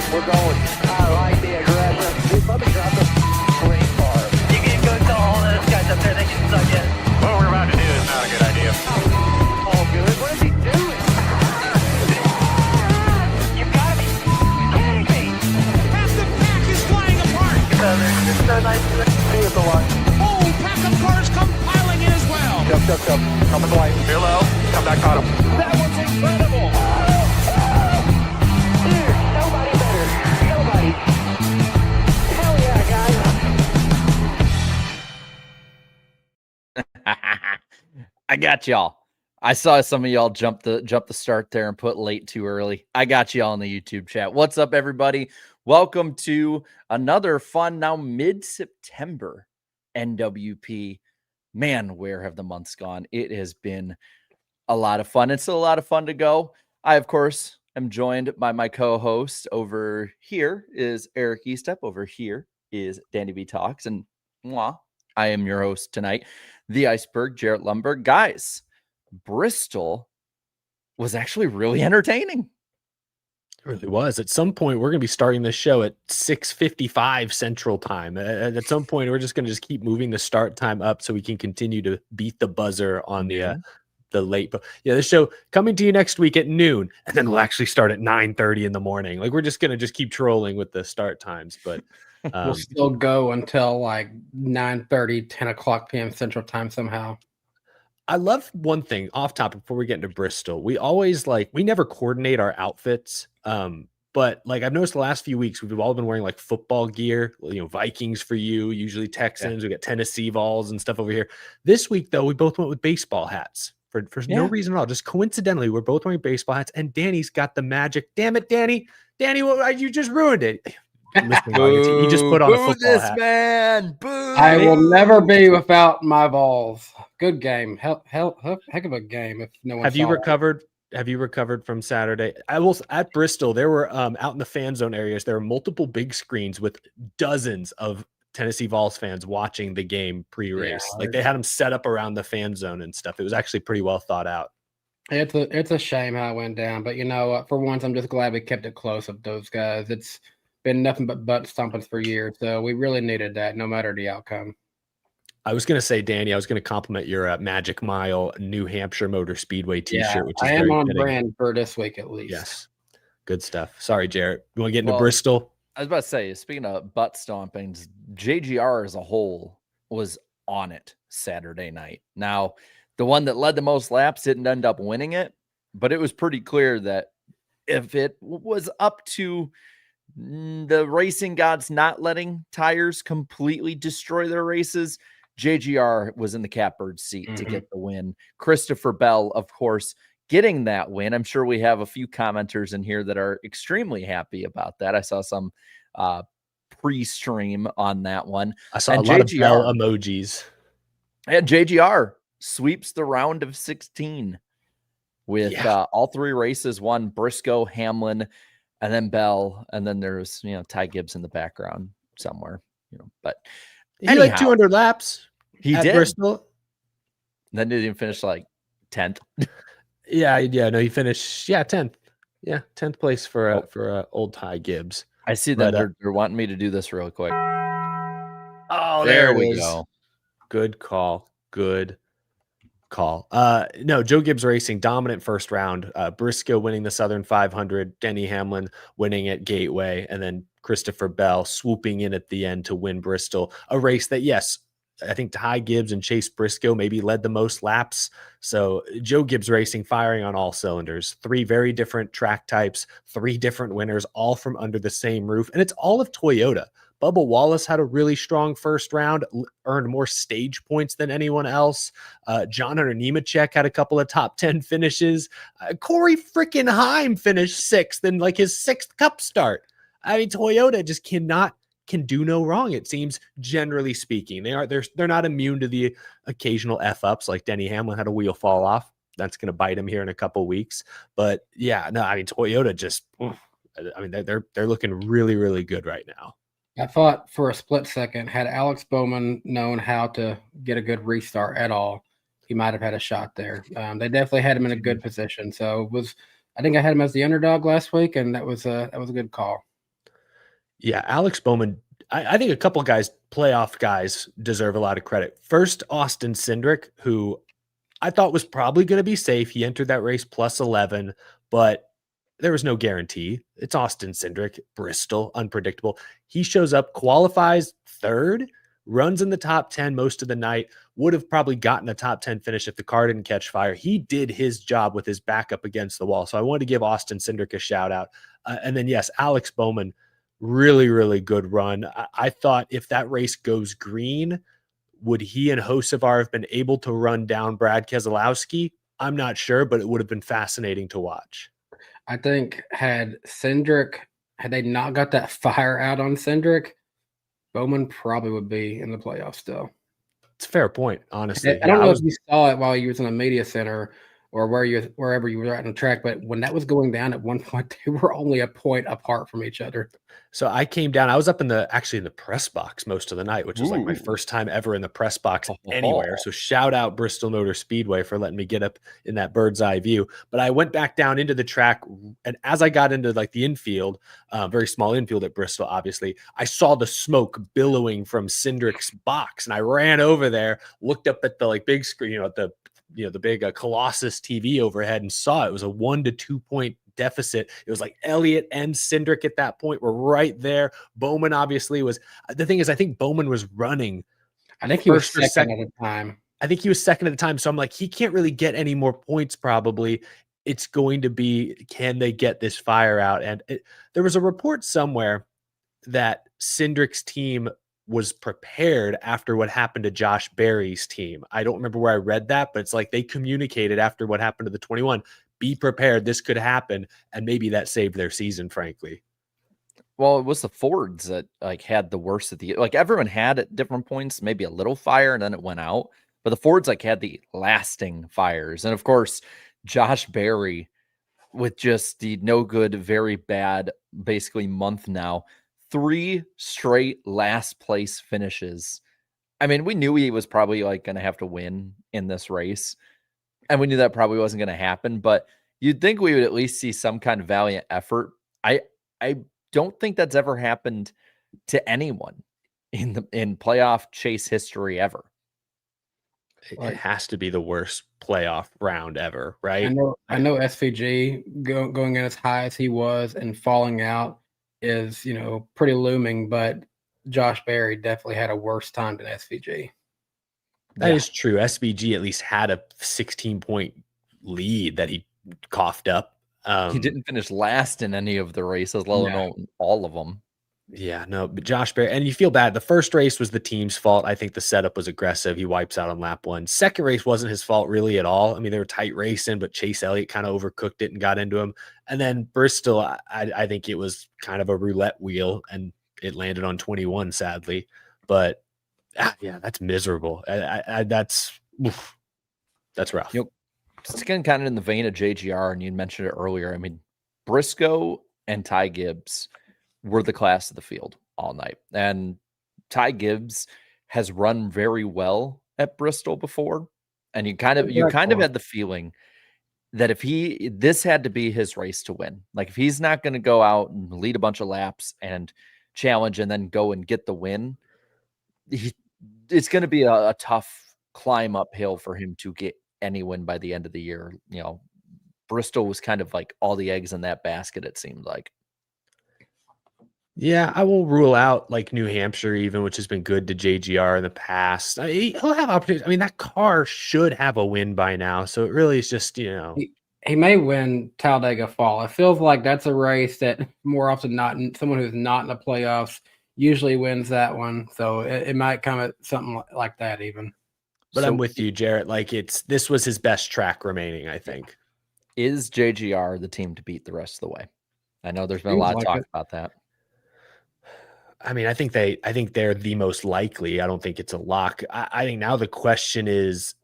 We're going. I like the aggression. Dude, let me drop the green bar. You can go tell all those guys up there they can suck it. What we're about to do is not a good idea. All good. What is he doing? You gotta be kidding me. Half the pack is flying apart. It's so nice to see you at the line. Oh, pack of cars come piling in as well. Jump. Coming light. Hello, come back, caught him. That was incredible. Dude, nobody better. Nobody. Hell yeah, guys. I got y'all. I saw some of y'all jump the start there and put late too early. I got y'all in the YouTube chat. What's up, everybody? Welcome to another fun, now mid-September NWP. Man, where have the months gone? It has been a lot of fun. It's still a lot of fun to go. I, of course, am joined by my co-host. Over here is Eric Estep. Over here is Danny B Talks. And I am your host tonight, the Iceberg, Jarrett Lumberg. Guys, Bristol was actually really entertaining. It really was. At some point, we're going to be starting this show at 6:55 Central Time. At some point, we're just going to keep moving the start time up so we can continue to beat the buzzer on the late. But yeah, the show coming to you next week at noon, and then we'll actually start at 9:30 in the morning. Like, we're just going to keep trolling with the start times, but we'll still go until like 9:30, 10 o'clock p.m. Central Time somehow. I love one thing off topic before we get into Bristol. We always we never coordinate our outfits. But like I've noticed the last few weeks, we've all been wearing like football gear, Vikings for you, usually Texans. We got Tennessee Vols and stuff over here. This week, though, we both went with baseball hats for no reason at all. Just coincidentally, we're both wearing baseball hats, and Danny's got the magic. Damn it, Danny! You just ruined it. He just put on a football hat. Man. Boo. I will never be without my balls. Good game. Heck of a game. If no one Have you recovered from Saturday? At Bristol, there were out in the fan zone areas, there were multiple big screens with dozens of Tennessee Vols fans watching the game pre-race. Yeah, like they had them set up around the fan zone and stuff. It was actually pretty well thought out. It's a shame how it went down, but for once, I'm just glad we kept it close with those guys. It's been nothing but butt stompings for years, so we really needed that, no matter the outcome. I was going to say, Danny, I was going to compliment your Magic Mile New Hampshire Motor Speedway T-shirt, which is I am on fitting. brand for this week at least. Yes, good stuff. Sorry, Jarrett. You want to get into Bristol? I was about to say, speaking of butt stompings, JGR as a whole was on it Saturday night. Now, the one that led the most laps didn't end up winning it, but it was pretty clear that if it was up to the racing gods not letting tires completely destroy their races, JGR was in the catbird seat to get the win. Christopher Bell, of course, getting that win. I'm sure we have a few commenters in here that are extremely happy about that. I saw some pre-stream on that one. I saw a lot of Bell emojis. And JGR sweeps the round of 16 with all three races won: Briscoe, Hamlin, and then Bell. And then there's, Ty Gibbs in the background somewhere, but he had 200 laps. He did. Bristol. Then did he finish like 10th? No, he finished 10th. Yeah, 10th place for old Ty Gibbs. I see that they're wanting me to do this real quick. Oh, there we go. Good call. No, Joe Gibbs Racing, dominant first round. Briscoe winning the Southern 500, Denny Hamlin winning at Gateway, and then Christopher Bell swooping in at the end to win Bristol. A race that, yes, I think Ty Gibbs and Chase Briscoe maybe led the most laps. So Joe Gibbs Racing firing on all cylinders. 3 very different track types, 3 different winners, all from under the same roof. And it's all of Toyota. Bubba Wallace had a really strong first round, earned more stage points than anyone else. John Hunter Nemechek had a couple of top 10 finishes. Corey freaking Heim finished 6th in like his 6th Cup start. I mean, Toyota just can do no wrong, it seems, generally speaking. They're not immune to the occasional F-ups, like Denny Hamlin had a wheel fall off. That's going to bite him here in a couple weeks. But Toyota just, they're looking really, really good right now. I thought for a split second, had Alex Bowman known how to get a good restart at all, he might have had a shot there. They definitely had him in a good position. So I think I had him as the underdog last week, and that was a good call. Yeah, Alex Bowman, I think a couple guys, playoff guys, deserve a lot of credit. First, Austin Cindric, who I thought was probably going to be safe. He entered that race plus 11, but there was no guarantee. It's Austin Cindric, Bristol, unpredictable. He shows up, qualifies third, runs in the top 10 most of the night, would have probably gotten a top 10 finish if the car didn't catch fire. He did his job with his back up against the wall. So I wanted to give Austin Cindric a shout out. And then, yes, Alex Bowman, really, really good run. I thought if that race goes green, would he and Hocevar have been able to run down Brad Keselowski? I'm not sure, but it would have been fascinating to watch. I think had they not got that fire out on Cindric, Bowman probably would be in the playoffs still. It's a fair point, honestly. I don't know if you saw it while you was in the media center or wherever you were at on the track, but when that was going down at one point, they were only a point apart from each other. So I came down. I was up in the press box most of the night, which was like my first time ever in the press box anywhere. So shout out Bristol Motor Speedway for letting me get up in that bird's eye view. But I went back down into the track, and as I got into like the infield, very small infield at Bristol, obviously, I saw the smoke billowing from Cindric's box, and I ran over there, looked up at the like big screen, at the big Colossus TV overhead, and saw it was a 1 to 2 point deficit. It was like Elliott and Cindric at that point were right there. Bowman obviously was. The thing is, I think Bowman was running. I think he was second at the time. I think he was second at the time. So I'm like, he can't really get any more points probably. It's going to be, can they get this fire out? And there was a report somewhere that Cindric's team was prepared after what happened to Josh Berry's team. I don't remember where I read that, but it's like they communicated after what happened to the 21. Be prepared, this could happen, and maybe that saved their season, frankly. Well, it was the Fords that like had the worst of the, like everyone had at different points, maybe a little fire and then it went out, but the Fords like had the lasting fires. And of course, Josh Berry with just the no good, very bad, basically month now, 3 straight last place finishes. I mean, we knew he was probably like going to have to win in this race. And we knew that probably wasn't going to happen, but you'd think we would at least see some kind of valiant effort. I don't think that's ever happened to anyone in playoff chase history ever. It has to be the worst playoff round ever, right? I know SVG going in as high as he was and falling out is, pretty looming, but Josh Berry definitely had a worse time than SVG. That is true. SVG at least had a 16-point lead that he coughed up. He didn't finish last in any of the races, let alone all of them. Yeah, no, but Josh Berry, and you feel bad. The first race was the team's fault. I think the setup was aggressive. He wipes out on lap 1. Second race wasn't his fault really at all. I mean, they were tight racing, but Chase Elliott kind of overcooked it and got into him. And then Bristol, I think it was kind of a roulette wheel, and it landed on 21, sadly. But yeah, that's miserable. That's rough. Just again, kind of in the vein of JGR, and you mentioned it earlier. I mean, Briscoe and Ty Gibbs were the class of the field all night, and Ty Gibbs has run very well at Bristol before, and you kind of had the feeling that if this had to be his race to win. Like if he's not going to go out and lead a bunch of laps and challenge and then go and get the win, it's going to be a tough climb uphill for him to get any win by the end of the year. Bristol was kind of like all the eggs in that basket, it seemed like. Yeah, I won't rule out like New Hampshire even, which has been good to JGR in the past. He'll have opportunities. I mean, that car should have a win by now. So it really is just, He may win Talladega Fall. It feels like that's a race that more often not, someone who's not in the playoffs usually wins that one. So it might come at something like that even. But I'm with you, Jarrett. Like this was his best track remaining, I think. Is JGR the team to beat the rest of the way? I know there's been a lot of talk about that. I mean, I think they're the most likely. I don't think it's a lock. I think now the question is,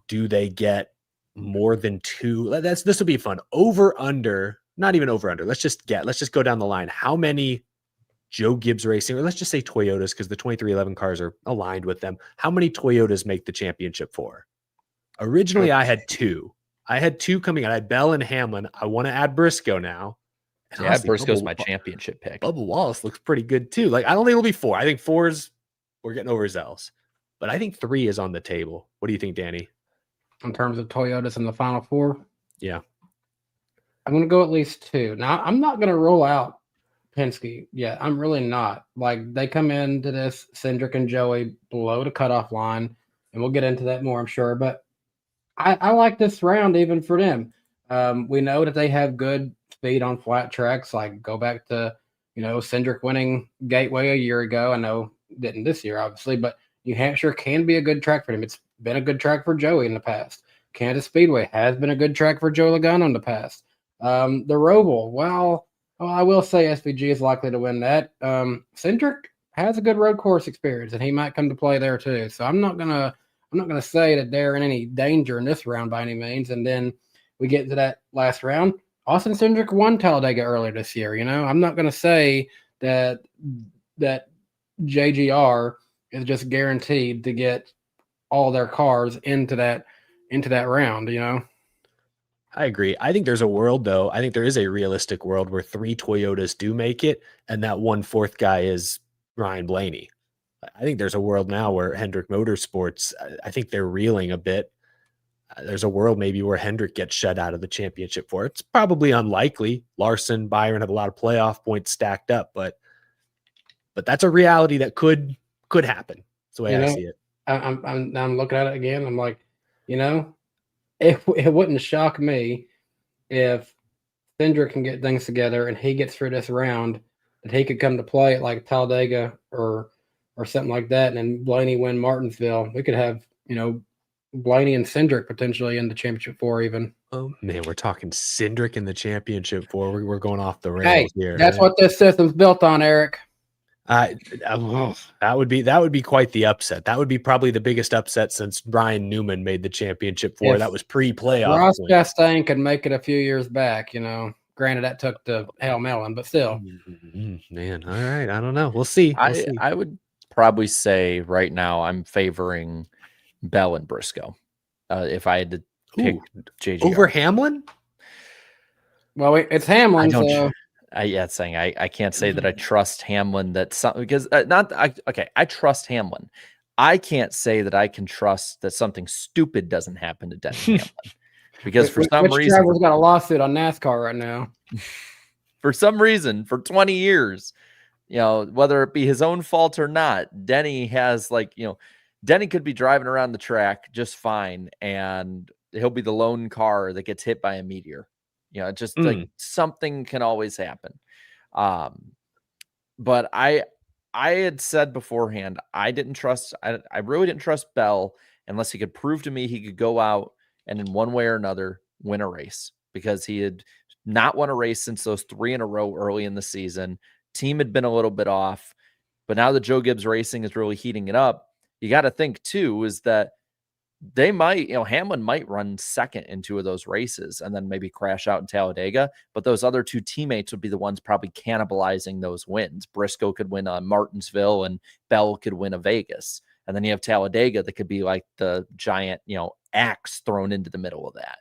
do they get more than 2? This will be fun. Over, under, not even over, under. Let's just go down the line. How many Joe Gibbs Racing, or let's just say Toyotas, because the 2311 cars are aligned with them. How many Toyotas make the championship 4? Originally, I had 2. I had 2 coming out. I had Bell and Hamlin. I want to add Briscoe now. And Yeah, honestly, Briscoe's my championship pick. Bubba Wallace looks pretty good too. Like, I don't think it'll be 4. I think 4's we're getting overzealous. But I think 3 is on the table. What do you think, Danny? In terms of Toyotas in the Final Four, Yeah. I'm going to go at least 2. Now, I'm not going to roll out Penske yet. I'm really not. Like, they come into this, Cindric and Joey below the cutoff line, and we'll get into that more, I'm sure. But I like this round even for them. We know that they have good speed on flat tracks. Like, go back to, Cindric winning Gateway a year ago. I know didn't this year, obviously, but New Hampshire can be a good track for him. It's been a good track for Joey in the past. Kansas Speedway has been a good track for Joe Logano in the past. The Roval, well, I will say SVG is likely to win that. Cindric has a good road course experience, and he might come to play there too. So I'm not gonna say that they're in any danger in this round by any means. And then we get to that last round. Austin Cindric won Talladega earlier this year. I'm not gonna say that JGR is just guaranteed to get all their cars into that round. I agree. I think there's a world, though. I think there is a realistic world where 3 Toyotas do make it, and that 1/4 guy is Ryan Blaney. I think there's a world now where Hendrick Motorsports, I think they're reeling a bit. There's a world maybe where Hendrick gets shut out of the championship for it. It's probably unlikely. Larson, Byron have a lot of playoff points stacked up, but that's a reality that could happen. That's the way I see it. I'm looking at it again. I'm like, it wouldn't shock me if Cindric can get things together and he gets through this round, that he could come to play at like Talladega or something like that, and then Blaney win Martinsville. We could have, Blaney and Cindric potentially in the championship 4 even. Oh man, we're talking Cindric in the championship 4. We're going off the rails here. That's what this system's built on, Eric. That would be quite the upset. That would be probably the biggest upset since Brian Newman made the championship 4. That was pre-playoff. Ross Chastain could make it a few years back, Granted, that took the Hail Melon, but still. Man, all right. I don't know. We'll see. I would probably say right now I'm favoring Bell and Briscoe. If I had to pick JGR over Hamlin. Well, it's Hamlin. I can't say that I trust Hamlin. I trust Hamlin. I can't say that I can trust that something stupid doesn't happen to Denny Hamlin, because for some reason, driver's got a lawsuit on NASCAR right now. For some reason, for 20 years, whether it be his own fault or not, Denny has Denny could be driving around the track just fine, and he'll be the lone car that gets hit by a meteor. Just like something can always happen. But I had said beforehand, I really didn't trust Bell unless he could prove to me he could go out and in one way or another win a race, because he had not won a race since those 3 in a row early in the season. Team had been a little bit off, but now that Joe Gibbs Racing is really heating it up, you got to think too, is that they might, Hamlin might run second in 2 of those races and then maybe crash out in Talladega, but those other 2 teammates would be the ones probably cannibalizing those wins. Briscoe could win a Martinsville and Bell could win a Vegas. And then you have Talladega that could be like the giant, axe thrown into the middle of that.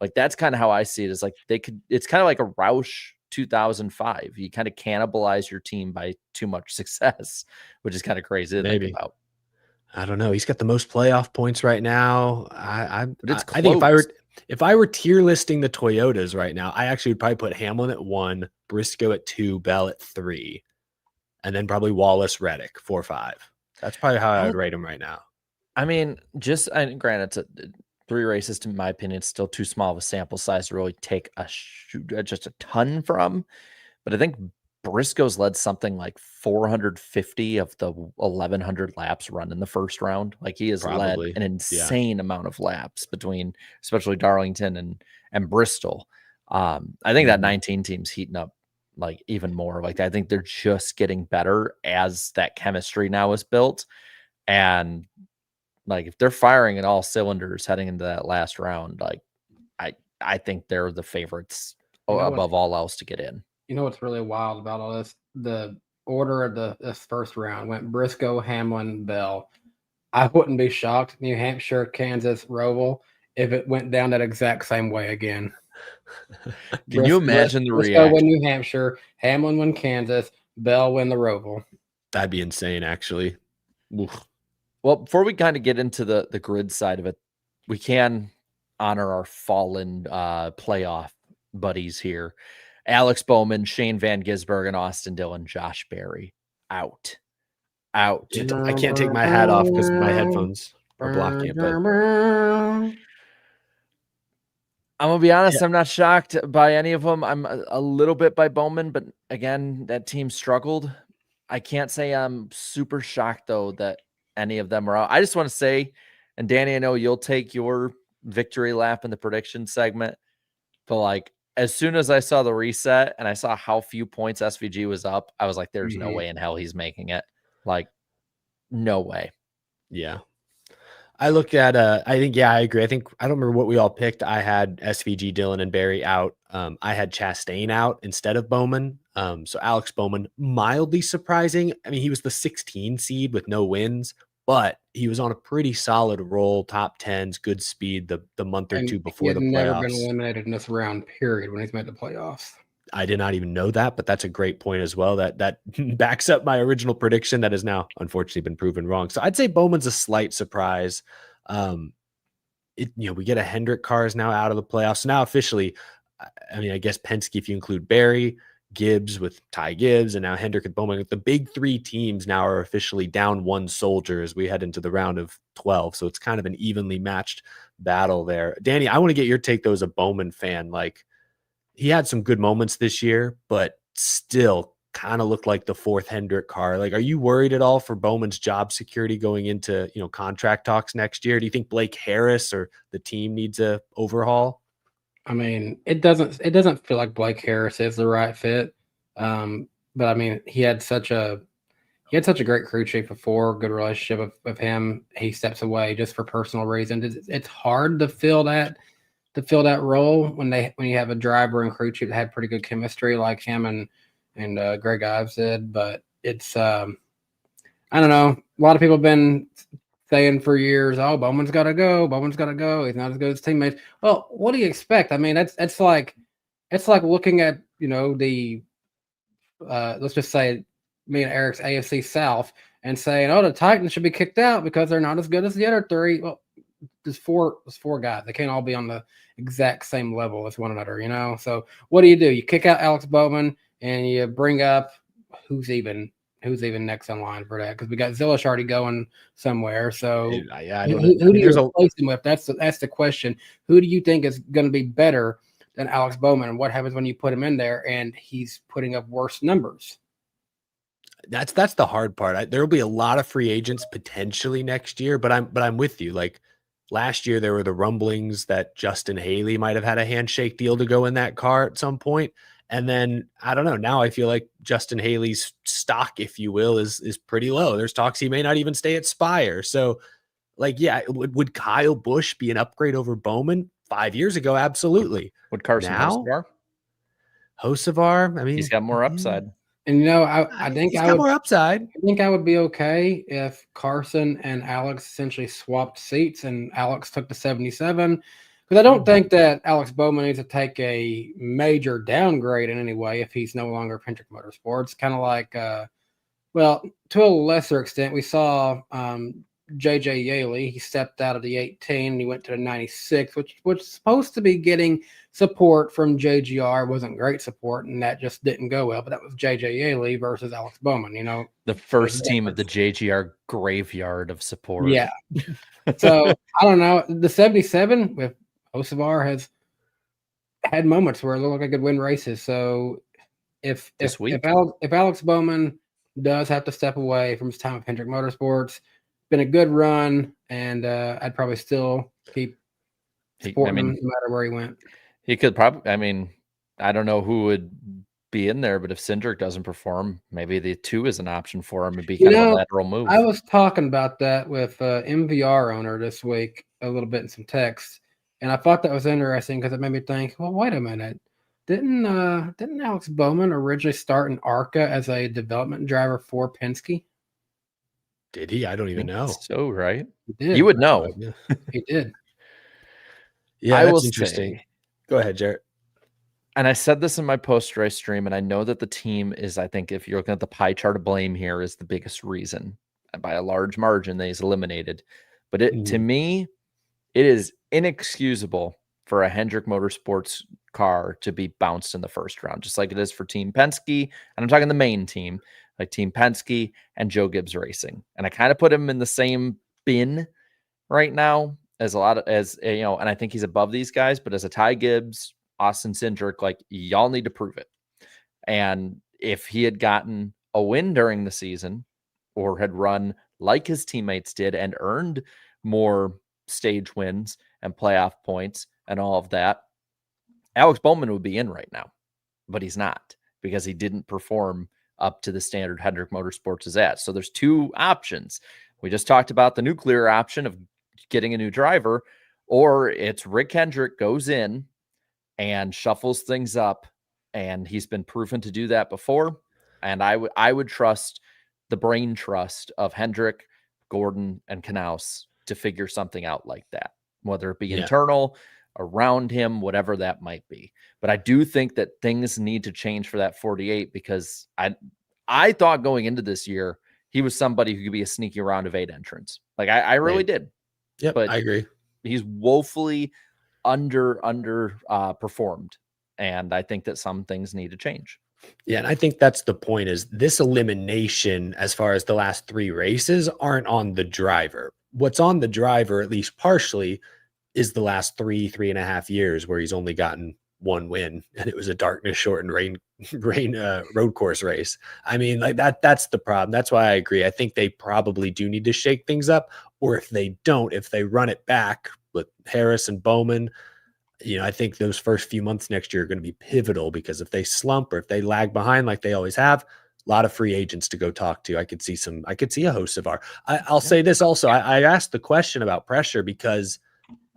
Like, that's kind of how I see it, is like it's kind of like a Roush 2005. You kind of cannibalize your team by too much success, which is kind of crazy to think about. I don't know. He's got the most playoff points right now. I think if I were tier listing the Toyotas right now, I actually would probably put Hamlin at 1, Briscoe at 2, Bell at 3, and then probably Wallace, Reddick 4, 5. That's probably how I would rate him right now. I mean, granted, 3 races, to my opinion, it's still too small of a sample size to really take just a ton from. But I think Briscoe's led something like 450 of the 1,100 laps run in the first round. Like, he has led an insane amount of laps between, especially Darlington and Bristol. I think that 19 team's heating up like even more. Like, I think they're just getting better as that chemistry now is built. And like, if they're firing at all cylinders heading into that last round, like I think they're the favorites above all else to get in. You know what's really wild about all this? The order of this first round went Briscoe, Hamlin, Bell. I wouldn't be shocked, New Hampshire, Kansas, Roval, if it went down that exact same way again. Can you imagine the Briscoe win reaction? New Hampshire, Hamlin win Kansas, Bell win the Roval. That'd be insane, actually. Oof. Well, before we kind of get into the grid side of it, we can honor our fallen playoff buddies here. Alex Bowman, Shane Van Gisbergen, and Austin Dillon, Josh Berry out. I can't take my hat off because my headphones are blocking it. But I'm gonna be honest, I'm not shocked by any of them. I'm a little bit by Bowman, but again, that team struggled. I can't say I'm super shocked though that any of them are out. I just want to say, and Danny, I know you'll take your victory lap in the prediction segment, but like as soon as I saw the reset and I saw how few points SVG was up, I was like, there's no way in hell he's making it. Like, no way. Yeah. I look at I think, yeah, I agree. I don't remember what we all picked. I had SVG, Dillon, and Barry out. I had Chastain out instead of Bowman. So Alex Bowman, mildly surprising. I mean, he was the 16 seed with no wins, but he was on a pretty solid roll, top 10s, good speed the month or two before the playoffs. Never been eliminated in this round, period, when he's made the playoffs. I did not even know that, but that's a great point as well. That backs up my original prediction that has now unfortunately been proven wrong. So I'd say Bowman's a slight surprise. We get a Hendrick cars now out of the playoffs. So now officially, I mean, I guess Penske, if you include Barry, Gibbs with Ty Gibbs, and now Hendrick and Bowman, the big three teams now are officially down one soldier as we head into the round of 12. So it's kind of an evenly matched battle there. Danny, I want to get your take though as a Bowman fan. Like, he had some good moments this year, but still kind of looked like the fourth Hendrick car. Like, are you worried at all for Bowman's job security going into, contract talks next year? Do you think Blake Harris or the team needs a overhaul? I mean, it doesn't feel like Blake Harris is the right fit. But I mean, he had such a great crew chief before, good relationship with him. He steps away just for personal reasons. It's hard to fill that role when you have a driver and crew chief that had pretty good chemistry like him and Greg Ives did. But it's I don't know. A lot of people have been saying for years, "Oh, Bowman's got to go. Bowman's got to go. He's not as good as teammates." Well, what do you expect? I mean, it's like looking at the let's just say me and Eric's AFC South and saying, "Oh, the Titans should be kicked out because they're not as good as the other three." Well, there's four guys. They can't all be on the exact same level as one another, So what do? You kick out Alex Bowman and you bring up who's even next in line for that? Because we got Zillish already going somewhere. So who do you replace him with? That's the question. Who do you think is going to be better than Alex Bowman? And what happens when you put him in there and he's putting up worse numbers? That's the hard part. There will be a lot of free agents potentially next year, but I'm with you. Like, last year, there were the rumblings that Justin Haley might have had a handshake deal to go in that car at some point. And then, I don't know, now I feel like Justin Haley's stock, if you will, is pretty low. There's talks he may not even stay at Spire. So, like, yeah, would Kyle Busch be an upgrade over Bowman 5 years ago? Absolutely. Would Carson Hocevar? I mean, he's got more upside. And I think got more upside. I think I would be okay if Carson and Alex essentially swapped seats and Alex took the 77. Because I don't think that Alex Bowman needs to take a major downgrade in any way if he's no longer Hendrick Motorsports. Kind of like, to a lesser extent, we saw JJ Yaley. He stepped out of the 18 and he went to the 96, which was supposed to be getting support from JGR. Wasn't great support, and that just didn't go well. But that was JJ Yaley versus Alex Bowman. The first team of the JGR graveyard of support. Yeah. So I don't know. The 77 with Hocevar has had moments where it looked like I could win races. So if Alex Bowman does have to step away from his time with Hendrick Motorsports, been a good run, and I'd probably still keep supporting him no matter where he went. He could probably. I mean, I don't know who would be in there, but if Cindric doesn't perform, maybe the 2 is an option for him. It'd be kind of a lateral move. I was talking about that with MVR owner this week a little bit in some text, and I thought that was interesting because it made me think, well, wait a minute. Didn't Alex Bowman originally start in ARCA as a development driver for Penske? Did he? I don't even know. So, right? He did. You would know. He did. Yeah, that's interesting. Go ahead, Jarrett. and I said this in my post-race stream, and I know that the team is, I think if you're looking at the pie chart of blame here, is the biggest reason. And by a large margin, that he's eliminated. But to me, it is inexcusable for a Hendrick Motorsports car to be bounced in the first round, just like it is for Team Penske. And I'm talking the main team, like Team Penske and Joe Gibbs Racing. And I kind of put him in the same bin right now as and I think he's above these guys, but as a Ty Gibbs, Austin Cindric, like, y'all need to prove it. And if he had gotten a win during the season or had run like his teammates did and earned more stage wins and playoff points and all of that, Alex Bowman would be in right now, but he's not, because he didn't perform up to the standard Hendrick Motorsports is at. So there's two options. We just talked about the nuclear option of getting a new driver, or it's Rick Hendrick goes in and shuffles things up, and he's been proven to do that before. And I would trust the brain trust of Hendrick, Gordon, and Knaus to figure something out like that, whether it be internal, around him, whatever that might be. But I do think that things need to change for that 48, because I thought going into this year, he was somebody who could be a sneaky round of 8 entrants. Like I really did. Yeah, but I agree. He's woefully under performed. And I think that some things need to change. Yeah, and I think that's the point, is this elimination, as far as the last 3 races, aren't on the driver. What's on the driver, at least partially, is the last 3.5 years where he's only gotten 1 win, and it was a darkness shortened rain road course race. I mean, like that's the problem. That's why I agree. I think they probably do need to shake things up, or if they don't, if they run it back with Harris and Bowman, I think those first few months next year are going to be pivotal, because if they slump or if they lag behind like they always have, a lot of free agents to go talk to. I could see a host of I'll say this also. I asked the question about pressure because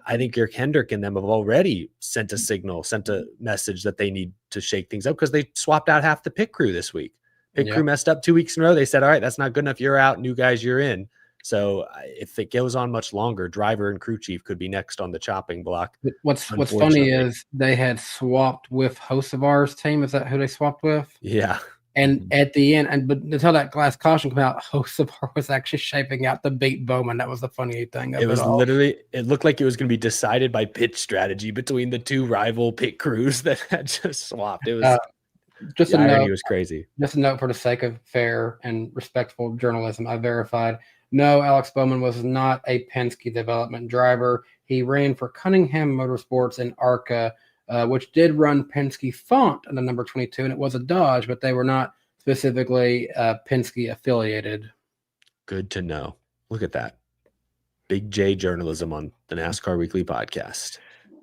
I think Eric Hendrick and them have already sent a message that they need to shake things up, because they swapped out half the pit crew this week. Pit crew messed up 2 weeks in a row. They said, all right, that's not good enough. You're out. New guys, you're in. So if it goes on much longer, driver and crew chief could be next on the chopping block. What's funny is they had swapped with Hocevar's team. Is that who they swapped with? Yeah. And at the end, but until that last caution came out, Hocevar was actually shaping out to beat Bowman. That was the funny thing. It was literally, it looked like it was going to be decided by pit strategy between the 2 rival pit crews that had just swapped. It was just a note. It was crazy. Just a note for the sake of fair and respectful journalism. I verified. No, Alex Bowman was not a Penske development driver. He ran for Cunningham Motorsports in ARCA, which did run Penske font in the number 22, and it was a Dodge, but they were not specifically Penske affiliated. Good to know. Look at that. Big J journalism on the NASCAR Weekly podcast.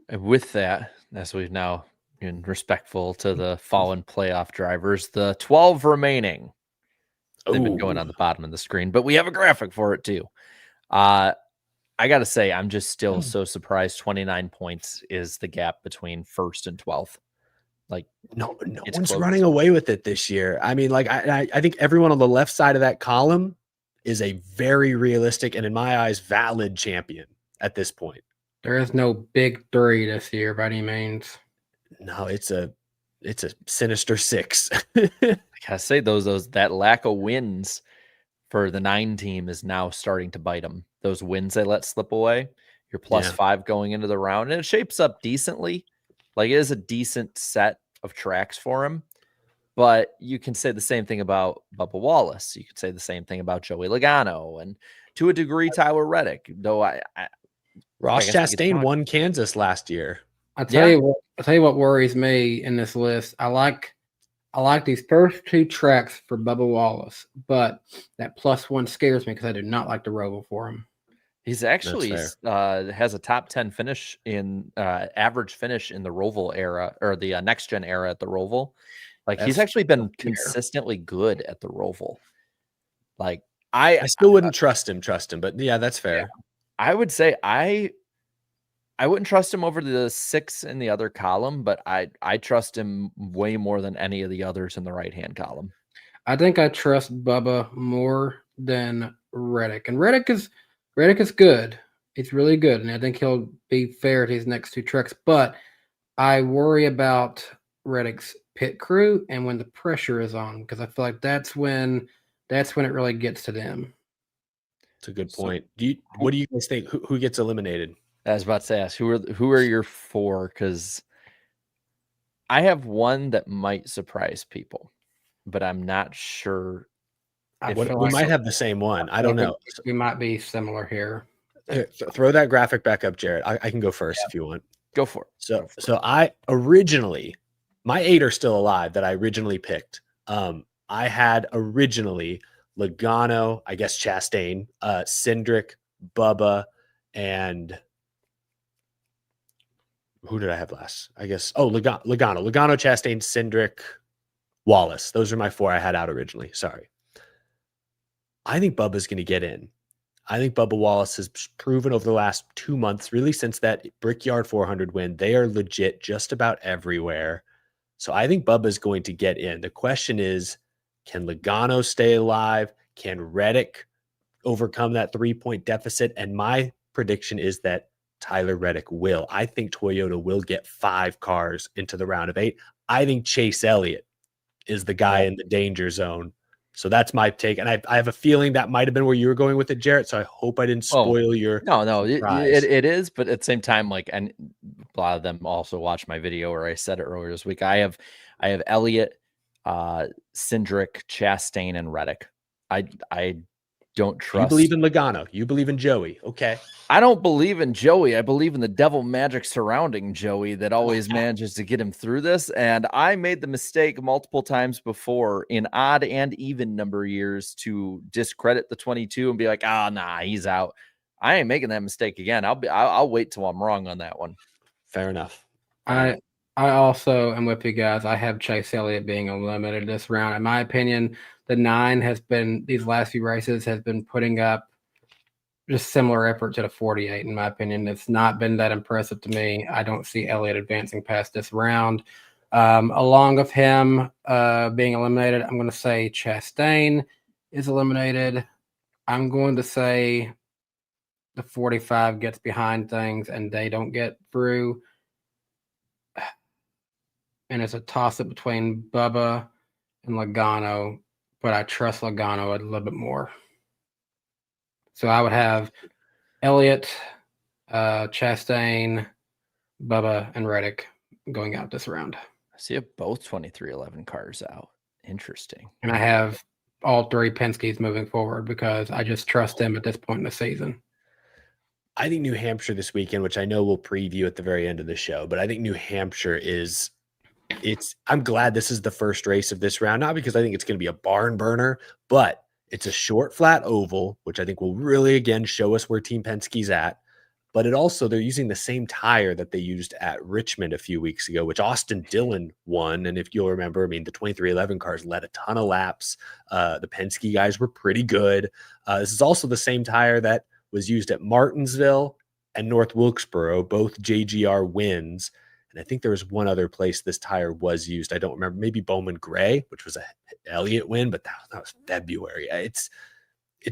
And with that, as we've now been respectful to the fallen playoff drivers, the 12 remaining. They've been going on the bottom of the screen, but we have a graphic for it too. I got to say, I'm just still so surprised 29 points is the gap between first and 12th. Like, no one's running away with it this year. I mean, like, I think everyone on the left side of that column is a very realistic and, in my eyes, valid champion at this point. There is no big 3 this year by any means. No, it's a sinister 6. I gotta say, that lack of wins for the 9 team is now starting to bite them. Those wins they let slip away. You're plus 5 going into the round, and it shapes up decently. Like, it is a decent set of tracks for him. But you can say the same thing about Bubba Wallace. You could say the same thing about Joey Logano, and to a degree, Tyler Reddick. Though Ross Chastain won Kansas last year. I'll tell you what worries me in this list. I like these first 2 tracks for Bubba Wallace, but that +1 scares me because I do not like the Roval for him. He's actually has a top 10 finish in average finish in the Roval era, or the next gen era at the Roval. Like, he's actually been consistently good at the Roval. Like, I still wouldn't trust him, but yeah, that's fair. Yeah. I would say I wouldn't trust him over the 6 in the other column, but I trust him way more than any of the others in the right-hand column. I think I trust Bubba more than Reddick. And Reddick is good. He's really good. And I think he'll be fair at his next 2 tracks. But I worry about Reddick's pit crew and when the pressure is on, because I feel like that's when it really gets to them. It's a good point. What do you guys think? Who gets eliminated? I was about to ask who are your 4? Because I have one that might surprise people, but I'm not sure. We might have the same one. I don't know. We might be similar here. Here, throw that graphic back up, Jared. I can go first if you want. Go for it. So I originally, my 8 are still alive that I originally picked. I had originally Logano, I guess Chastain, Cindric, Bubba, and who did I have last? I guess Logano, Chastain, Cindric, Wallace. Those are my 4 I had out originally. Sorry. I think Bubba's going to get in. I think Bubba Wallace has proven over the last 2 months, really since that Brickyard 400 win, they are legit just about everywhere. So I think Bubba's going to get in. The question is, can Logano stay alive? Can Reddick overcome that 3-point deficit? And my prediction is that Tyler Reddick will. I think Toyota will get 5 cars into the round of 8. I think Chase Elliott is the guy in the danger zone. So that's my take. And I have a feeling that might have been where you were going with it, Jarrett. So I hope I didn't spoil your No, it is, but at the same time, like, and a lot of them also watched my video where I said it earlier this week. I have Elliott, Cindric, Chastain, and Reddick. I don't trust. You believe in Logano. You believe in Joey. Okay. I don't believe in Joey. I believe in the devil magic surrounding Joey that always manages to get him through this. And I made the mistake multiple times before in odd and even number years to discredit the 22 and be like, nah, he's out. I ain't making that mistake again. I'll wait till I'm wrong on that one. Fair enough. I also am with you guys. I have Chase Elliott being eliminated this round. In my opinion, the 9 has been, these last few races, has been putting up just similar effort to the 48, in my opinion. It's not been that impressive to me. I don't see Elliott advancing past this round. Along with him being eliminated, I'm going to say Chastain is eliminated. I'm going to say the 45 gets behind things and they don't get through. And it's a toss-up between Bubba and Logano, but I trust Logano a little bit more. So I would have Elliott, Chastain, Bubba, and Reddick going out this round. I see both 2311 cars out. Interesting. And I have all 3 Penske's moving forward because I just trust them at this point in the season. I think New Hampshire this weekend, which I know we'll preview at the very end of the show, but I think New Hampshire is I'm glad this is the first race of this round, not because I think it's going to be a barn burner, but it's a short, flat oval, which I think will really, again, show us where Team Penske's at. But they're using the same tire that they used at Richmond a few weeks ago, which Austin Dillon won. And if you'll remember, the 2311 cars led a ton of laps. The Penske guys were pretty good. This is also the same tire that was used at Martinsville and North Wilkesboro, both JGR wins. And I think there was one other place this tire was used. I don't remember. Maybe Bowman Gray, which was a Elliott win, but that was February. It's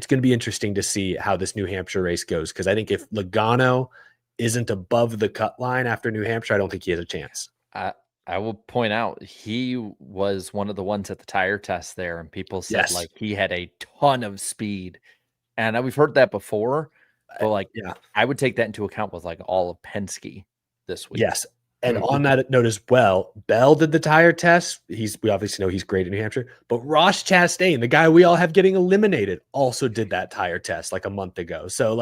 going to be interesting to see how this New Hampshire race goes, because I think if Logano isn't above the cut line after New Hampshire, I don't think he has a chance. I will point out he was one of the ones at the tire test there, and people said like he had a ton of speed. And we've heard that before, but I would take that into account with all of Penske this week. Yes. And on that note as well, Bell did the tire test. We obviously know he's great in New Hampshire, but Ross Chastain, the guy we all have getting eliminated, also did that tire test a month ago. So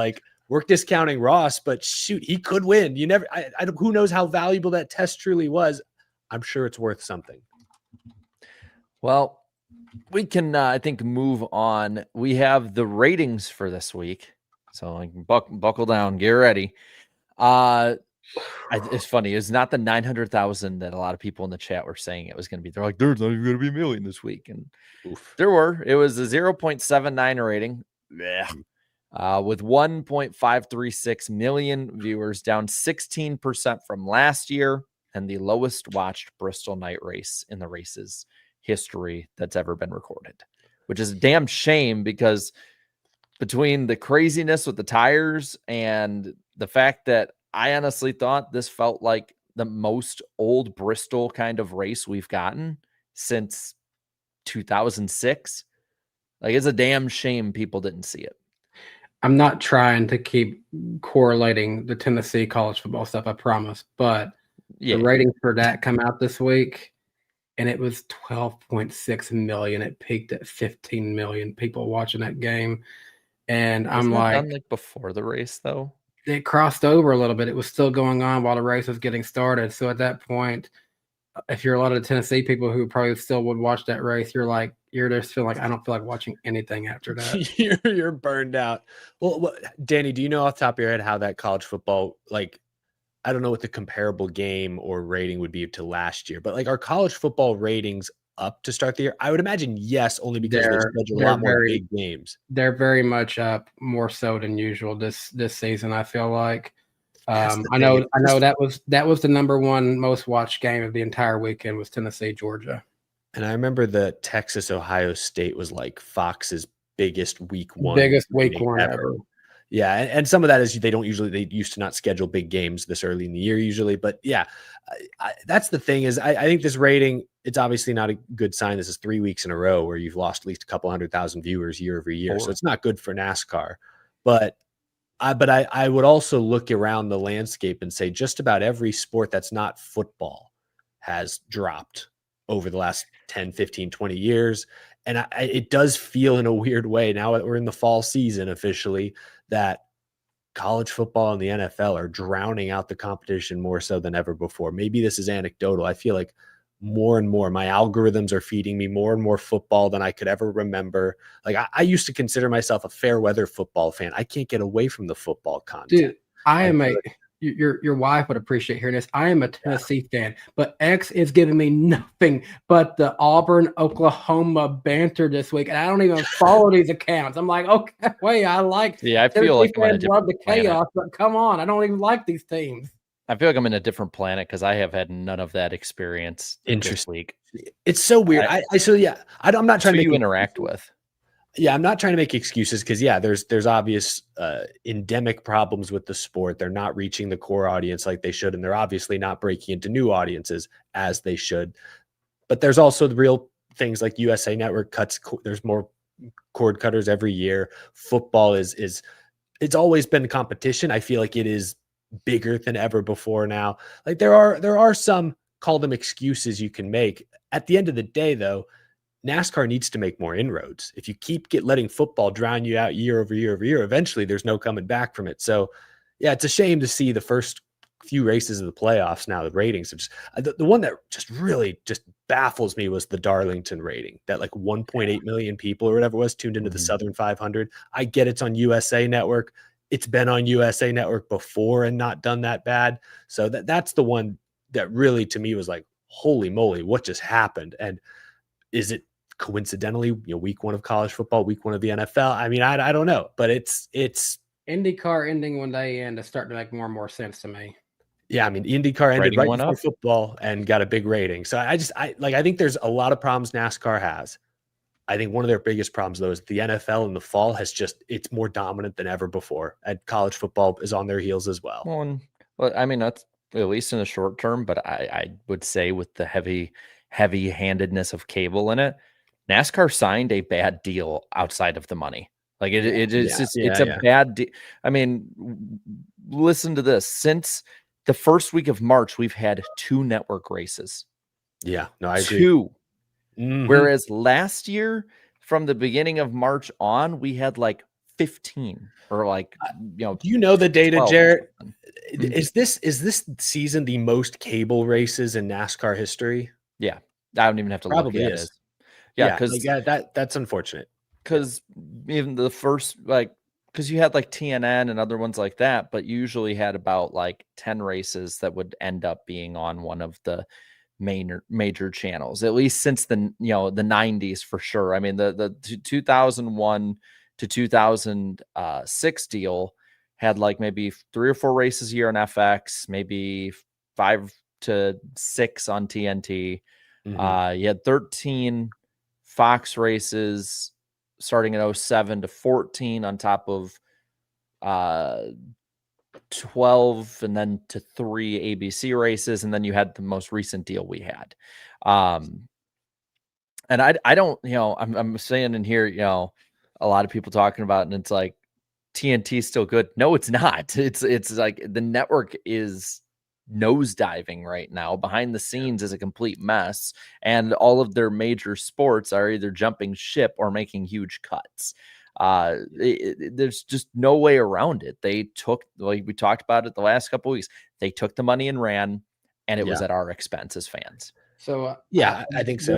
we're discounting Ross, but shoot, he could win. You never, who knows how valuable that test truly was. I'm sure it's worth something. Well, we can, I think, move on. We have the ratings for this week. So buckle down, get ready. It's funny. It's not the 900,000 that a lot of people in the chat were saying it was going to be. They're like, there's not even going to be a million this week. And there were. It was a 0.79 rating. With 1.536 million viewers, down 16% from last year, and the lowest watched Bristol night race in the race's history that's ever been recorded, which is a damn shame, because between the craziness with the tires and the fact that I honestly thought this felt like the most old Bristol kind of race we've gotten since 2006. Like, it's a damn shame people didn't see it. I'm not trying to keep correlating the Tennessee college football stuff, I promise. But Yeah. the ratings for that come out this week, and it was 12.6 million. It peaked at 15 million people watching that game. And I'm Wasn't that like, done like before the race though? it crossed over a little bit. It was still going on while the race was getting started. So at that point, if you're a lot of Tennessee people who probably still would watch that race, you're just feeling like, I don't feel like watching anything after that. You're burned out. Well, Danny, do you know off the top of your head how that college football, like, I don't know what the comparable game or rating would be to last year, but like, are college football ratings up to start the year? I would imagine yes, only because they schedule a lot more big games. They're very much up, more so than usual this season, I feel like. I know that was the number one most watched game of the entire weekend was Tennessee, Georgia. And I remember the Texas Ohio State was like Fox's biggest week one ever. Yeah, and some of that is they used to not schedule big games this early in the year usually, but yeah, that's the thing is I think this rating, it's obviously not a good sign. This is 3 weeks in a row where you've lost at least a couple 100,000 viewers year over year, so it's not good for NASCAR. But I would also look around the landscape and say just about every sport that's not football has dropped over the last 10, 15, 20 years. And it does feel in a weird way, now that we're in the fall season officially, that college football and the NFL are drowning out the competition more so than ever before. Maybe this is anecdotal. I feel like more and more my algorithms are feeding me more and more football than I could ever remember. Like I used to consider myself a fair weather football fan. I can't get away from the football content. Dude, your wife would appreciate hearing this. I am a Tennessee fan, but X is giving me nothing but the Auburn, Oklahoma banter this week, and I don't even follow these accounts. I'm like, okay, wait, I feel like I'm in a different love the chaos, but come on, I don't even like these teams. I feel like I'm in a different planet because I have had none of that experience this week. It's so weird. I'm not trying to interact with. Yeah, I'm not trying to make excuses because there's obvious endemic problems with the sport. They're not reaching the core audience like they should, and they're obviously not breaking into new audiences as they should. But there's also the real things like USA Network cuts. There's more cord cutters every year. Football it's always been competition. I feel like it is bigger than ever before now. Like there are some, call them excuses, you can make. At the end of the day, though, NASCAR needs to make more inroads. If you keep letting football drown you out year over year over year, eventually there's no coming back from it. So yeah, it's a shame to see the first few races of the playoffs now, the ratings have just, the one that just really just baffles me was the Darlington rating, that like 1.8 million people or whatever it was tuned into the Southern 500. I get it's on USA Network. It's been on USA Network before and not done that bad. So that's the one that really to me was like, holy moly, what just happened? And is it coincidentally, week one of college football, week one of the NFL? I mean, I don't know, but it's IndyCar ending one day and it's starting to make more and more sense to me. Yeah, I mean, IndyCar ended right before football and got a big rating. So I think there's a lot of problems NASCAR has. I think one of their biggest problems, though, is the NFL in the fall it's more dominant than ever before. And college football is on their heels as well. Well, I mean, that's at least in the short term, but I would say with the heavy-handedness of cable in it, NASCAR signed a bad deal outside of the money. Like it's a bad deal. I mean, listen to this. Since the first week of March, we've had 2 network races. Yeah, no, I agree. 2. Mm-hmm. Whereas last year, from the beginning of March on, we had like 15 or like, do you know the data, 12. Jarrett? Is this season the most cable races in NASCAR history? Yeah, I don't even have to look at it. Yeah, because that's unfortunate. Because even the first, because you had like TNN and other ones like that, but you usually had about like 10 races that would end up being on one of the major channels, at least since the 90s for sure. I mean, the 2001 to 2006 deal had like maybe 3 or 4 races a year on FX, maybe 5 to 6 on TNT. Mm-hmm. You had 13 Fox races starting in 07 to 14 on top of 12 and then to 3 ABC races, and then you had the most recent deal we had. And I don't, I'm saying in here, a lot of people talking about it, and it's like TNT is still good. No, it's not. It's like the network is nosediving right now. Behind the scenes is a complete mess, and all of their major sports are either jumping ship or making huge cuts. There's just no way around it. They took, like we talked about it the last couple of weeks, they took the money and ran, and it was at our expense as fans. So Yeah, I think so.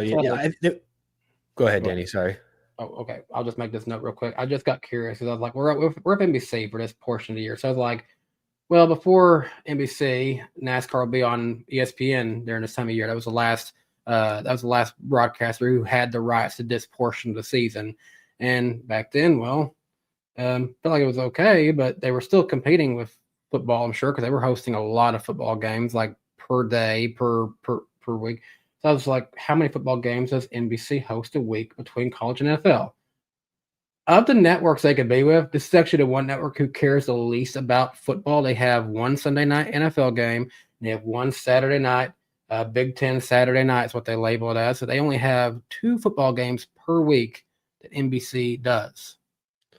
Go ahead, Danny. Sorry. Oh, okay. I'll just make this note real quick. I just got curious because I was like, we're at NBC for this portion of the year. So I was like, well, before NBC, NASCAR will be on ESPN during this time of year. That was the last broadcaster who had the rights to this portion of the season. And back then, well, felt like it was okay, but they were still competing with football, I'm sure, because they were hosting a lot of football games, like per day, per week. So I was like, how many football games does NBC host a week between college and NFL? Of the networks they could be with, this is actually the one network who cares the least about football. They have one Sunday night NFL game, and they have one Saturday night, Big Ten Saturday night is what they label it as. So they only have 2 football games per week that NBC does.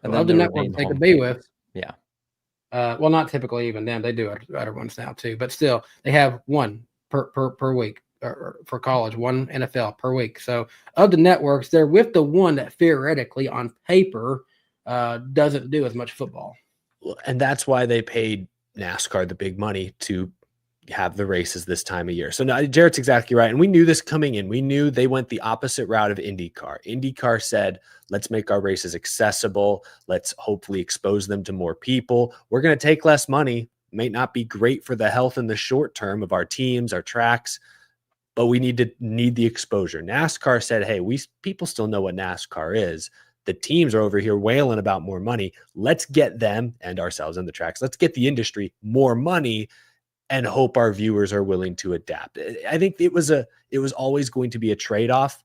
And of the networks they could be with. Yeah. Well, not typically even them. They do other ones now too, but still they have one per week. Or for college, one NFL per week. So of the networks, they're with the one that theoretically on paper doesn't do as much football. And that's why they paid NASCAR the big money to have the races this time of year. So now Jarrett's exactly right. And we knew this coming in. We knew they went the opposite route of IndyCar. IndyCar said, let's make our races accessible. Let's hopefully expose them to more people. We're going to take less money. May not be great for the health in the short term of our teams, our tracks, but we need the exposure. NASCAR said, hey, people still know what NASCAR is. The teams are over here wailing about more money. Let's get them and ourselves in the tracks. Let's get the industry more money and hope our viewers are willing to adapt. I think it was always going to be a trade-off.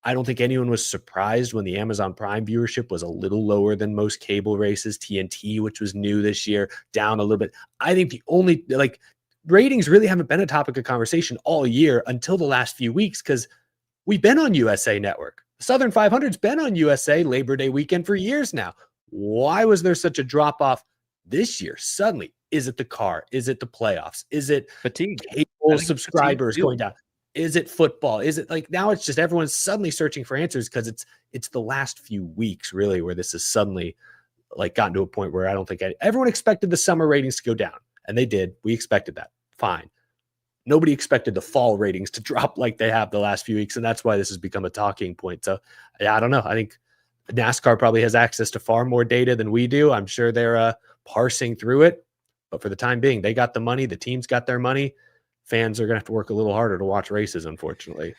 I don't think anyone was surprised when the Amazon Prime viewership was a little lower than most cable races. TNT, which was new this year, down a little bit. I think the only, ratings really haven't been a topic of conversation all year until the last few weeks because we've been on USA Network. The Southern 500's been on USA Labor Day weekend for years now. Why was there such a drop-off this year? Suddenly, is it the car? Is it the playoffs? Is it fatigue? Cable subscribers going down? Is it football? Is it now it's just everyone's suddenly searching for answers because it's the last few weeks really where this has suddenly gotten to a point where I don't think everyone expected the summer ratings to go down, and they did. We expected that. Fine. Nobody expected the fall ratings to drop like they have the last few weeks, and that's why this has become a talking point. So, yeah, I don't know. I think NASCAR probably has access to far more data than we do. I'm sure they're parsing through it, but for the time being, they got the money. The teams got their money. Fans are going to have to work a little harder to watch races, unfortunately.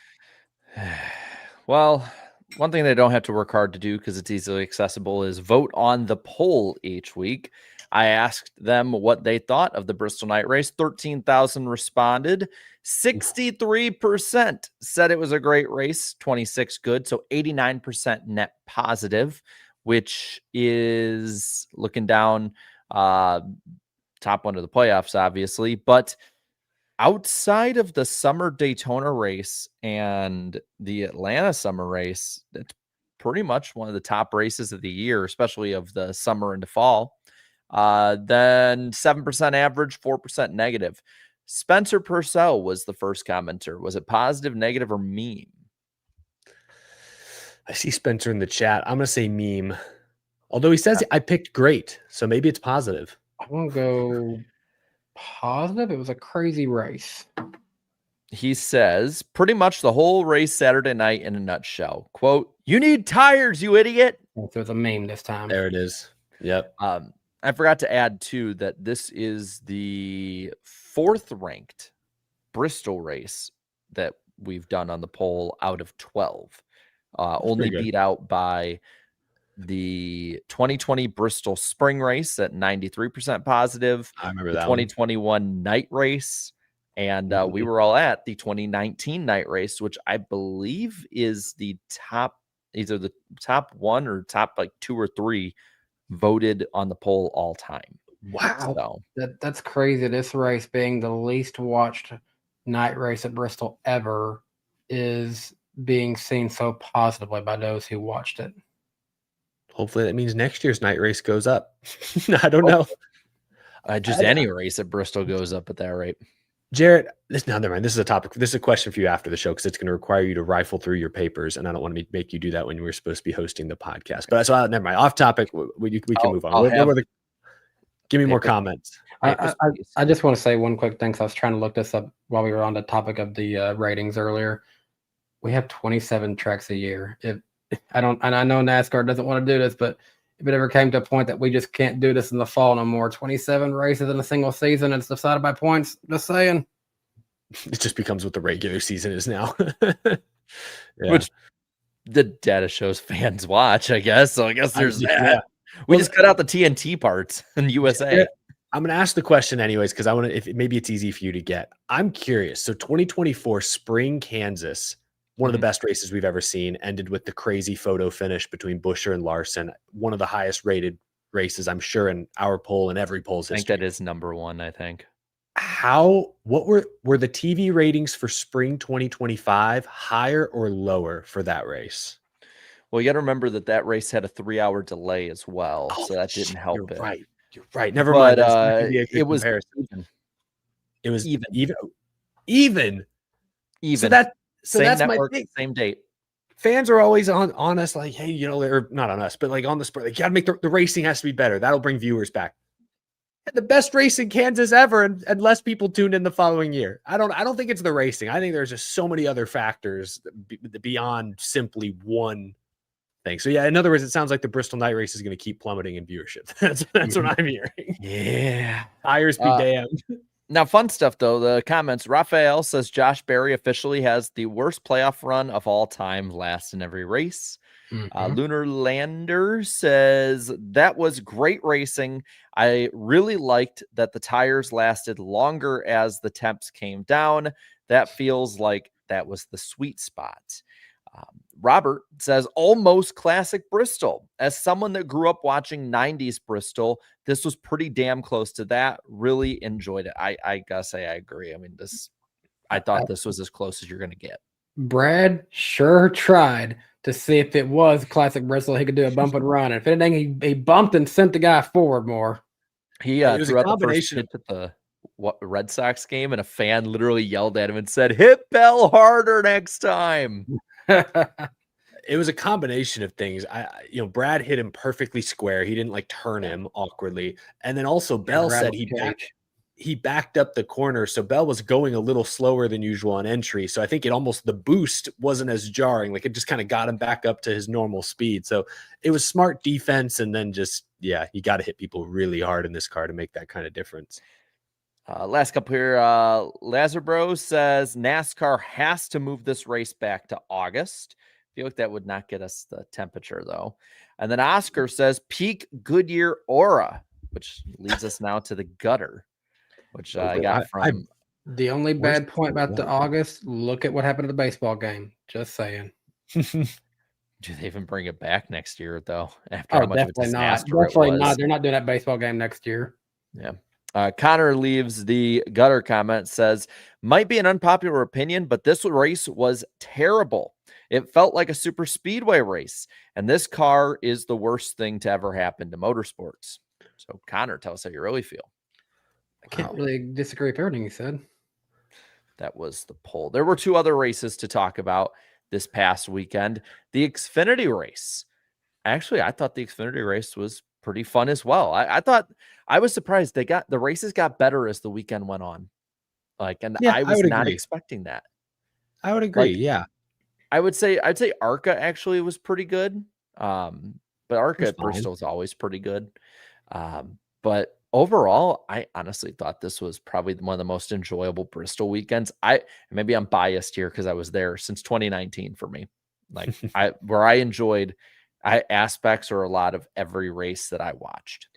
Well, one thing they don't have to work hard to do because it's easily accessible is vote on the poll each week. I asked them what they thought of the Bristol night race. 13,000 responded. 63% said it was a great race, 26 good. So 89% net positive, which is looking down top one of the playoffs, obviously. But outside of the summer Daytona race and the Atlanta summer race, that's pretty much one of the top races of the year, especially of the summer into fall. Then 7% average, 4% negative. Spencer Purcell was the first commenter. Was it positive, negative, or meme? I see Spencer in the chat. I'm going to say meme. Although he says I picked great, so maybe it's positive. I want to go positive. It was a crazy race. He says pretty much the whole race Saturday night in a nutshell. Quote, "You need tires, you idiot." So it's a meme this time. There it is. Yep. I forgot to add too that this is the 4th ranked Bristol race that we've done on the poll out of 12. Only beat out by the 2020 Bristol spring race at 93% positive. I remember the that 2021 night race. And we were all at the 2019 night race, which I believe is the top, either the top 1 or top 2 or 3 voted on the poll all time. Wow. So That's crazy. This race being the least watched night race at Bristol ever is being seen so positively by those who watched it. Hopefully that means next year's night race goes up. I don't know. just any race at Bristol goes up at that rate. Jarrett, never mind. This is a topic. This is a question for you after the show because it's going to require you to rifle through your papers, and I don't want to make you do that when we were supposed to be hosting the podcast. But never mind. Off topic. We can move on. Give me more comments. I just want to say one quick thing. So I was trying to look this up while we were on the topic of the ratings earlier. We have 27 tracks a year. I know NASCAR doesn't want to do this, but if it ever came to a point that we just can't do this in the fall no more, 27 races in a single season, it's decided by points. Just saying. It just becomes what the regular season is now. Which the data shows fans watch, I guess. So I guess there's that. Yeah. We just cut out the TNT parts in the USA. Yeah, I'm going to ask the question anyways because I want to. If maybe it's easy for you to get. I'm curious. So 2024 Spring Kansas. One of the best races we've ever seen, ended with the crazy photo finish between Buescher and Larson. One of the highest rated races, I'm sure, in our poll and every poll's history. I think that is number one, I think. What were the TV ratings for spring 2025 higher or lower for that race? Well, you got to remember that race had a 3-hour delay as well. So that didn't help it. Right. You're right. Never mind. It was even. It was even. Even. So same that's network, my thing. Same date. Fans are always on us like, hey, or not on us, but like on the sport. Like, you gotta make the racing has to be better. That'll bring viewers back. The best race in Kansas ever, and less people tuned in the following year. I don't think it's the racing. I think there's just so many other factors beyond simply one thing. So yeah, in other words, it sounds like the Bristol night race is going to keep plummeting in viewership. That's what I'm hearing. Yeah. Tires be damned. Now, fun stuff, though. The comments. Raphael says Josh Berry officially has the worst playoff run of all time, last in every race. Lunar Lander says that was great racing. I really liked that the tires lasted longer as the temps came down. That feels like that was the sweet spot. Robert says almost classic Bristol. As someone that grew up watching 90s Bristol, this was pretty damn close to that. Really enjoyed it. I gotta say I agree. I mean, I thought this was as close as you're gonna get. Brad sure tried to see if it was classic Bristol. He could do a bump and run. And if anything, he bumped and sent the guy forward more. He threw out the first pitch at the Red Sox game, and a fan literally yelled at him and said, "Hit Bell harder next time." It was a combination of things. Brad hit him perfectly square. He didn't like turn him awkwardly. And then also Bell said he backed up the corner. So Bell was going a little slower than usual on entry. So I think the boost wasn't as jarring. Like it just kind of got him back up to his normal speed. So it was smart defense. And then you got to hit people really hard in this car to make that kind of difference. Last couple here. Lazarbro says NASCAR has to move this race back to August. I feel like that would not get us the temperature, though. And then Oscar says peak Goodyear aura, which leads us now to the gutter, which I got from. The only bad point about the August, look at what happened at the baseball game. Just saying. Do they even bring it back next year, though? After how much definitely of a disaster not. Definitely it was. not. They're not doing that baseball game next year. Yeah. Connor leaves the gutter comment, says, might be an unpopular opinion, but this race was terrible. It felt like a super speedway race, and this car is the worst thing to ever happen to motorsports. So Connor, tell us how you really feel. I can't really disagree with everything you said. That was the poll. There were two other races to talk about this past weekend. The Xfinity race. Actually, I thought the Xfinity race was pretty fun as well. I was surprised the races got better as the weekend went on. I was not expecting that. I would agree. I'd say ARCA actually was pretty good. But ARCA at Bristol is always pretty good. But overall, I honestly thought this was probably one of the most enjoyable Bristol weekends. Maybe I'm biased here because I was there since 2019 for me. Where I enjoyed aspects or a lot of every race that I watched.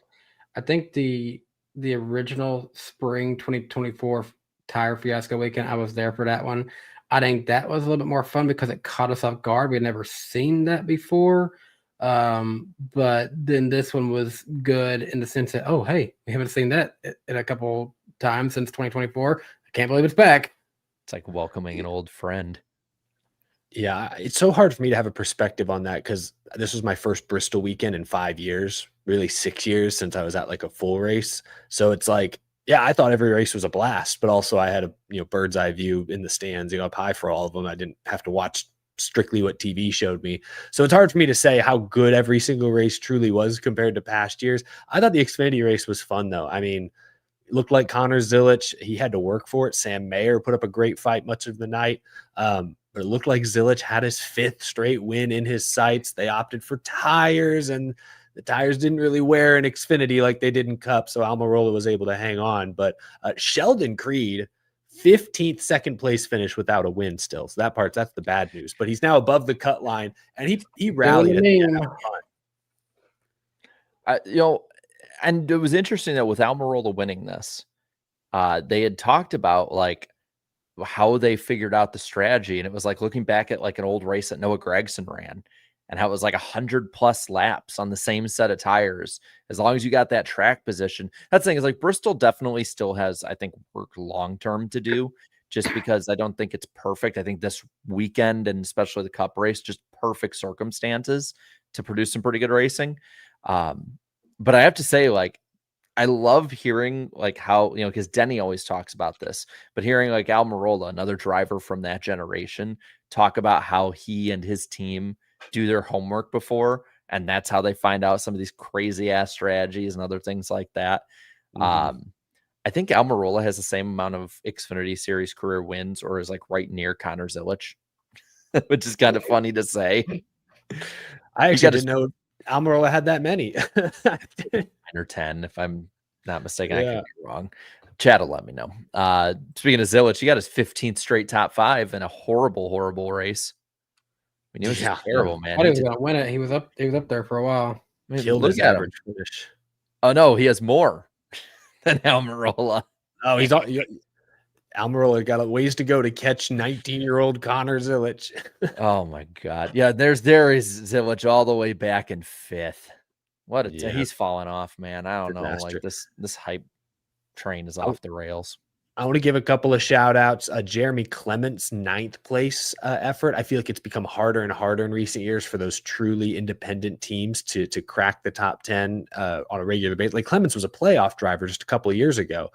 I think the original spring 2024 tire fiasco weekend, I was there for that one. I think that was a little bit more fun because it caught us off guard. We had never seen that before. But then this one was good in the sense that, oh, hey, we haven't seen that in a couple times since 2024. I can't believe it's back. It's like welcoming an old friend. Yeah, it's so hard for me to have a perspective on that because this was my first Bristol weekend in 5 years, really 6 years since I was at like a full race. So it's like, yeah, I thought every race was a blast, but also I had a bird's eye view in the stands, up high for all of them. I didn't have to watch strictly what TV showed me. So it's hard for me to say how good every single race truly was compared to past years. I thought the Xfinity race was fun though. I mean, it looked like Connor Zilich, he had to work for it. Sam Mayer put up a great fight much of the night. But it looked like Zilich had his 5th straight win in his sights. They opted for tires, and the tires didn't really wear in Xfinity like they did in Cup, so Almirola was able to hang on. But Sheldon Creed, 15th second place finish without a win still. So that's the bad news. But he's now above the cut line, and he rallied at the end. And it was interesting that with Almirola winning this, they had talked about like how they figured out the strategy, and it was like looking back at like an old race that Noah Gragson ran, and how it was like 100+ laps on the same set of tires. As long as you got that track position, that's the thing is like Bristol definitely still has, I think, work long term to do. Just because I don't think it's perfect. I think this weekend and especially the Cup race, just perfect circumstances to produce some pretty good racing. But I have to say, like, I love hearing like how, because Denny always talks about this, but hearing like Almirola, another driver from that generation, talk about how he and his team do their homework before. And that's how they find out some of these crazy ass strategies and other things like that. I think Almirola has the same amount of Xfinity Series career wins, or is like right near Connor Zilich, which is kind of funny to say. I actually didn't know Almirola had that many. 9 or 10, if I'm not mistaken. I could be wrong. Chat will let me know. Speaking of Zilich, he got his 15th straight top 5 in a horrible race. I mean, it was just terrible, man. I thought he was going to win it. He was up there for a while. I mean, Killed his average finish. Oh no, he has more than Almirola. Oh, Almirola got a ways to go to catch 19-year-old Connor Zilich. Oh my God. Yeah, there is Zilich all the way back in 5th. What he's falling off, man. I don't know. Like this hype train is off the rails. I want to give a couple of shout outs. Jeremy Clement's 9th place effort. I feel like it's become harder and harder in recent years for those truly independent teams to crack the top 10 on a regular basis. Like Clements was a playoff driver just a couple of years ago.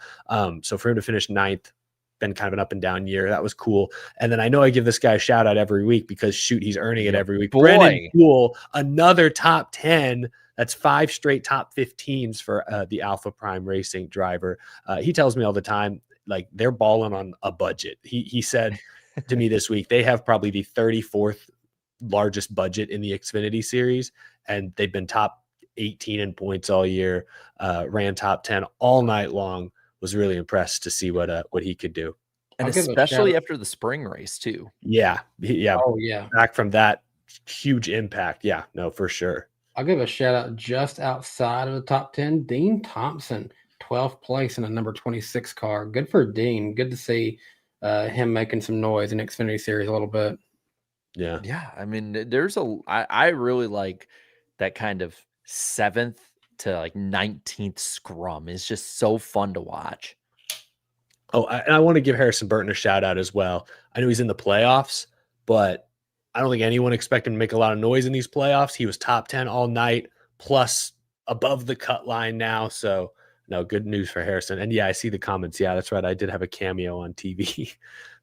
So for him to finish 9th, been kind of an up and down year. That was cool. And then I know I give this guy a shout out every week because shoot, he's earning it every week. Brennan Poole, another top 10. That's 5 straight top 15s for the Alpha Prime Racing driver. He tells me all the time, like they're balling on a budget. He said to me this week, they have probably the 34th largest budget in the Xfinity series. And they've been top 18 in points all year, ran top 10 all night long. Was really impressed to see what he could do. And especially after the spring race too. Yeah. Oh yeah. Back from that huge impact. Yeah, no, for sure. I'll give a shout out just outside of the top 10. Dean Thompson, 12th place in a number 26 car. Good for Dean. Good to see him making some noise in Xfinity Series a little bit. Yeah. Yeah. I mean, I really like that kind of 7th to like 19th scrum. Is just so fun to watch. Oh, and I want to give Harrison Burton a shout out as well. I know he's in the playoffs, but I don't think anyone expected him to make a lot of noise in these playoffs. He was top 10 all night, plus above the cut line now. So no, good news for Harrison. And yeah, I see the comments. Yeah, that's right. I did have a cameo on TV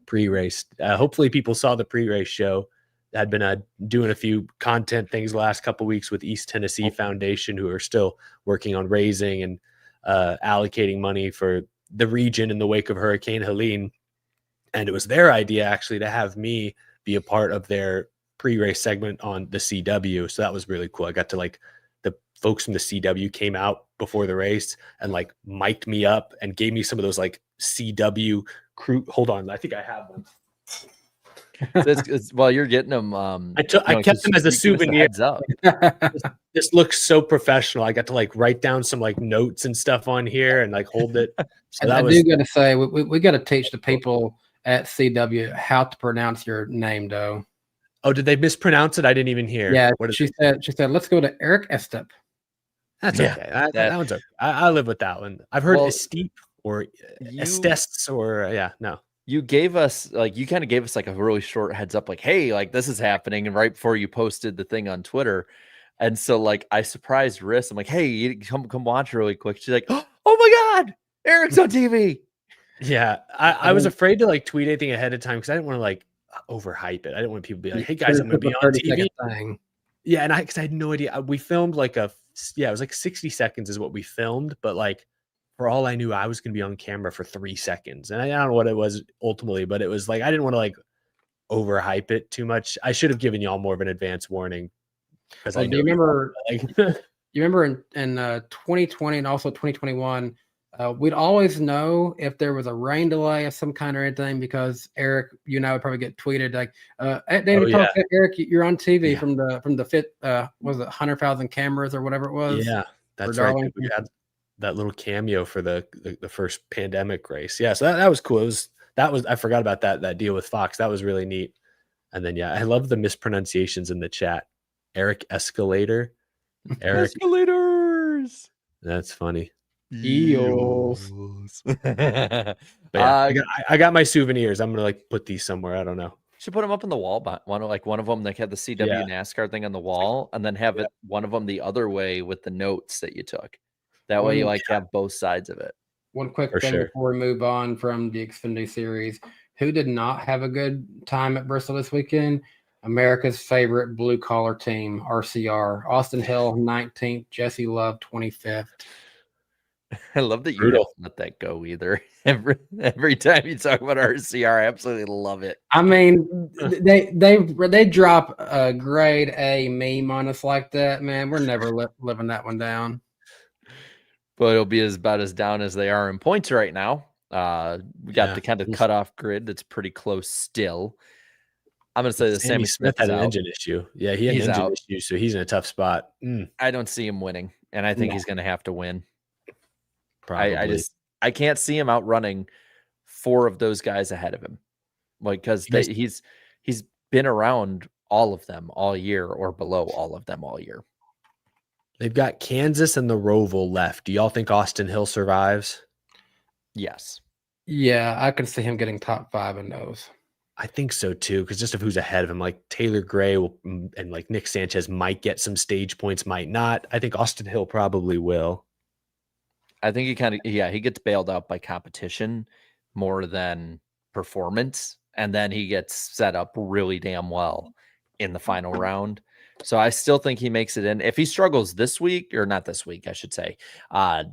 pre-race. Hopefully people saw the pre-race show. Had been doing a few content things the last couple of weeks with East Tennessee Foundation, who are still working on raising and allocating money for the region in the wake of Hurricane Helene. And it was their idea actually to have me be a part of their pre-race segment on the CW. So that was really cool. I got to the folks from the CW came out before the race and mic'd me up and gave me some of those CW crew. Hold on. I think I have them. While you're getting them, I kept them as a souvenir. This looks so professional. I got to write down some notes and stuff on here and hold it. So I do got to say we got to teach the people at CW how to pronounce your name, though. Oh, did they mispronounce it? I didn't even hear. Yeah, What is she said, let's go to Eric Estep. That's Yeah, okay. That that- one's okay. I live with that one. I've heard Well, Esteep or you- Estes or no. You gave us you kind of gave us like a really short heads up, like, hey, like this is happening, and right before you posted the thing on Twitter. And so like I surprised Riss. I'm like, hey, you come watch really quick. She's like, oh my God, Eric's on TV. Yeah, I was afraid to like tweet anything ahead of time because I didn't want to like overhype it. I didn't want people to be like, hey guys, I'm gonna be on TV. Thing. Yeah, and because I had no idea. We filmed like it was like 60 seconds is what we filmed, but like for all I knew, I was gonna be on camera for 3 seconds. And I don't know what it was ultimately, but it was like I didn't want to like overhype it too much. I should have given y'all more of an advance warning. Because do you remember you remember in 2020 and also 2021, we'd always know if there was a rain delay of some kind or anything because Eric, you and I would probably get tweeted like, Eric, you're on TV from the fit was it 100,000 cameers or whatever it was? Yeah, that's right. We had that little cameo for the first pandemic race. Yeah, so that was cool. I forgot about that deal with Fox. That was really neat. And then I love the mispronunciations in the chat. Eric Escalator. Eric Escalators. That's funny. Eels. But yeah, I got my souvenirs. I'm gonna like put these somewhere. I don't know. Should put them up on the wall, but one of them like had the CW NASCAR thing on the wall, and then have it one of them the other way with the notes that you took. That way you like have both sides of it. One quick thing before we move on from the Xfinity Series. Who did not have a good time at Bristol this weekend? America's favorite blue collar team, RCR. Austin Hill 19th, Jesse Love 25th. I love that you don't let that go either. Every time you talk about RCR, I absolutely love it. I mean, they drop a grade A meme on us like that, man. We're never living that one down. But it'll be about as down as they are in points right now. We got the kind of cutoff grid that's pretty close still. I'm going to say the Sammy Smith had an engine issue. Yeah, he had an engine issue, so he's in a tough spot. I don't see him winning, and I think he's going to have to win. Probably. I can't see him outrunning 4 of those guys ahead of him, like because he's been around all of them all year or below all of them all year. They've got Kansas and the Roval left. Do y'all think Austin Hill survives? Yes. Yeah, I can see him getting top 5 in those. I think so too, because just of who's ahead of him, like Taylor Gray and like Nick Sanchez might get some stage points, might not. I think Austin Hill probably will. I think he gets bailed out by competition more than performance, and then he gets set up really damn well in the final round. So I still think he makes it in. If he struggles this week, or not this week, I should say,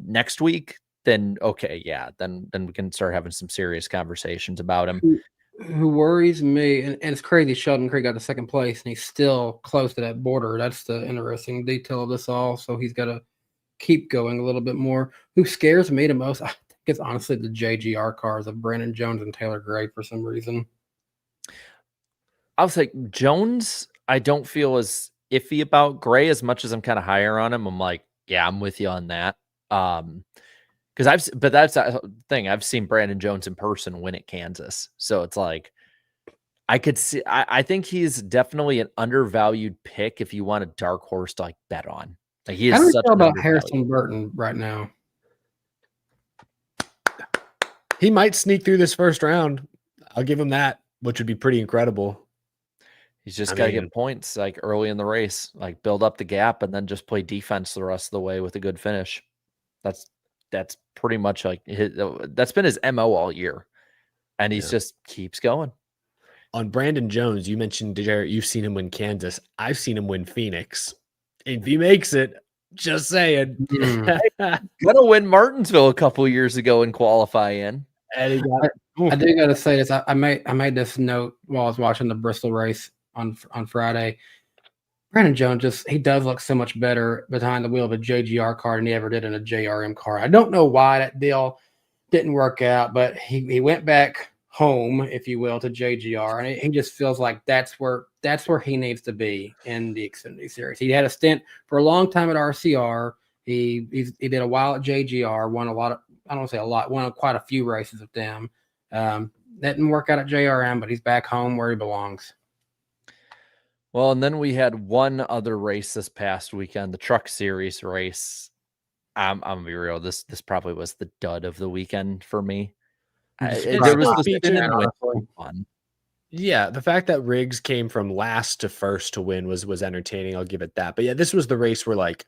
next week, then okay, yeah, then we can start having some serious conversations about him. Who worries me, and it's crazy, Sheldon Creek got to second place, and he's still close to that border. That's the interesting detail of this all. So he's got to keep going a little bit more. Who scares me the most, I think it's honestly the JGR cars of Brandon Jones and Taylor Gray for some reason. I'll say Jones, I don't feel as iffy about. Gray, as much as I'm kind of higher on him, I'm like, yeah, I'm with you on that. Because that's the thing. I've seen Brandon Jones in person win at Kansas. So it's like, I could see, I think he's definitely an undervalued pick if you want a dark horse to like bet on. Like he is. How do you feel about Harrison Burton right now? He might sneak through this first round. I'll give him that, which would be pretty incredible. He's just got to get points like early in the race, like build up the gap and then just play defense the rest of the way with a good finish. That's pretty much like that's been his MO all year. And he's just keeps going. On Brandon Jones, you mentioned you've seen him win Kansas. I've seen him win Phoenix. If he makes it, just saying. Gonna win Martinsville a couple years ago and qualify in. And I do got to say this. I made this note while I was watching the Bristol race on Friday. Brandon Jones he does look so much better behind the wheel of a JGR car than he ever did in a JRM car. I don't know why that deal didn't work out, but he went back home, if you will, to JGR, and he just feels like that's where he needs to be in the Xfinity Series. He had a stint for a long time at RCR. He did a while at JGR, won a lot of, I don't want to say a lot, won quite a few races with them. That didn't work out at JRM, but he's back home where he belongs. Well, and then we had one other race this past weekend, the Truck Series race. I'm gonna be real. This probably was the dud of the weekend for me. There was the spin and win fun. Yeah, the fact that Riggs came from last to first to win was entertaining. I'll give it that. But yeah, this was the race where like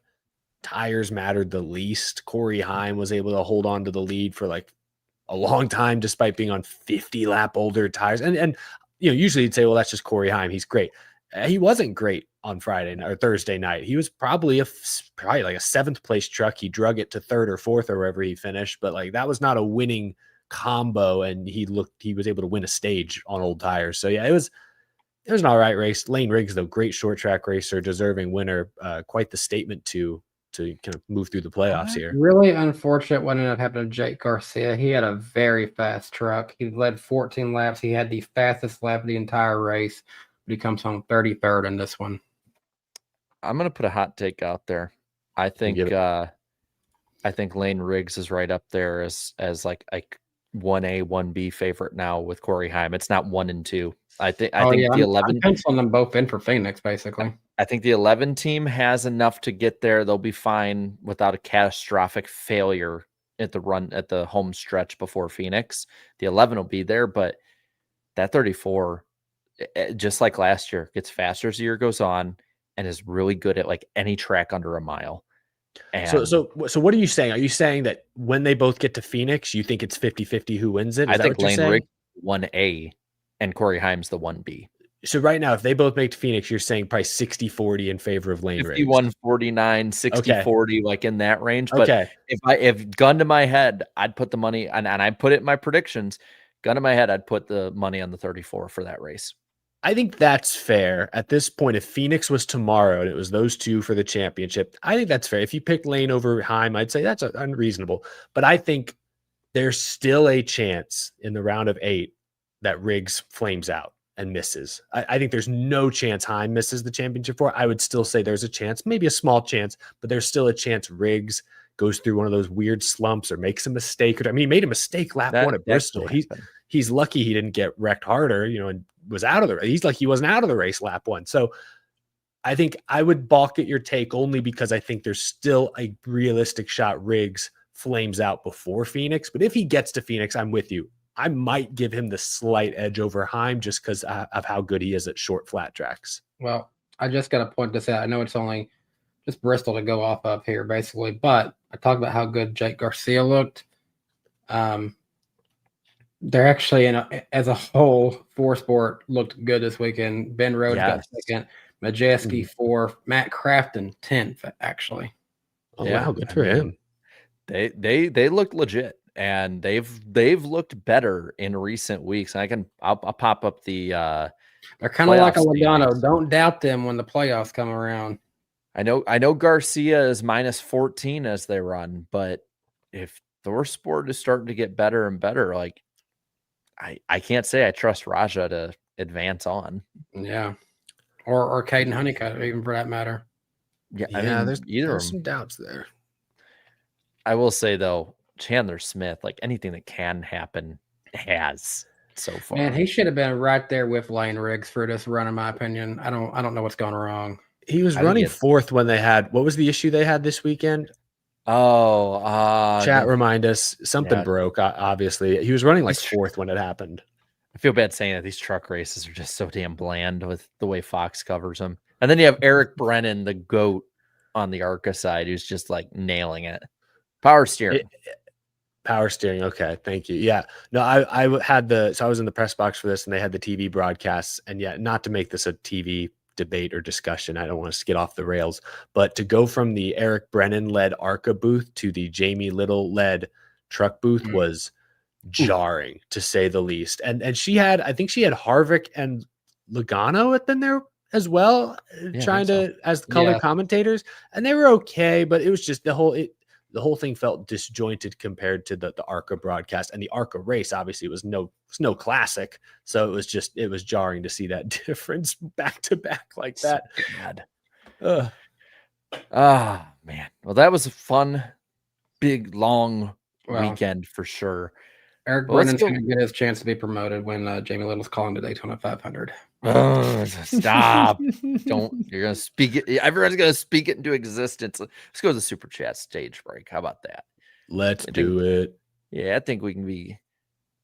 tires mattered the least. Corey Heim was able to hold on to the lead for like a long time, despite being on 50 lap older tires. And usually you'd say, well, that's just Corey Heim. He's great. He wasn't great on Friday or Thursday night. He was probably like a 7th place truck. He drug it to 3rd or 4th or wherever he finished, but like that was not a winning combo, and he was able to win a stage on old tires. So yeah, it was an all right race. Lane Riggs, though, great short track racer, deserving winner. Quite the statement to kind of move through the playoffs here. Really unfortunate what ended up happening to Jake Garcia. He had a very fast truck. He led 14 laps. He had the fastest lap of the entire race, but he comes home 33rd in this one. I'm gonna put a hot take out there. I think Lane Riggs is right up there as like 1A, 1B favorite now with Corey Heim. It's not 1 and 2. I think the 11. I'm penciling them both in for Phoenix, basically. I think the 11 team has enough to get there. They'll be fine without a catastrophic failure at the home stretch before Phoenix. The 11 will be there, but that 34, just like last year, gets faster as the year goes on and is really good at like any track under a mile. And so what are you saying? Are you saying that when they both get to Phoenix, you think it's 50-50 who wins it? I think Lane Riggs 1A and Corey Heim's the 1B. So right now, if they both make to Phoenix, you're saying probably 60-40 in favor of Lane Riggs. 51-49, 60-40, like in that range. But if gun to my head, I'd put the money, and I put it in my predictions, gun to my head, I'd put the money on the 34 for that race. I think that's fair. At this point, if Phoenix was tomorrow and it was those two for the championship, I think that's fair. If you pick Lane over Heim, I'd say that's unreasonable. But I think there's still a chance in the round of 8 that Riggs flames out and misses. I think there's no chance Heim misses the championship for. I would still say there's a chance, maybe a small chance, but there's still a chance Riggs goes through one of those weird slumps or makes a mistake. I mean, he made a mistake lap 1 at Bristol. He's lucky he didn't get wrecked harder, and was out of the race. He's like, he wasn't out of the race lap 1. So I think I would balk at your take only because I think there's still a realistic shot Riggs flames out before Phoenix. But if he gets to Phoenix, I'm with you. I might give him the slight edge over Heim just because of how good he is at short flat tracks. Well, I just got to point this out. I know it's only just Bristol to go off of here, basically, but I talked about how good Jake Garcia looked. They're actually, as a whole, 4Sport looked good this weekend. Ben Rhodes got 2nd, Majeski 4th, Matt Crafton 10th, actually. Oh, wow, good for him. They looked legit, and they've looked better in recent weeks. And I'll pop up the they're kind of like a Logano. Don't doubt them when the playoffs come around. I know Garcia is -14 as they run, but if ThorSport is starting to get better and better, like I can't say I trust Raja to advance on. Yeah. Or Caden Honeycutt, even for that matter. Yeah, I mean, there's some doubts there. I will say though, Chandler Smith, like anything that can happen has so far. Man, he should have been right there with Lane Riggs for this run, in my opinion. I don't know what's going wrong. He was running 4th when they had, what was the issue they had this weekend? Chat remind us. Something broke, obviously. He was running like 4th when it happened. I feel bad saying that these truck races are just so damn bland with the way Fox covers them. And then you have Eric Brennan, the GOAT on the ARCA side, who's just like nailing it. Power steering. Power steering. Okay. Thank you. Yeah. No, I was in the press box for this and they had the TV broadcasts, and not to make this a TV debate or discussion, I don't want to get off the rails, but to go from the Eric Brennan led ARCA booth to the Jamie Little led truck booth was jarring to say the least. And I think she had Harvick and Logano had been there as well, trying to as color commentators, and they were okay, but it was just the whole thing felt disjointed compared to the ARCA broadcast. And the ARCA race obviously was no classic, so it was jarring to see that difference back to back like that. Man, well, that was a fun, big, long weekend for sure. Eric Well, let's Brennan's go. going to get his chance to be promoted when Jamie Little's calling the Daytona 500. Oh, stop. You're going to speak it. Everyone's going to speak it into existence. Let's go to the super chat stage break. How about that? Let's do it. Yeah, I think we can be,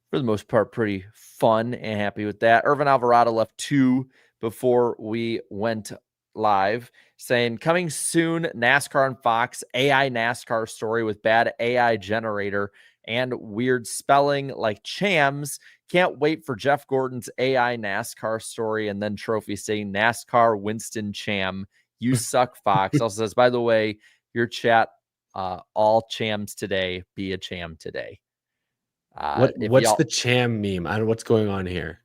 for the most part, pretty fun and happy with that. Irvin Alvarado left 2 before we went live, saying, coming soon, NASCAR on Fox, AI NASCAR story with bad AI generator and weird spelling like Chams. Can't wait for Jeff Gordon's AI NASCAR story. And then trophy saying NASCAR Winston Cham. You suck, Fox. Also says, by the way, your chat, all Chams today, be a Cham today. What's the Cham meme? I don't know what's going on here.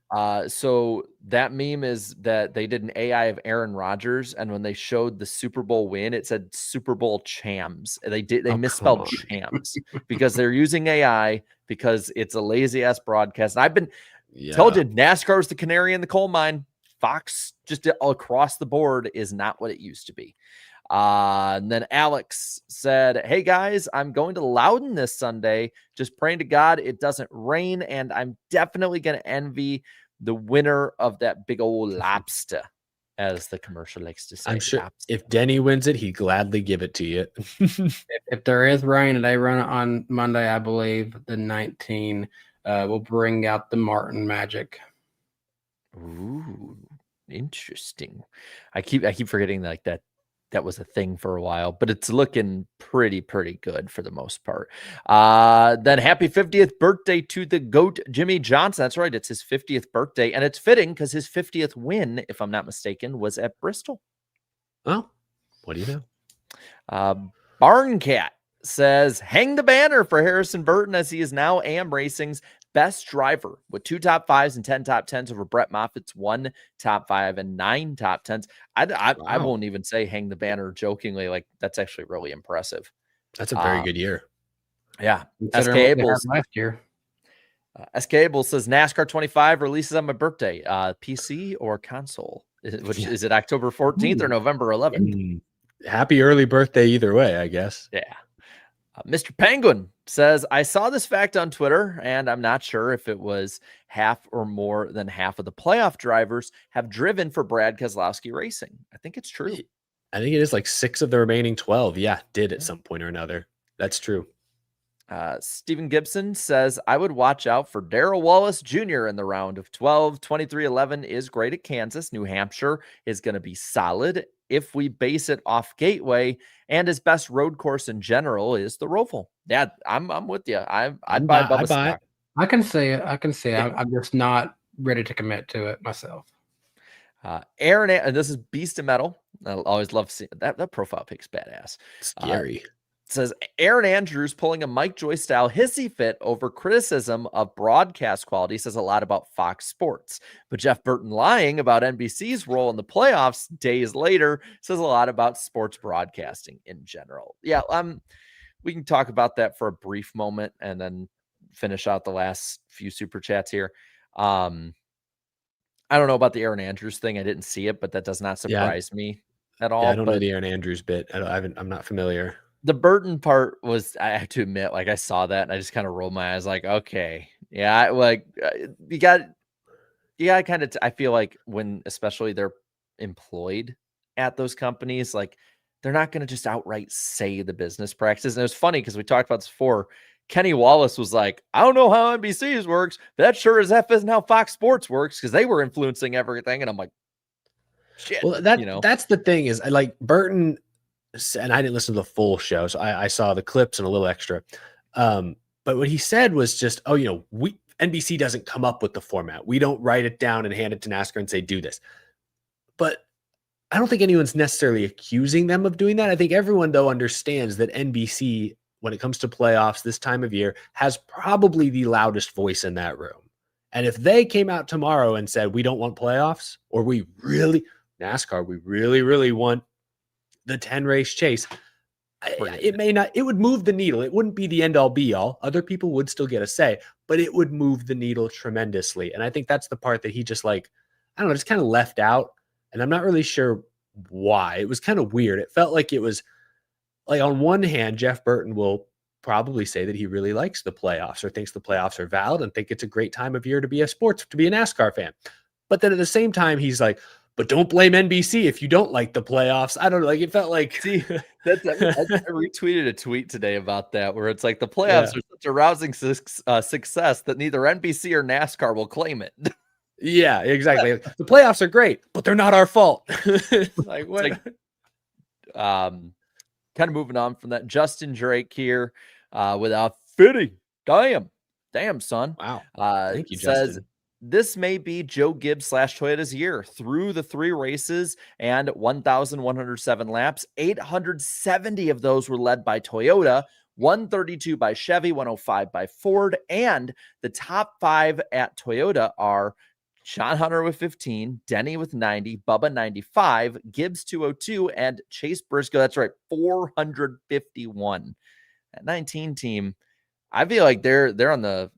So that meme is that they did an AI of Aaron Rodgers, and when they showed the Super Bowl win, it said Super Bowl Chams. They misspelled Chams because they're using AI because it's a lazy ass broadcast. And I've been told you NASCAR is the canary in the coal mine. Fox just across the board is not what it used to be. And then Alex said, hey guys, I'm going to Loudon this Sunday. Just praying to God it doesn't rain, and I'm definitely going to envy the winner of that big old lobster, as the commercial likes to say. I'm sure lobster. if Denny wins it, he'd gladly give it to you. If there is rain and they run it on Monday, I believe the 19 will bring out the Martin magic. Ooh, interesting. I keep forgetting like that was a thing for a while, but it's looking pretty good for the most part. Then happy 50th birthday to the GOAT, Jimmy Johnson. That's right. It's his 50th birthday, and it's fitting because his 50th win, if I'm not mistaken, was at Bristol. Well, what do you know? Barn Cat says, hang the banner for Harrison Burton as he is now AM Racing's best driver with 2 top 5s and 10 top 10s over Brett Moffitt's 1 top 5 and 9 top 10s. I won't even say hang the banner jokingly. Like, that's actually really impressive. That's a very good year. Yeah. SK Abels last year. SK Abels says NASCAR 25 releases on my birthday. PC or console? Is it October 14th or November 11th? Happy early birthday either way, I guess. Yeah. Mr. Penguin says, I saw this fact on Twitter, and I'm not sure if it was half or more than half of the playoff drivers have driven for Brad Keselowski Racing. I think it's true. I think it is like 6 of the remaining 12. Yeah, did at some point or another. That's true. Stephen Gibson says, I would watch out for Darrell Wallace Jr. in the round of 12. 23-11 is great at Kansas. New Hampshire is going to be solid if we base it off Gateway, and his best road course in general is the Roval. Yeah, I'm with you. I'd buy Bubba stock. I can say it. I'm just not ready to commit to it myself. Aaron, and this is Beast of Metal. I always love seeing that profile pic's badass. Scary. Says Aaron Andrews pulling a Mike Joy style hissy fit over criticism of broadcast quality says a lot about Fox Sports, but Jeff Burton lying about NBC's role in the playoffs days later says a lot about sports broadcasting in general. Yeah, we can talk about that for a brief moment and then finish out the last few super chats here. I don't know about the Aaron Andrews thing. I didn't see it, but that does not surprise me at all. Yeah, I don't know the Aaron Andrews bit. I'm not familiar. The Burton part was, I have to admit, like I saw that and I just kind of rolled my eyes like, okay, yeah, like you got kind of, I feel like when, especially they're employed at those companies, like they're not going to just outright say the business practices. And it was funny because we talked about this before. Kenny Wallace was like, I don't know how NBC's works, but that sure as F isn't how Fox Sports works because they were influencing everything. And I'm like, shit. Well, that's the thing is I like Burton. And I didn't listen to the full show, so I saw the clips and a little extra. But what he said was just, NBC doesn't come up with the format. We don't write it down and hand it to NASCAR and say, do this. But I don't think anyone's necessarily accusing them of doing that. I think everyone, though, understands that NBC, when it comes to playoffs this time of year, has probably the loudest voice in that room. And if they came out tomorrow and said, we don't want playoffs, or NASCAR, we really want the 10 race chase, it would move the needle. It wouldn't be the end all be all. Other people would still get a say, but it would move the needle tremendously. And I think that's the part that he just just kind of left out. And I'm not really sure why. It was kind of weird. It felt like it was like, on one hand, Jeff Burton will probably say that he really likes the playoffs or thinks the playoffs are valid and think it's a great time of year to be a NASCAR fan. But then at the same time, he's like, but don't blame NBC if you don't like the playoffs. I don't know. Like, it felt like, See, I retweeted a tweet today about that, where it's like the playoffs Yeah. are such a rousing success that neither NBC or NASCAR will claim it. yeah, exactly. The playoffs are great, but they're not our fault. Like, what? It's kind of moving on from that. Justin Drake here with a 50. Damn, son. Wow. Thank you, says, Justin. this may be Joe Gibbs / Toyota's year. Through the 3 races and 1,107 laps, 870 of those were led by Toyota, 132 by Chevy, 105 by Ford, and the top 5 at Toyota are Sean Hunter with 15, Denny with 90, Bubba 95, Gibbs 202, and Chase Briscoe, that's right, 451. That 19 team, I feel like they're on the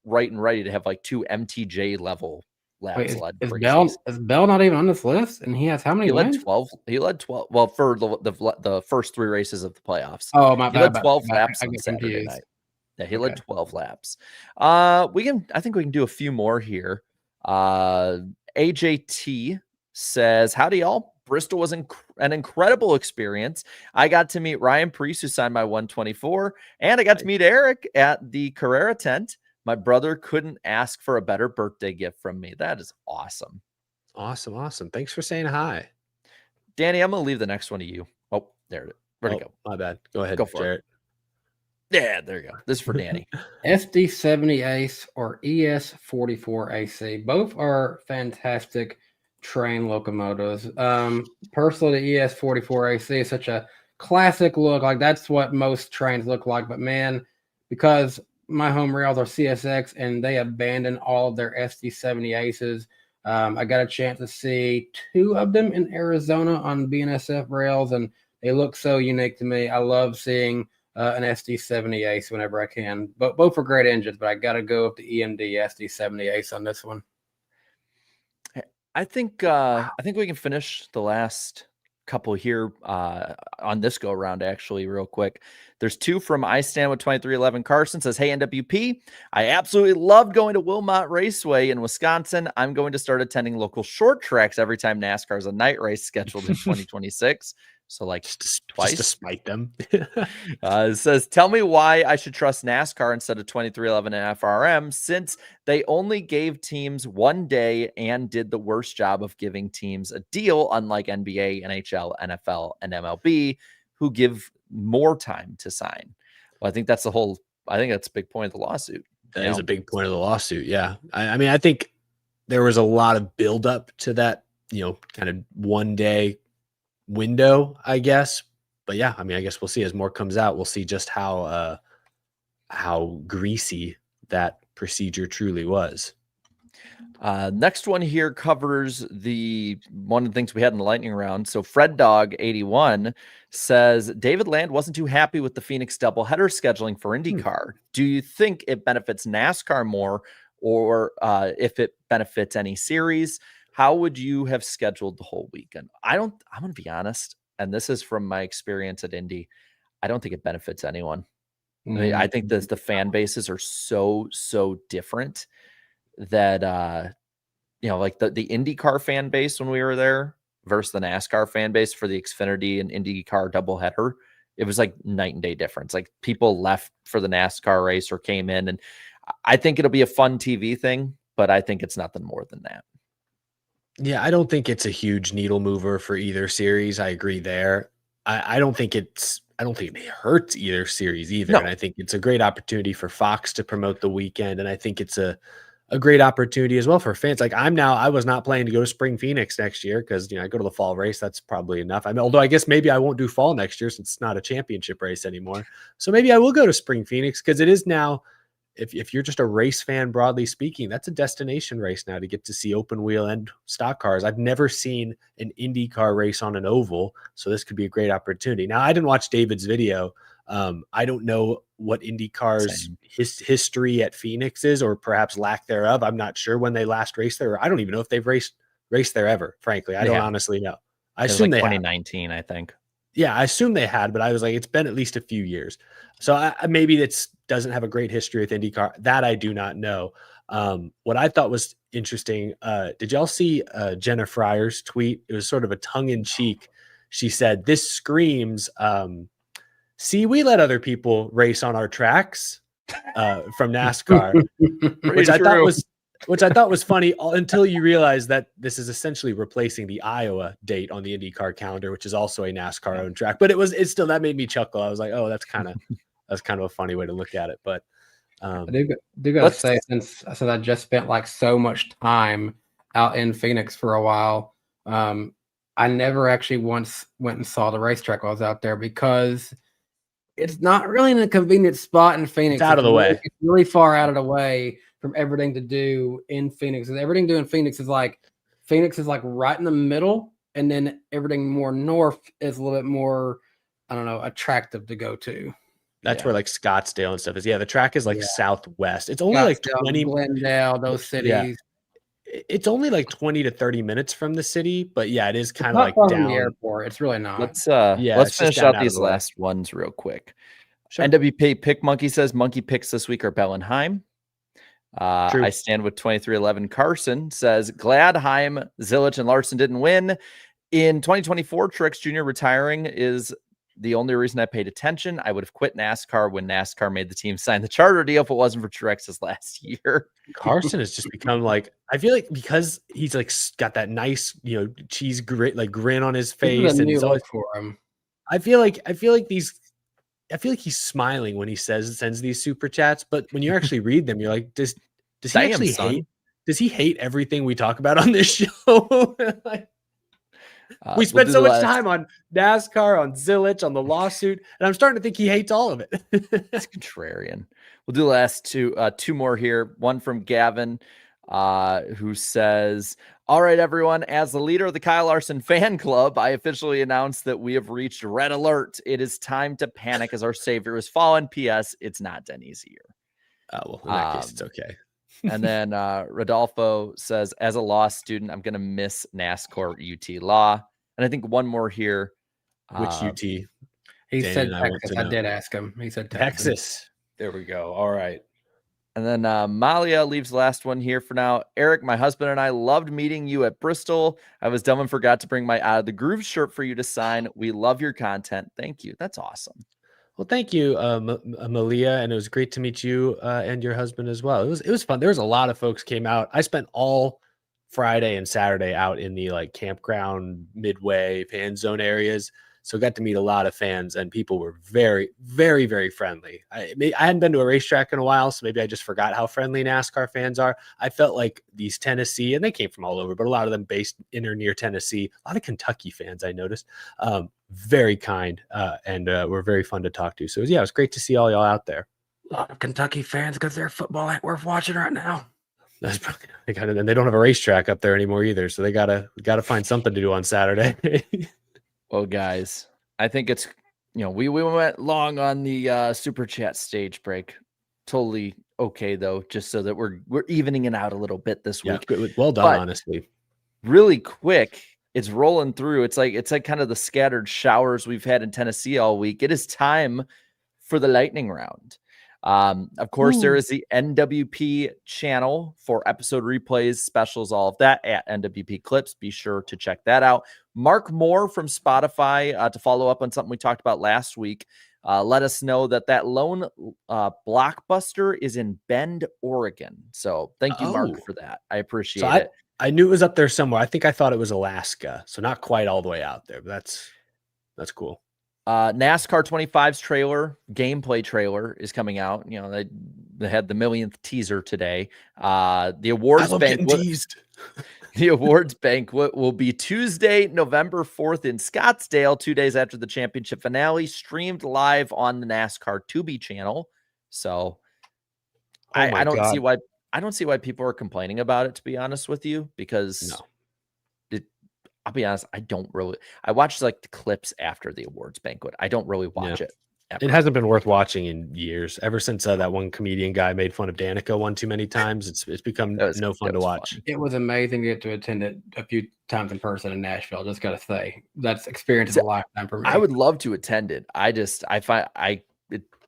right and ready to have like 2 MTJ level laps. Is Bell not even on this list? And he has how many wins? 12. He led 12. Well, for the first 3 races of the playoffs. Oh, my He bad. led 12 laps I on get Saturday confused. night. Yeah, he led 12 laps. I think we can do a few more here. AJT says, howdy y'all. Bristol was an incredible experience. I got to meet Ryan Preece, who signed my 124, and I got to meet Eric at the Carrera tent. My brother couldn't ask for a better birthday gift from me. That is awesome. Awesome. Thanks for saying hi. Danny, I'm going to leave the next one to you. Oh, there it is. Where'd it go? My bad. Go ahead, Go for Jarrett. Yeah, there you go. This is for Danny. SD70 Ace or ES44 AC. Both are fantastic train locomotives. Personally, the ES44 AC is such a classic look. Like, that's what most trains look like. But man, because my home rails are CSX and they abandoned all of their SD70 Aces, I got a chance to see 2 of them in Arizona on BNSF rails, and they look so unique to me. I love seeing an SD70 Ace whenever I can. But both are great engines, but I got to go with the EMD SD70 Ace on this one. I think we can finish the last couple here on this go around actually real quick. There's 2 from I Stand with 2311. Carson says, hey NWP, I absolutely loved going to Wilmot Raceway in Wisconsin. I'm going to start attending local short tracks every time NASCAR is a night race scheduled in 2026. So like twice just to spite them. It says, tell me why I should trust NASCAR instead of 2311 and FRM, since they only gave teams 1 day and did the worst job of giving teams a deal, unlike NBA, NHL, NFL, and MLB, who give more time to sign. Well, I think that's a big point of the lawsuit. That is a big point of the lawsuit. Yeah. I mean, I think there was a lot of buildup to that, kind of 1 day window, I guess. But yeah, I mean, I guess we'll see as more comes out. We'll see just how greasy that procedure truly was. Next one here covers one of the things we had in the lightning round. So Fred Dog 81 says David Land wasn't too happy with the Phoenix doubleheader scheduling for IndyCar. Do you think it benefits NASCAR more, or if it benefits any series? How would you have scheduled the whole weekend? I'm going to be honest, and this is from my experience at Indy. I don't think it benefits anyone. I mean, I think the fan bases are so different that, like the IndyCar fan base when we were there versus the NASCAR fan base for the Xfinity and IndyCar doubleheader, it was like night and day difference. Like, people left for the NASCAR race or came in, and I think it'll be a fun TV thing, but I think it's nothing more than that. Yeah, I don't think it's a huge needle mover for either series. I agree there. I don't think it hurts either series either. No. And I think it's a great opportunity for Fox to promote the weekend. And I think it's a great opportunity as well for fans. Like, I was not planning to go to Spring Phoenix next year because, I go to the fall race. That's probably enough. I mean, although I guess maybe I won't do fall next year since it's not a championship race anymore. So maybe I will go to Spring Phoenix because it is now, if you're just a race fan, broadly speaking, that's a destination race now to get to see open wheel and stock cars. I've never seen an IndyCar race on an oval, so this could be a great opportunity. Now, I didn't watch David's video. I don't know what IndyCar's history at Phoenix is, or perhaps lack thereof. I'm not sure when they last raced there. I don't even know if they've raced there ever, frankly. I don't honestly know. I assume like they 2019, I think. Yeah, I assume they had, but I was like, it's been at least a few years. So maybe it doesn't have a great history with IndyCar. That I do not know. What I thought was interesting, did y'all see Jenna Fryer's tweet? It was sort of a tongue-in-cheek. She said, "This screams, see, we let other people race on our tracks," from NASCAR, which I thought was funny until you realize that this is essentially replacing the Iowa date on the IndyCar calendar, which is also a NASCAR owned track. But it's still, that made me chuckle. I was like, oh, that's kind of a funny way to look at it. But I do gotta say, since I just spent like so much time out in Phoenix for a while, I never actually once went and saw the racetrack while I was out there because it's not really in a convenient spot in Phoenix. It's out of the way. It's really far out of the way from everything to do in Phoenix. And everything to do in Phoenix is like right in the middle, and then everything more north is a little bit more, I don't know, attractive to go to. That's where like Scottsdale and stuff is. Yeah, the track is like southwest. It's only Scottsdale, like 20 Glendale, those cities. Yeah. It's only like 20 to 30 minutes from the city, but yeah, it is kind of Not like far down from the airport. It's really not. Let's it's finish just down out out of these the way. last ones real quick. Sure. NWP Pick Monkey says monkey picks this week are Bellenheim. I stand with 2311. Carson says glad Heim, Zilich, and Larson didn't win. In 2024, Truex Jr. retiring is the only reason I paid attention. I would have quit NASCAR when NASCAR made the team sign the charter deal if it wasn't for Truex's last year. Carson has just become like, I feel like because he's like got that nice, cheese grin on his face, and he's always for him. I feel like he's smiling when he sends these super chats, but when you actually read them, you're like, does he actually hate? Does he hate everything we talk about on this show? We spent so much time on NASCAR, on Zilich, on the lawsuit, and I'm starting to think he hates all of it. It's contrarian. We'll do the last two more here. One from Gavin, who says, all right, everyone, as the leader of the Kyle Larson fan club, I officially announced that we have reached red alert. It is time to panic as our savior has fallen. P.S. It's not done easier. Oh, well, in that case, it's okay. And then Rodolfo says, as a law student, I'm going to miss NASCAR UT law. And I think one more here. Which UT? He said Texas. I did ask him. He said Texas. There we go. All right. And then Malia leaves the last one here for now. Eric, my husband and I loved meeting you at Bristol. I was dumb and forgot to bring my Out of the Groove shirt for you to sign. We love your content. Thank you. That's awesome. Well, thank you, Malia, and it was great to meet you and your husband as well. It was fun. There was a lot of folks came out. I spent all Friday and Saturday out in the like campground, midway, fan zone areas. So got to meet a lot of fans, and people were very, very, very friendly. I hadn't been to a racetrack in a while, so maybe I just forgot how friendly NASCAR fans are. I felt like these Tennessee, and they came from all over, but a lot of them based in or near Tennessee, a lot of Kentucky fans I noticed, very kind and were very fun to talk to. So it was great to see all y'all out there. A lot of Kentucky fans because their football ain't worth watching right now. That's probably, and they don't have a racetrack up there anymore either, so they gotta find something to do on Saturday. Well, guys, I think it's, we went long on the super chat stage break. Totally okay though, just so that we're evening it out a little bit this week. Well done, honestly. Really quick, it's rolling through. It's like kind of the scattered showers we've had in Tennessee all week. It is time for the lightning round. Of course, there is the NWP channel for episode replays, specials, all of that at NWP Clips. Be sure to check that out. Mark Moore from Spotify, to follow up on something we talked about last week, let us know that lone blockbuster is in Bend, Oregon. So thank you, Mark, for that. I appreciate it. I knew it was up there somewhere. I think I thought it was Alaska, so not quite all the way out there, but that's cool. NASCAR 25's gameplay trailer is coming out. They had the millionth teaser today. The awards banquet, the awards banquet will be Tuesday, November 4th in Scottsdale, 2 days after the championship finale, streamed live on the NASCAR Tubi channel. So I don't see why people are complaining about it, to be honest with you, because I'll be honest, I watched like the clips after the awards banquet. I don't really watch it. It hasn't been worth watching in years. Ever since that one comedian guy made fun of Danica one too many times, it's become no fun to watch. It was amazing to get to attend it a few times in person in Nashville. Just gotta say, that's experience of a lifetime for me. I would love to attend it. I find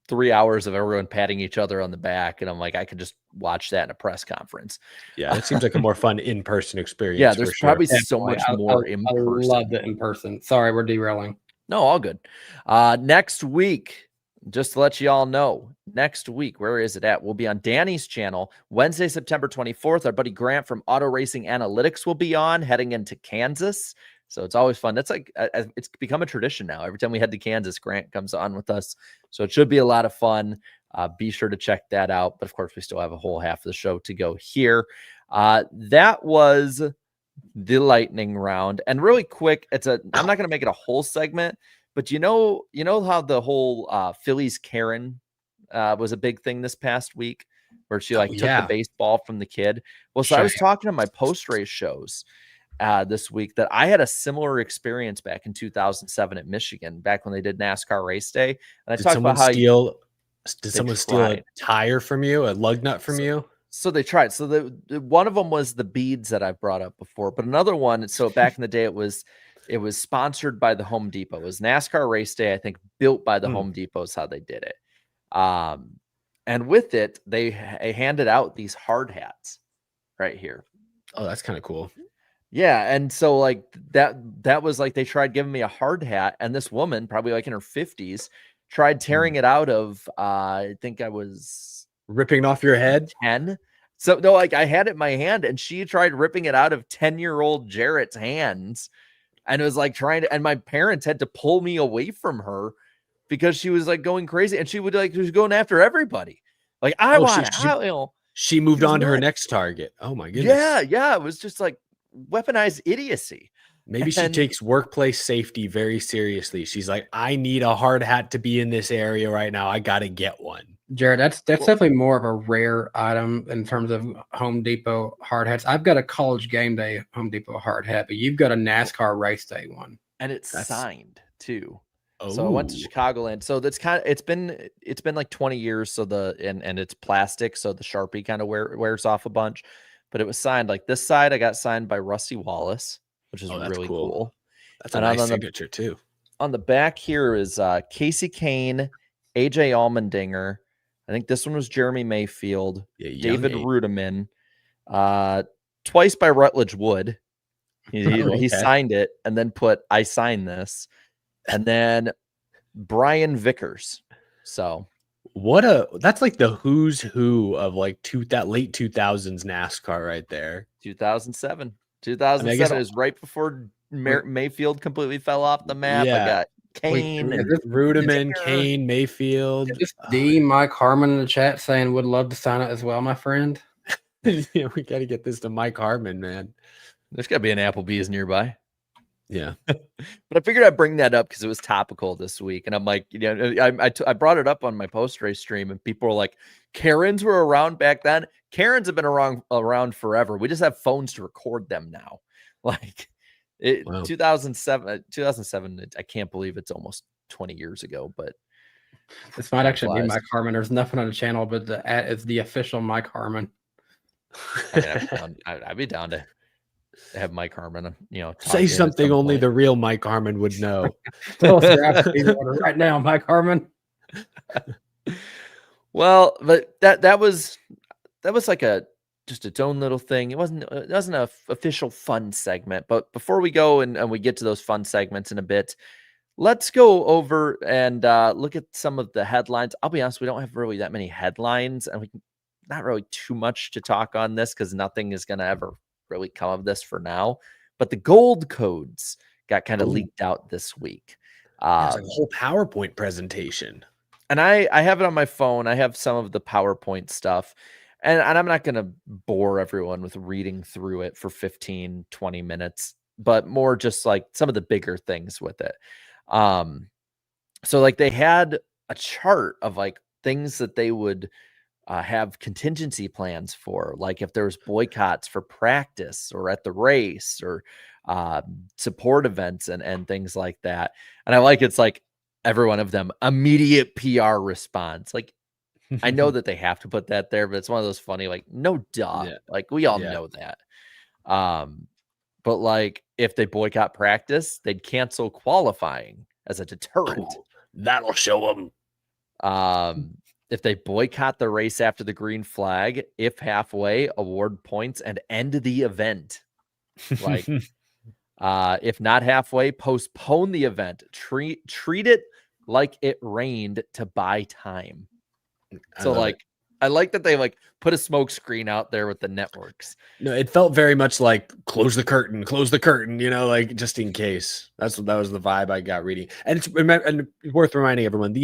3 hours of everyone patting each other on the back, and I'm like, I could just watch that in a press conference. Yeah, it seems like a more fun in-person experience. Yeah, there's for probably sure. so much more in person. I love it in person. Sorry, we're derailing. No, all good. Next week, just to let you all know, next week, where is it at? We'll be on Danny's channel, Wednesday, September 24th. Our buddy Grant from Auto Racing Analytics will be on, heading into Kansas. So it's always fun. That's like, it's become a tradition now. Every time we head to Kansas, Grant comes on with us. So it should be a lot of fun. Be sure to check that out. But of course, we still have a whole half of the show to go here. That was the lightning round. And really quick, I'm not going to make it a whole segment, but you know how the whole Phillies Karen was a big thing this past week, where she took the baseball from the kid. Well, so I was talking to my post-race shows this week that I had a similar experience back in 2007 at Michigan, back when they did NASCAR race day. And I talked about how did someone steal a tire from you, a lug nut from you? So they tried. So one of them was the beads that I've brought up before, but another one. So back in the day, it was sponsored by the Home Depot. It was NASCAR race day, I think, built by the Home Depot is how they did it. And with it, they handed out these hard hats right here. Oh, that's kind of cool. Yeah. And so like that was like, they tried giving me a hard hat, and this woman, probably like in her 50s, tried tearing it out of, I think I was ripping off your head. 10. So no, like I had it in my hand, and she tried ripping it out of 10-year-old Jarrett's hands. And it was like and my parents had to pull me away from her because she was like going crazy, and she was going after everybody. Like, she moved on to her next target. Oh my goodness. Yeah. It was just like weaponized idiocy. Maybe she takes workplace safety very seriously. She's like, I need a hard hat to be in this area right now. I got to get one. Jared, that's definitely more of a rare item in terms of Home Depot hard hats. I've got a college game day Home Depot hard hat, but you've got a NASCAR race day one, and it's signed too. So I went to Chicagoland. So that's it's been like 20 years. So and it's plastic, so the Sharpie kind of wears off a bunch. But it was signed. Like this side, I got signed by Rusty Wallace, which is really cool. That's a nice signature too. On the back here is Casey Kane, AJ Allmendinger. I think this one was Jeremy Mayfield, David Rudiman, twice by Rutledge Wood. He signed it and then put, I signed this. And then Brian Vickers. So that's like the who's who of like late 2000s NASCAR right there. 2007 is right before Mayfield completely fell off the map. Yeah. I got Kane, Rudiman, Kane, Mayfield. Mike Harmon in the chat saying would love to sign it as well, my friend. Yeah, we got to get this to Mike Harmon, man. There's got to be an Applebee's nearby. Yeah. But I figured I'd bring that up because it was topical this week. And I'm like, I brought it up on my post-race stream, and people were like, Karens were around back then. Karens have been around forever. We just have phones to record them now. Like, 2007, I can't believe it's almost 20 years ago, but this might actually be Mike Harmon. There's nothing on the channel, but it's the official Mike Harmon. I'd be down to have Mike Harmon, say something only the real Mike Harmon would know. Tell us your Applebee's order right now, Mike Harmon. Well, but that was like just its own little thing. It wasn't an official fun segment. But before we go and we get to those fun segments in a bit, let's go over and look at some of the headlines. I'll be honest, we don't have really that many headlines, and not really too much to talk on this because nothing is going to ever really come of this for now. But the gold codes got kind of leaked out this week. It's like a whole PowerPoint presentation. And I have it on my phone. I have some of the PowerPoint stuff. And I'm not going to bore everyone with reading through it for 15, 20 minutes, but more just like some of the bigger things with it. So like they had a chart of like things that they would have contingency plans for, like if there's boycotts for practice or at the race or support events and things like that. And I like, it's like every one of them, immediate PR response. Like, I know that they have to put that there, but it's one of those funny, like, no duh. Yeah. Like, we all Yeah. know that. But like, if they boycott practice, they'd cancel qualifying as a deterrent. That'll show them. If they boycott the race after the green flag, if halfway, award points and end the event. Like, if not halfway, postpone the event. Treat it like it rained to buy time. So like, I like that they like put a smoke screen out there with the networks. No, it felt very much like close the curtain, like just in case. That was the vibe I got reading. And it's worth reminding everyone,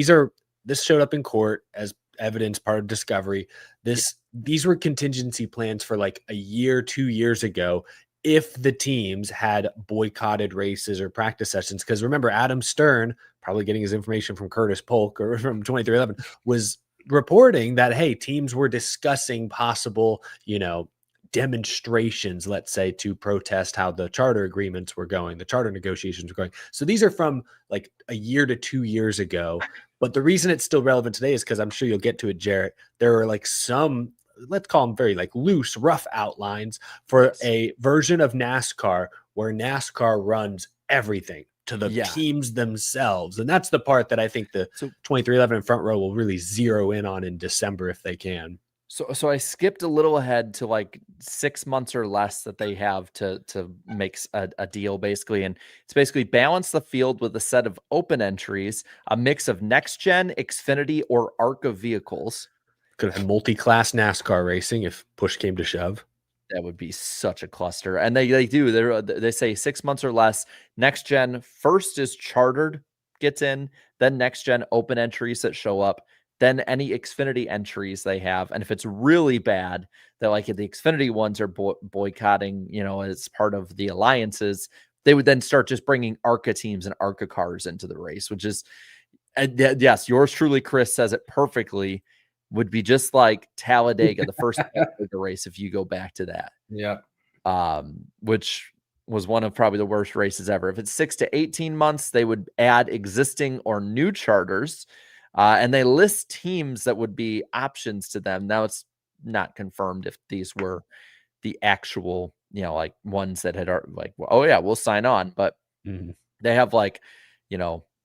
this showed up in court as evidence, part of discovery. These were contingency plans for like a year, 2 years ago, if the teams had boycotted races or practice sessions. Because remember, Adam Stern, probably getting his information from Curtis Polk or from 2311, was reporting that, hey, teams were discussing possible, demonstrations, let's say, to protest how the charter agreements were going, the charter negotiations were going. So these are from like a year to 2 years ago. But the reason it's still relevant today is because I'm sure you'll get to it, Jarrett. There are like some, let's call them very like loose, rough outlines for a version of NASCAR where NASCAR runs everything to the teams themselves. And that's the part that I think the 2311 front row will really zero in on in December if they can. So I skipped a little ahead to like 6 months or less that they have to make a deal basically. And it's basically balance the field with a set of open entries, a mix of next gen, Xfinity, or ARCA vehicles. Could have multi-class NASCAR racing if push came to shove. That would be such a cluster. And they say 6 months or less. Next gen first is chartered, gets in, then next gen open entries that show up, then any Xfinity entries they have. And if it's really bad, that like the Xfinity ones are boycotting, as part of the alliances, they would then start just bringing ARCA teams and ARCA cars into the race, which is, yes, yours truly, Chris, says it perfectly. Would be just like Talladega, the first Talladega race, if you go back to that. Yeah. Which was one of probably the worst races ever. If it's 6 to 18 months, they would add existing or new charters. And they list teams that would be options to them. Now it's not confirmed if these were the actual, like ones that had like, oh yeah, we'll sign on. But they have like,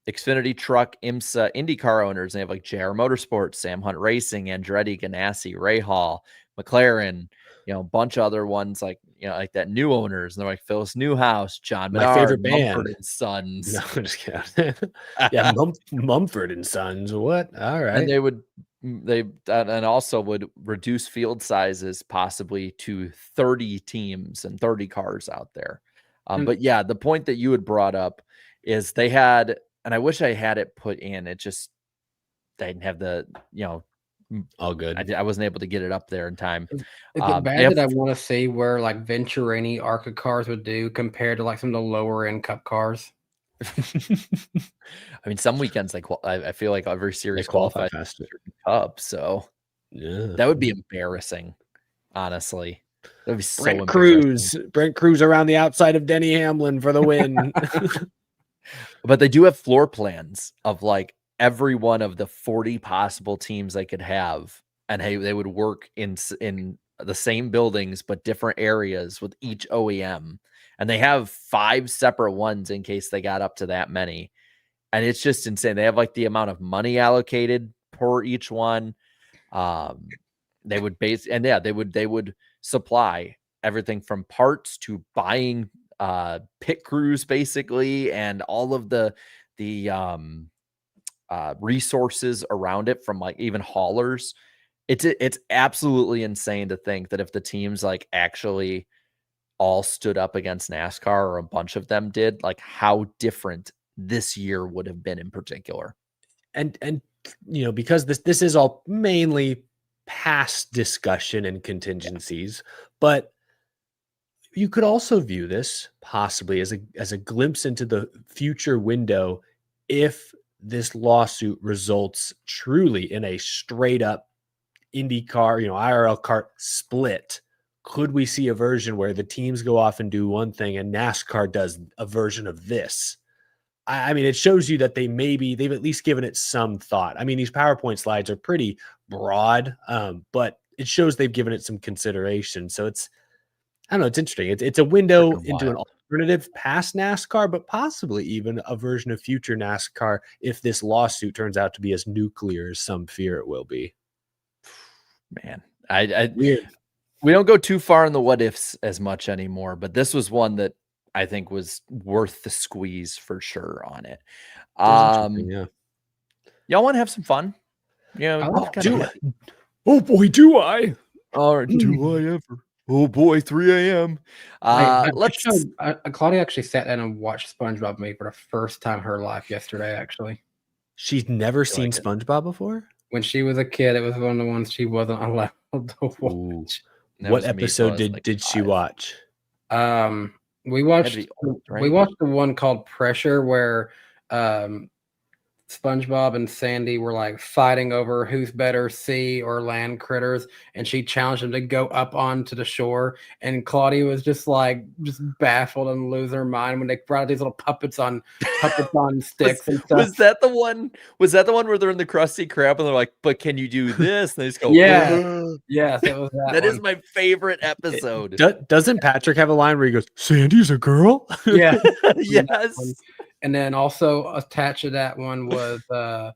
Xfinity Truck, IMSA, IndyCar owners. They have like JR Motorsports, Sam Hunt Racing, Andretti, Ganassi, Ray Hall, McLaren, a bunch of other ones like, like that new owners. And they're like Phyllis Newhouse, John My Menard, favorite band. Mumford and Sons. No, I'm just kidding. Yeah, Mumford and Sons. What? All right. And and also would reduce field sizes possibly to 30 teams and 30 cars out there. But yeah, the point that you had brought up is they had, and I wish I had it put in. It just, they didn't have the, all good. I wasn't able to get it up there in time. Is it bad that I want to see where like Venturini ARCA cars would do compared to like some of the lower end Cup cars? I mean, some weekends I feel like every series qualify qualifies faster. Cup, so yeah, that would be embarrassing. Honestly, that would be so Brent Cruz around the outside of Denny Hamlin for the win. But they do have floor plans of like every one of the 40 possible teams they could have, and hey, they would work in the same buildings but different areas with each OEM, and they have 5 separate ones in case they got up to that many. And it's just insane. They have like the amount of money allocated per each one. They would they would supply everything from parts to buying pit crews basically, and all of the resources around it, from like even haulers. It's absolutely insane to think that if the teams like actually all stood up against NASCAR, or a bunch of them did, like how different this year would have been in particular. And because this is all mainly past discussion and contingencies, but you could also view this possibly as a glimpse into the future window if this lawsuit results truly in a straight up IndyCar, IRL kart split. Could we see a version where the teams go off and do one thing and NASCAR does a version of this? I mean, it shows you that they've at least given it some thought. I mean, these PowerPoint slides are pretty broad, but it shows they've given it some consideration. So I don't know, it's interesting. It's a window Freaking into an wild. alternative past NASCAR, but possibly even a version of future NASCAR if this lawsuit turns out to be as nuclear as some fear it will be. Man, I Weird. we don't go too far in the what ifs as much anymore, but this was one that I think was worth the squeeze for sure on it. Yeah. Y'all want to have some fun? Oh, Oh boy, do I! All right, do I ever? Oh boy, 3 a.m. Claudia actually sat down and watched SpongeBob me for the first time in her life yesterday. Actually, She's never seen like it. SpongeBob before. when she was a kid, it was one of the ones she wasn't allowed to watch. Ooh. That What was me till I episode was, did like, did she 5. watch? We watched be old, we right? watched the one called Pressure where SpongeBob and Sandy were like fighting over who's better, sea or land critters, and she challenged them to go up onto the shore. And Claudia was just baffled and lose her mind when they brought out these little puppets on sticks and stuff. Was that the one? Was that the one where they're in the Krusty Krab and they're like, "But can you do this?" And they just go, Yeah. "Ugh." Yes, it was that. That is one. my favorite episode. Doesn't Patrick have a line where he goes, "Sandy's a girl"? Yeah. Yes. And then also attached to that one was the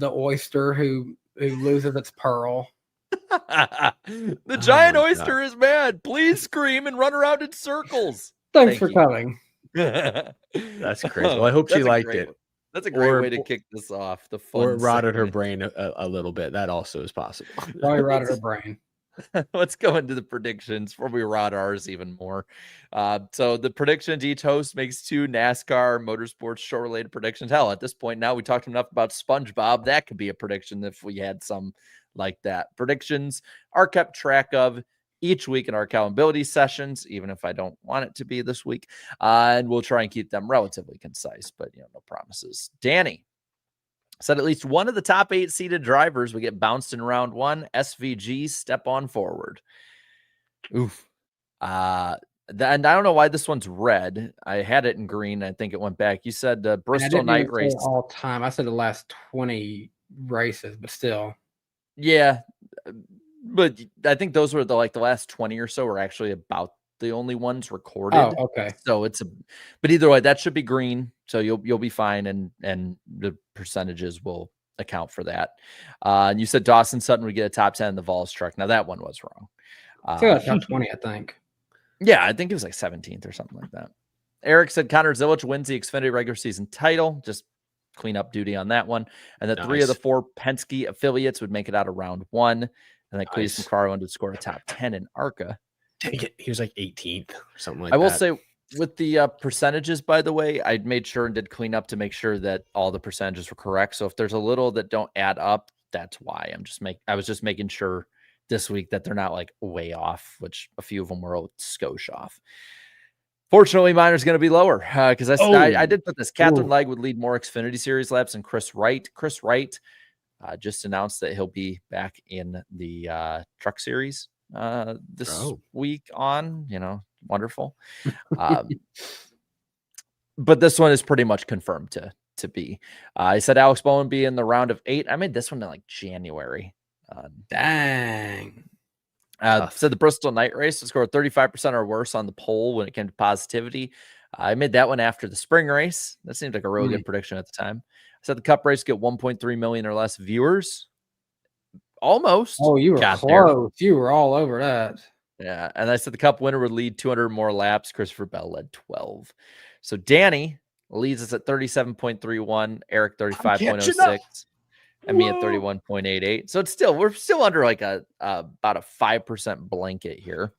oyster who loses its pearl. The giant my oyster is mad. Please scream and run around in circles. Thanks Thank for you. coming. That's crazy. Well, I hope she That's a liked great it. one. That's a great Or- way to kick this off. The Or fun it rotted her segment. brain a little bit. That also is possible. Probably rotted her brain. Let's go into the predictions before we rot ours even more. So the predictions, each host makes 2 NASCAR motorsports show related predictions. Hell, at this point now we talked enough about SpongeBob. That could be a prediction if we had some like that. Predictions are kept track of each week in our accountability sessions, even if I don't want it to be this week. And we'll try and keep them relatively concise, but no promises. Danny said at least one of the top 8 seeded drivers would get bounced in round 1. SVG, step on forward. Oof. And I don't know why this one's red. I had it in green. I think it went back. You said the Bristol night race. All time. I said the last 20 races, but still. Yeah. But I think those were the last 20 or so were actually about the only ones recorded. Oh, okay. So but either way, that should be green. So you'll be fine, and the percentages will account for that. And you said Dawson Sutton would get a top 10 in the Vols truck. Now that one was wrong. Top 20, I think. Yeah, I think it was like 17th or something like that. Eric said Connor Zilic wins the Xfinity regular season title. Just cleanup duty on that one. And that 3 of the 4 Penske affiliates would make it out of round 1. And that Cleese McFarland would score a top 10 in ARCA. Dang it. He was like 18th or something like that. I will that. say with the percentages, by the way, I made sure and did clean up to make sure that all the percentages were correct. So if there's a little that don't add up, that's why. I was just making sure this week that they're not like way off, which a few of them were a skosh off. Fortunately, mine is going to be lower because I did put this. Catherine Legg would lead more Xfinity Series laps than Chris Wright. Chris Wright just announced that he'll be back in the Truck Series this week on, wonderful. But this one is pretty much confirmed to be. I said Alex Bowman would be in the round of 8. I made this one in like January. Dang. Said the Bristol night race to score 35% or worse on the poll when it came to positivity. I made that one after the spring race. That seemed like a really good prediction at the time. I said the Cup race get 1.3 million or less viewers. Almost. Oh, you were close. You were all over that. Yeah. And I said the Cup winner would lead 200 more laps. Christopher Bell led 12. So Danny leads us at 37.31, Eric 35.06, and me at 31.88. So we're still under like about a 5% blanket here.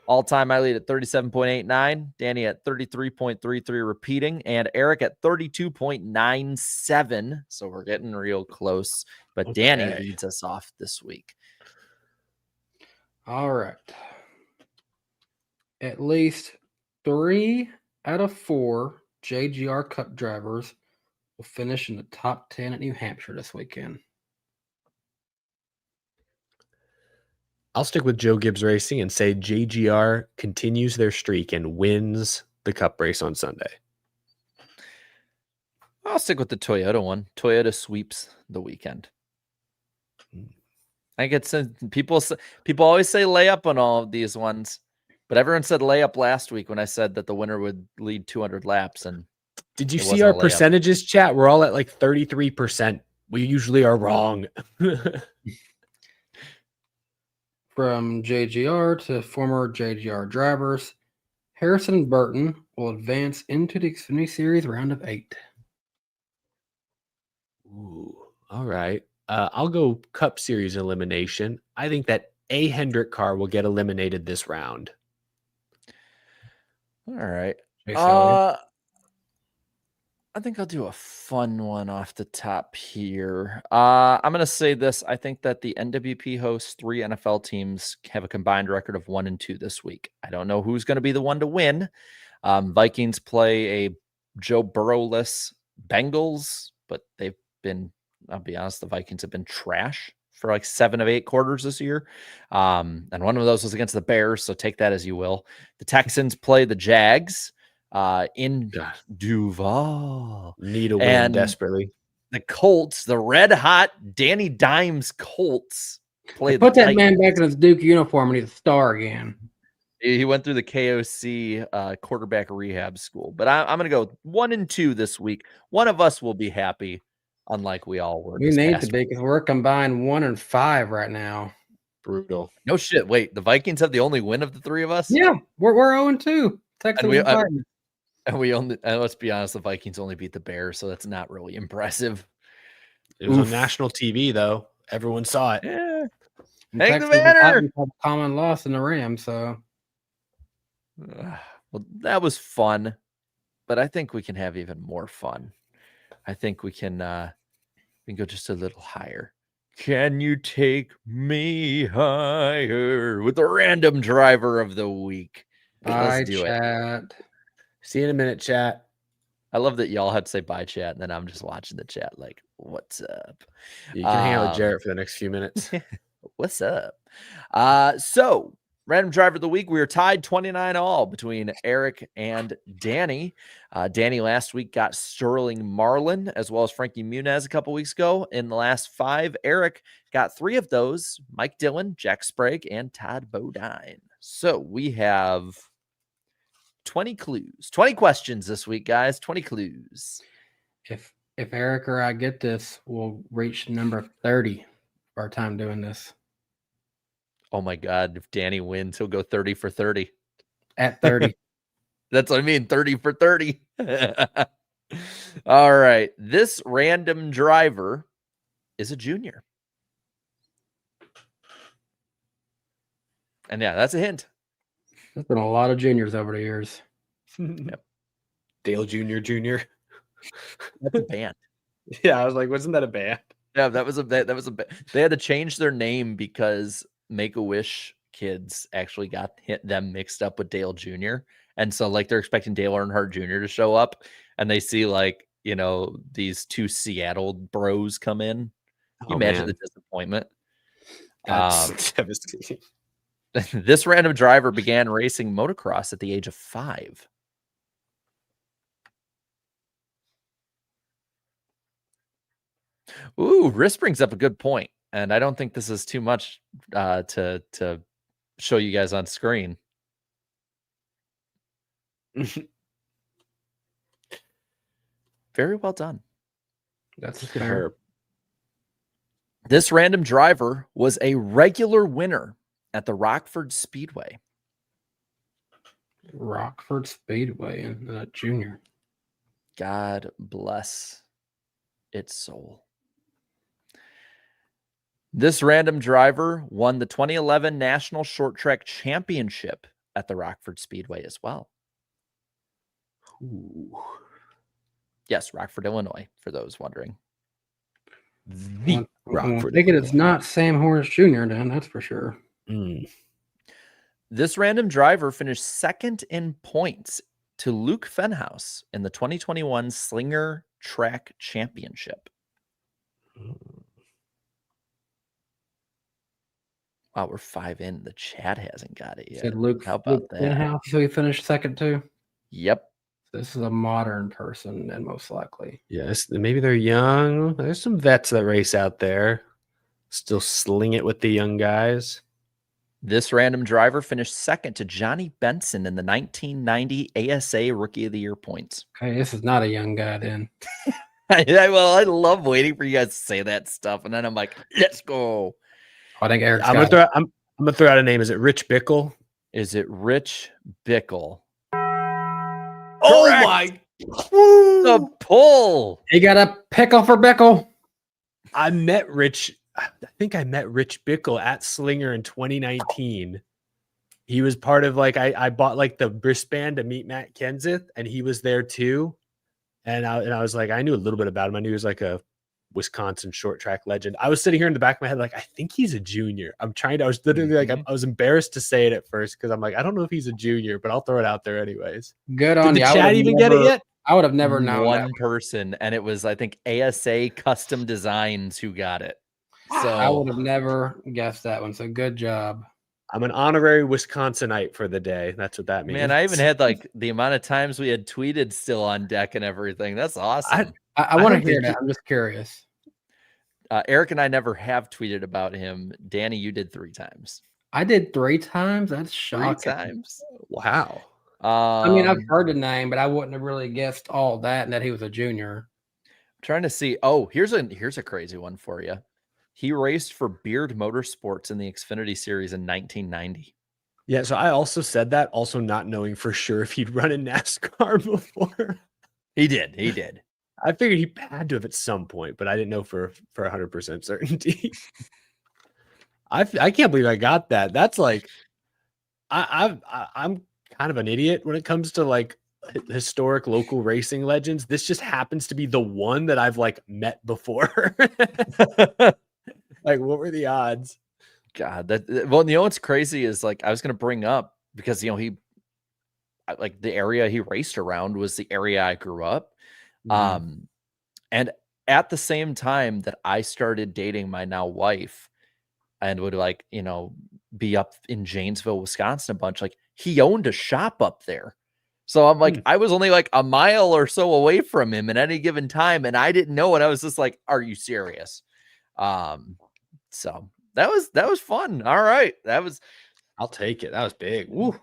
All time I lead at 37.89, Danny at 33.33 repeating, and Eric at 32.97. So we're getting real close, but Danny leads us off this week. All right. At least 3 out of 4 JGR Cup drivers will finish in the top 10 at New Hampshire this weekend. I'll stick with Joe Gibbs Racing and say JGR continues their streak and wins the Cup race on Sunday. I'll stick with the Toyota one. Toyota sweeps the weekend. I get people always say layup on all of these ones, but everyone said layup last week when I said that the winner would lead 200 laps. And did you see our percentages, chat? We're all at like 33%. We usually are wrong. From JGR to former JGR drivers, Harrison Burton will advance into the Xfinity Series round of 8. Ooh, all right. I'll go Cup Series elimination. I think that a Hendrick car will get eliminated this round. All right. I think I'll do a fun one off the top here. I'm going to say this. I think that the NWP hosts 3 NFL teams have a combined record of 1-2 this week. I don't know who's going to be the one to win. Vikings play a Joe Burrow-less Bengals, but they've been, I'll be honest, the Vikings have been trash for like 7 of 8 quarters this year. And one of those was against the Bears, so take that as you will. The Texans play the Jags in Duval. Need a win desperately. The Colts, the red hot Danny Dimes Colts, play. Put that man back in his Duke uniform and he's a star again. He went through the KOC quarterback rehab school. But I'm going to go 1-2 this week. One of us will be happy, unlike we all were. We need to be because we're combined 1-5 right now. Brutal. No shit. Wait, the Vikings have the only win of the 3 of us? Yeah, we're 0-2. Texans and we only, and let's be honest, the Vikings only beat the Bears, so that's not really impressive. It was on national TV, though. Everyone saw it. Yeah. Hang the banner. Common loss in the Rams, so. Well, that was fun, but I think we can have even more fun. I think we can go just a little higher. Can you take me higher with the random driver of the week? Let's do it. See you in a minute, chat. I love that y'all had to say bye, chat, and then I'm just watching the chat like, what's up? You can hang out with Jarrett for the next few minutes. What's up? So, random driver of the week, we were tied 29 all between Eric and Danny. Danny last week got Sterling Marlin as well as Frankie Muniz a couple weeks ago. In the last 5, Eric got 3 of those: Mike Dillon, Jack Sprague, and Todd Bodine. So we have 20 clues, 20 questions this week, guys. 20 clues. If Eric or I get this, we'll reach number 30 for our time doing this. Oh my God. If Danny wins, he'll go 30 for 30. At 30. That's what I mean. 30 for 30. All right. This random driver is a junior. And yeah, that's a hint. There's been a lot of juniors over the years. Yep. Dale Jr. That's a band. Yeah, I was like, wasn't that a band? Yeah, that was a band. They had to change their name because Make-A-Wish kids actually got them mixed up with Dale Jr. And so like they're expecting Dale Earnhardt Jr. to show up, and they see like, you know, these 2 Seattle bros come in. Can you imagine the disappointment? That's devastating. This random driver began racing motocross at the age of 5. Ooh, Riss brings up a good point, and I don't think this is too much to show you guys on screen. Very well done. That's fair. This random driver was a regular winner at the Rockford Speedway. Rockford Speedway and junior. God bless its soul. This random driver won the 2011 National Short Track Championship at the Rockford Speedway as well. Ooh. Yes, Rockford, Illinois, for those wondering. The Rockford. I think it's not Sam Horace Jr. then, that's for sure. This random driver finished 2nd in points to Luke Fenhouse in the 2021 Slinger Track Championship. Wow, we're 5 in. The chat hasn't got it yet. Said Luke, how about that? Fenhouse, so he finished 2nd too. Yep. This is a modern person, then most likely. Yes, maybe they're young. There's some vets that race out there. Still sling it with the young guys. This random driver finished second to Johnny Benson in the 1990 ASA Rookie of the Year points. Okay, this is not a young guy then. I love waiting for you guys to say that stuff, and then I'm like, let's go. I think Eric's I'm got gonna it. throw out a name. Is it Rich Bickle? Is it Rich Bickle? Oh Correct! my! The pull. He got a pickle for Bickle. I met Rich. I think I met Rich Bickle at Slinger in 2019. He was part of I bought like the wristband to meet Matt Kenseth, and he was there too. And I was like, I knew a little bit about him. I knew he was like a Wisconsin short track legend. I was sitting here in the back of my head, like, I think he's a junior. I was literally like, I was embarrassed to say it at first because I'm like, I don't know if he's a junior, but I'll throw it out there anyways. Good on Did you. the I chat would've even get it yet? I would have never known One that. person, and it was, I think, ASA Custom Designs who got it. So I would have never guessed that one. So good job. I'm an honorary Wisconsinite for the day. That's what that means. man, I even had like the amount of times we had tweeted still on deck and everything. That's awesome. I want to don't hear think that. I'm just curious. Eric and I never have tweeted about him. Danny, you did 3 times. I did 3 times. That's 3 shocking. times. Wow. I mean, I've heard the name, but I wouldn't have really guessed all that and that he was a junior. I'm trying to see. Oh, here's a crazy one for you. He raced for Beard Motorsports in the Xfinity Series in 1990. Yeah, so I also said that, also not knowing for sure if he'd run in NASCAR before. He did. I figured he had to have at some point, but I didn't know for 100% certainty. I can't believe I got that. That's like, I'm kind of an idiot when it comes to like historic local racing legends. This just happens to be the one that I've like met before. Like, what were the odds? God, well, you know what's crazy is like I was gonna bring up because he like the area he raced around was the area I grew up. And at the same time that I started dating my now wife and would like, be up in Janesville, Wisconsin a bunch, like he owned a shop up there. So I'm like, I was only like a mile or so away from him at any given time. And I didn't know it. I was just like, are you serious? So that was fun. All right. I'll take it. That was big. Woo.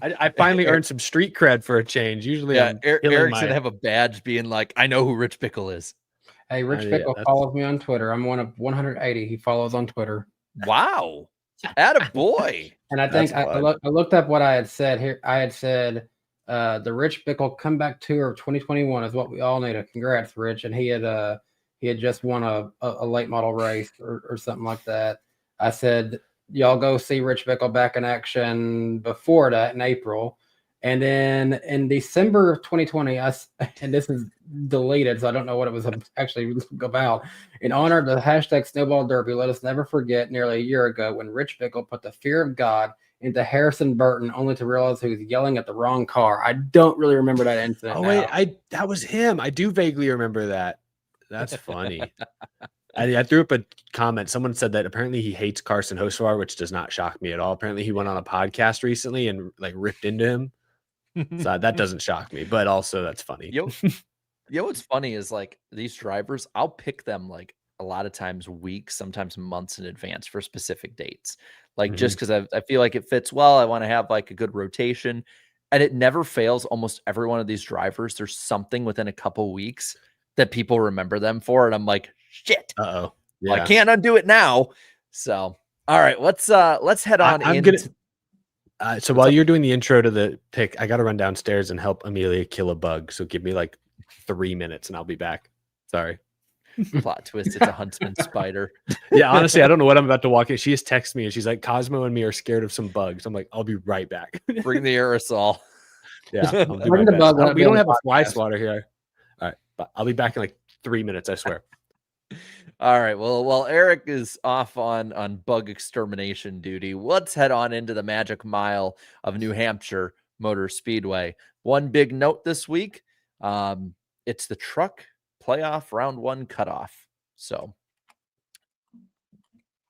I finally earned some street cred for a change. Usually, Eric's gonna have a badge being like, I know who Rich Bickle is. Hey, Rich yeah, Bickle follows me on Twitter. I'm one of 180 he follows on Twitter. Wow. Atta boy. And I think I looked up what I had said here. I had said the Rich Bickle comeback tour of 2021 is what we all need. Congrats, Rich. And he had just won a late model race or something like that. I said, y'all go see Rich Bickle back in action before that in April. And then in December of 2020, and this is deleted, so I don't know what it was actually about. In honor of the hashtag Snowball Derby, let us never forget nearly a year ago when Rich Bickle put the fear of God into Harrison Burton, only to realize he was yelling at the wrong car. I don't really remember that incident. Oh, wait, that was him. I do vaguely remember that. That's funny. I threw up a comment. Someone said that apparently he hates Carson Hocevar, which does not shock me at all. Apparently he went on a podcast recently and like ripped into him. So that doesn't shock me, but also that's funny. What's funny is like these drivers, I'll pick them like a lot of times weeks, sometimes months in advance for specific dates. Like just because I feel like it fits well. I want to have like a good rotation. And it never fails. Almost every one of these drivers, there's something within a couple weeks that people remember them for. And I'm like, shit. Uh-oh. Yeah. Well, I can't undo it now. So all right, let's head on so while you're doing the intro to the pick, I got to run downstairs and help Amelia kill a bug. So give me like 3 minutes and I'll be back. Sorry. Plot twist. It's a huntsman spider. Yeah, honestly, I don't know what I'm about to walk in. She just texted me and she's like, Cosmo and me are scared of some bugs. I'm like, I'll be right back. Bring the aerosol. Yeah. I'll do Bring my the best. bug. We don't have a fly swatter here. All right. But I'll be back in like 3 minutes, I swear. All right. Well, while Eric is off on bug extermination duty, let's head on into the Magic Mile of New Hampshire Motor Speedway. One big note this week, it's the truck playoff round 1 cutoff. So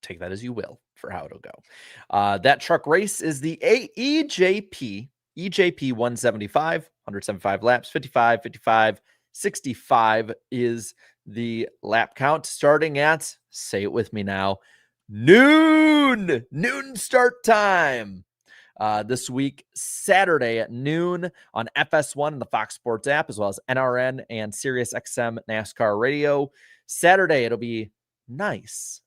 take that as you will for how it'll go. That truck race is the AEJP EJP 175, 175 laps, 55, 55, 65 is the lap count, starting at, say it with me now, noon start time. This week, Saturday at noon on FS1 and the Fox Sports app, as well as NRN and SiriusXM NASCAR radio. Saturday, it'll be nice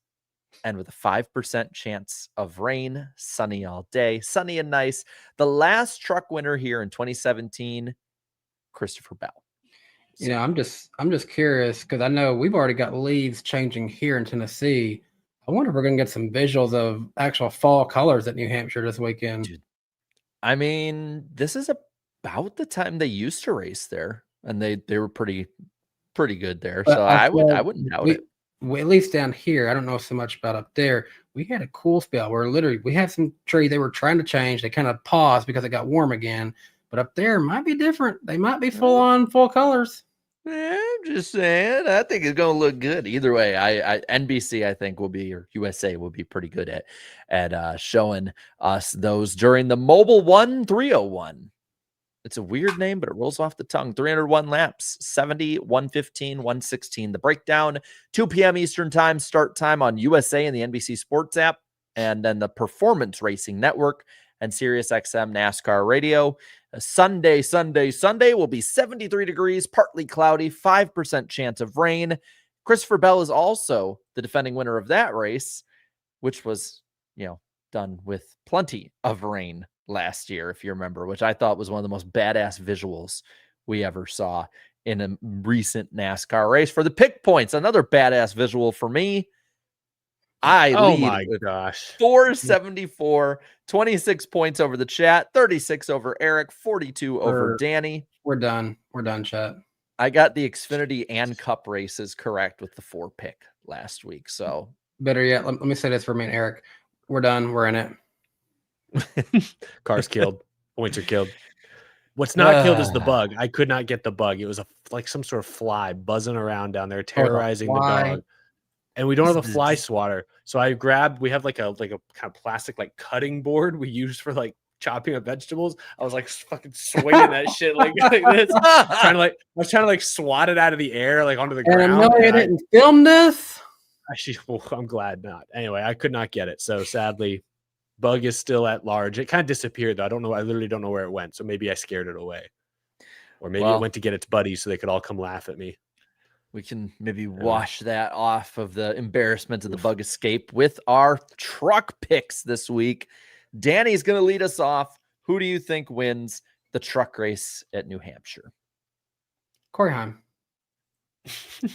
and with a 5% chance of rain, sunny all day, sunny and nice. The last truck winner here in 2017, Christopher Bell. You know, I'm just curious because I know we've already got leaves changing here in Tennessee. I wonder if we're going to get some visuals of actual fall colors at New Hampshire this weekend. Dude, I mean, this is about the time they used to race there, and they were pretty good there. But So I wouldn't doubt it. We, at least down here, I don't know so much about up there. We had a cool spell where literally we had some trees they were trying to change. They kind of paused because it got warm again. But up there might be different. They might be full colors. Yeah, I'm just saying. I think it's going to look good either way. I NBC I think will be, or USA will be pretty good at showing us those during the Mobile 1 301. It's a weird name, but it rolls off the tongue. 301 laps, 70, 115, 116. The breakdown, 2 p.m. Eastern time, start time on USA and the NBC Sports app, and then the Performance Racing Network and SiriusXM NASCAR radio. Sunday will be 73 degrees, partly cloudy, 5% chance of rain. Christopher Bell is also the defending winner of that race, which was, done with plenty of rain last year, if you remember, which I thought was one of the most badass visuals we ever saw in a recent NASCAR race. For the pick points, another badass visual for me. I lead with 474, 26 points over the chat, 36 over Eric, 42 over Danny. We're done, chat. I got the Xfinity and Cup races correct with the 4 pick last week. So better yet, let me say this for me and Eric. We're done. We're in it. Cars killed. Points are killed. What's not killed is the bug. I could not get the bug. It was like some sort of fly buzzing around down there, terrorizing the dog. And we don't have a fly swatter. So we have like a kind of plastic like cutting board we use for like chopping up vegetables. I was like fucking swinging that shit like this. I was trying to swat it out of the air, like onto the ground. And I know you didn't film this. Actually, I'm glad not. Anyway, I could not get it. So sadly, bug is still at large. It kind of disappeared though. I don't know. I literally don't know where it went. So maybe I scared it away. Or maybe it went to get its buddies so they could all come laugh at me. We can maybe wash that off of the embarrassment of the bug escape with our truck picks this week. Danny's going to lead us off. Who do you think wins the truck race at New Hampshire? Corey Heim.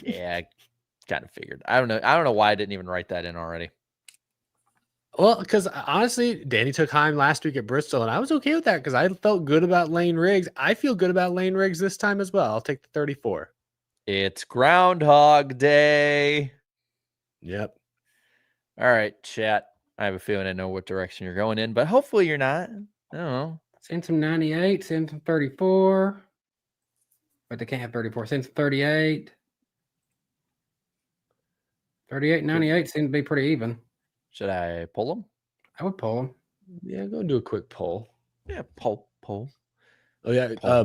Yeah, kind of figured. I don't know why I didn't even write that in already. Well, because honestly, Danny took Heim last week at Bristol, and I was okay with that because I felt good about Lane Riggs. I feel good about Lane Riggs this time as well. I'll take the 34. It's Groundhog Day. Yep. All right, chat. I have a feeling I know what direction you're going in, but hopefully you're not. I don't know. Seen some 98, seen some 34. But they can't have 34. Seen some 38. 38, 98 seem to be pretty even. Should I pull them? I would pull them. Yeah, go do a quick poll. Yeah, pull. Oh, yeah.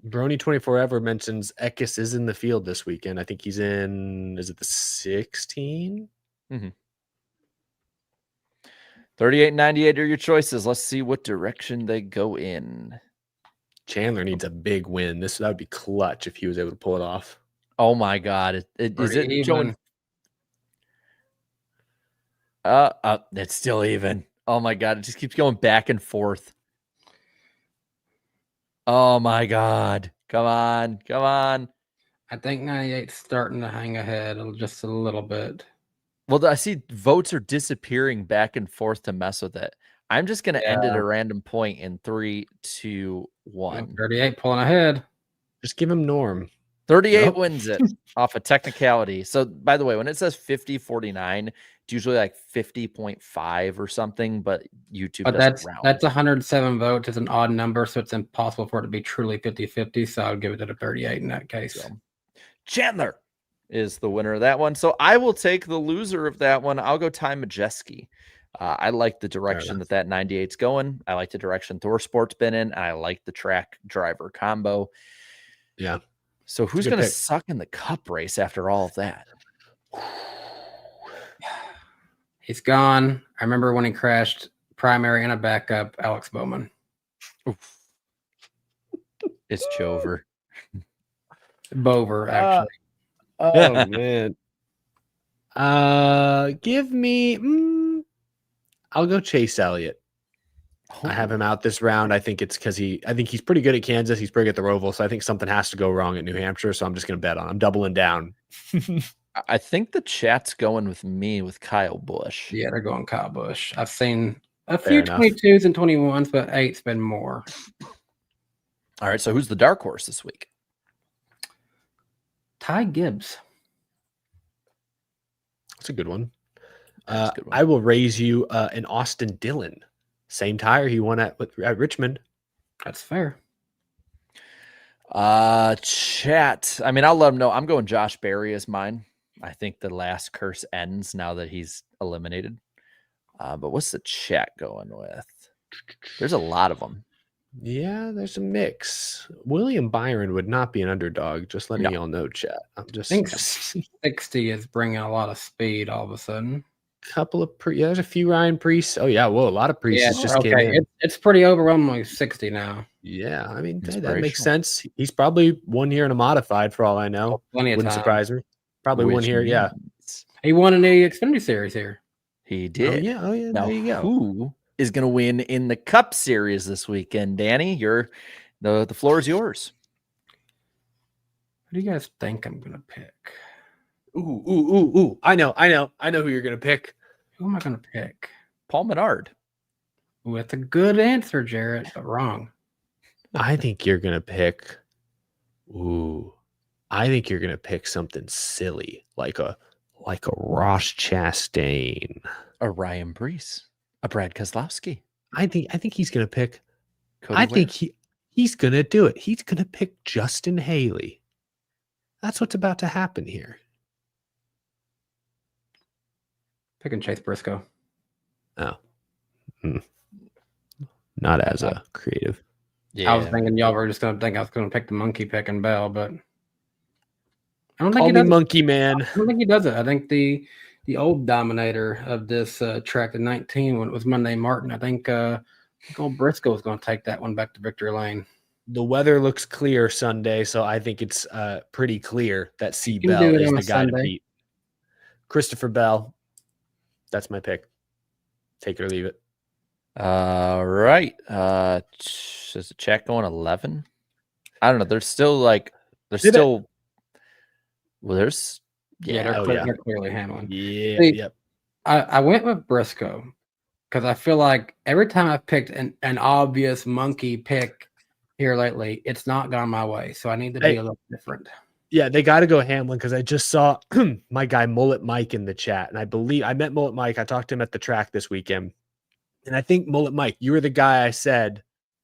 Brony 24 Ever mentions Eckes is in the field this weekend. I think he's in, is it the 16? Mm-hmm. 38 and 98 are your choices. Let's see what direction they go in. Chandler needs a big win. That would be clutch if he was able to pull it off. Oh my God. Is it even. going? It's still even. Oh my God. It just keeps going back and forth. Oh my God. Come on. I think 98's starting to hang ahead just a little bit. Well, I see votes are disappearing back and forth to mess with it. I'm just going to end at a random point in 3, 2, 1. 38 pulling ahead. Just give him Norm. 38 wins it off a technicality. So, by the way, when it says 50-49, it's usually like 50.5 or something, but YouTube doesn't round. That's 107 votes. It's an odd number, so it's impossible for it to be truly 50-50, so I would give it a 38 in that case. So, Chandler is the winner of that one. So I will take the loser of that one. I'll go Ty Majeski. I like the direction that 98's going. I like the direction ThorSport's been in. And I like the track driver combo. Yeah. So who's going to suck in the cup race after all of that? He's gone. I remember when he crashed primary and a backup, Alex Bowman. Oof. It's Chover. Bover, actually. Oh, man. Give me... I'll go Chase Elliott. I have him out this round. I think it's because I think he's pretty good at Kansas. He's pretty good at the Roval. So I think something has to go wrong at New Hampshire. So I'm just going to bet on him. I'm doubling down. I think the chat's going with me with Kyle Busch. Yeah, they're going Kyle Busch. I've seen a few 22s and 21s, but 8's been more. All right. So who's the dark horse this week? Ty Gibbs. That's a good one. I will raise you an Austin Dillon. Same tire he won at Richmond. That's fair. Chat. I mean, I'll let him know. I'm going Josh Berry as mine. I think the last curse ends now that he's eliminated. But what's the chat going with? There's a lot of them. Yeah, there's a mix. William Byron would not be an underdog. Just letting y'all know, chat. I'm just I think 60 is bringing a lot of speed all of a sudden. Couple of there's a few Ryan Priests. Oh yeah, whoa, a lot of Priests just came in. It's pretty overwhelmingly 60 now. Yeah, I mean that makes sense. He's probably 1 year in a modified for all I know. Plenty of Wouldn't time. surprise me. Probably 1 year. Yeah, he won in the Xfinity Series here. He did. Oh yeah. Now, there you go. Who is going to win in the Cup Series this weekend? Danny, the floor is yours. Who do you guys think I'm going to pick? Ooh. I know who you're going to pick. Who am I going to pick? Paul Menard. Ooh, that's a good answer, Jarrett, but wrong. I think you're going to pick. I think you're going to pick something silly like a Ross Chastain, a Ryan Brees, a Brad Keselowski. I think he's going to pick. Cody think he's going to do it. He's going to pick Justin Haley. That's what's about to happen here. Picking Chase Briscoe. Oh. Not as a creative. Yeah. I was thinking y'all were just going to think I was going to pick the monkey picking Bell, but I don't think Call he me does monkey man. I don't think he does it. I think the old dominator of this track, the 19, when it was Monday Martin, I think old Briscoe is going to take that one back to victory lane. The weather looks clear Sunday, so I think it's pretty clear that C. Bell is the guy to beat. Christopher Bell. That's my pick. Take it or leave it. All right. Is the chat going 11? I don't know. There's still they're clearly Hamlin. Yeah. See, Yep. I went with Briscoe because I feel like every time I've picked an obvious monkey pick here lately, it's not gone my way. So I need to be a little different. Yeah, they got to go Hamlin because I just saw my guy Mullet Mike in the chat. And I believe I met Mullet Mike. I talked to him at the track this weekend. And I think Mullet Mike, you were the guy I said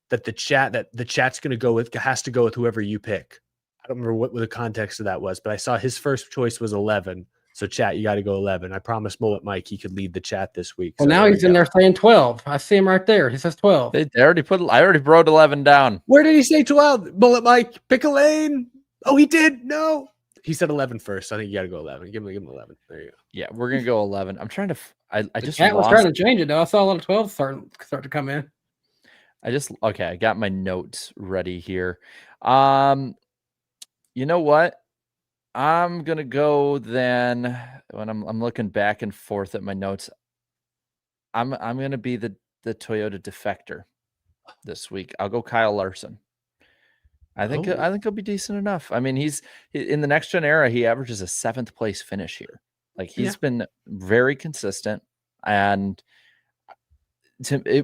that the chat's going to go with, has to go with whoever you pick. I don't remember what the context of that was, but I saw his first choice was 11. So chat, you got to go 11. I promised Mullet Mike he could lead the chat this week. Well, so now he's in there saying 12. I see him right there. He says 12. I already wrote 11 down. Where did he say 12? Mullet Mike, pick a lane. Oh, he did. No. He said 11 first. I think you got to go 11. Give him 11. There you go. Yeah, we're going to go 11. I'm trying to I just was trying to change it though. I saw a lot of 12 start to come in. I got my notes ready here. You know what? I'm gonna go then when I'm looking back and forth at my notes. I'm gonna be the Toyota defector this week. I'll go Kyle Larson. I think he'll be decent enough. I mean, he's in the next gen era. He averages a 7th place finish here. Like he's been very consistent, and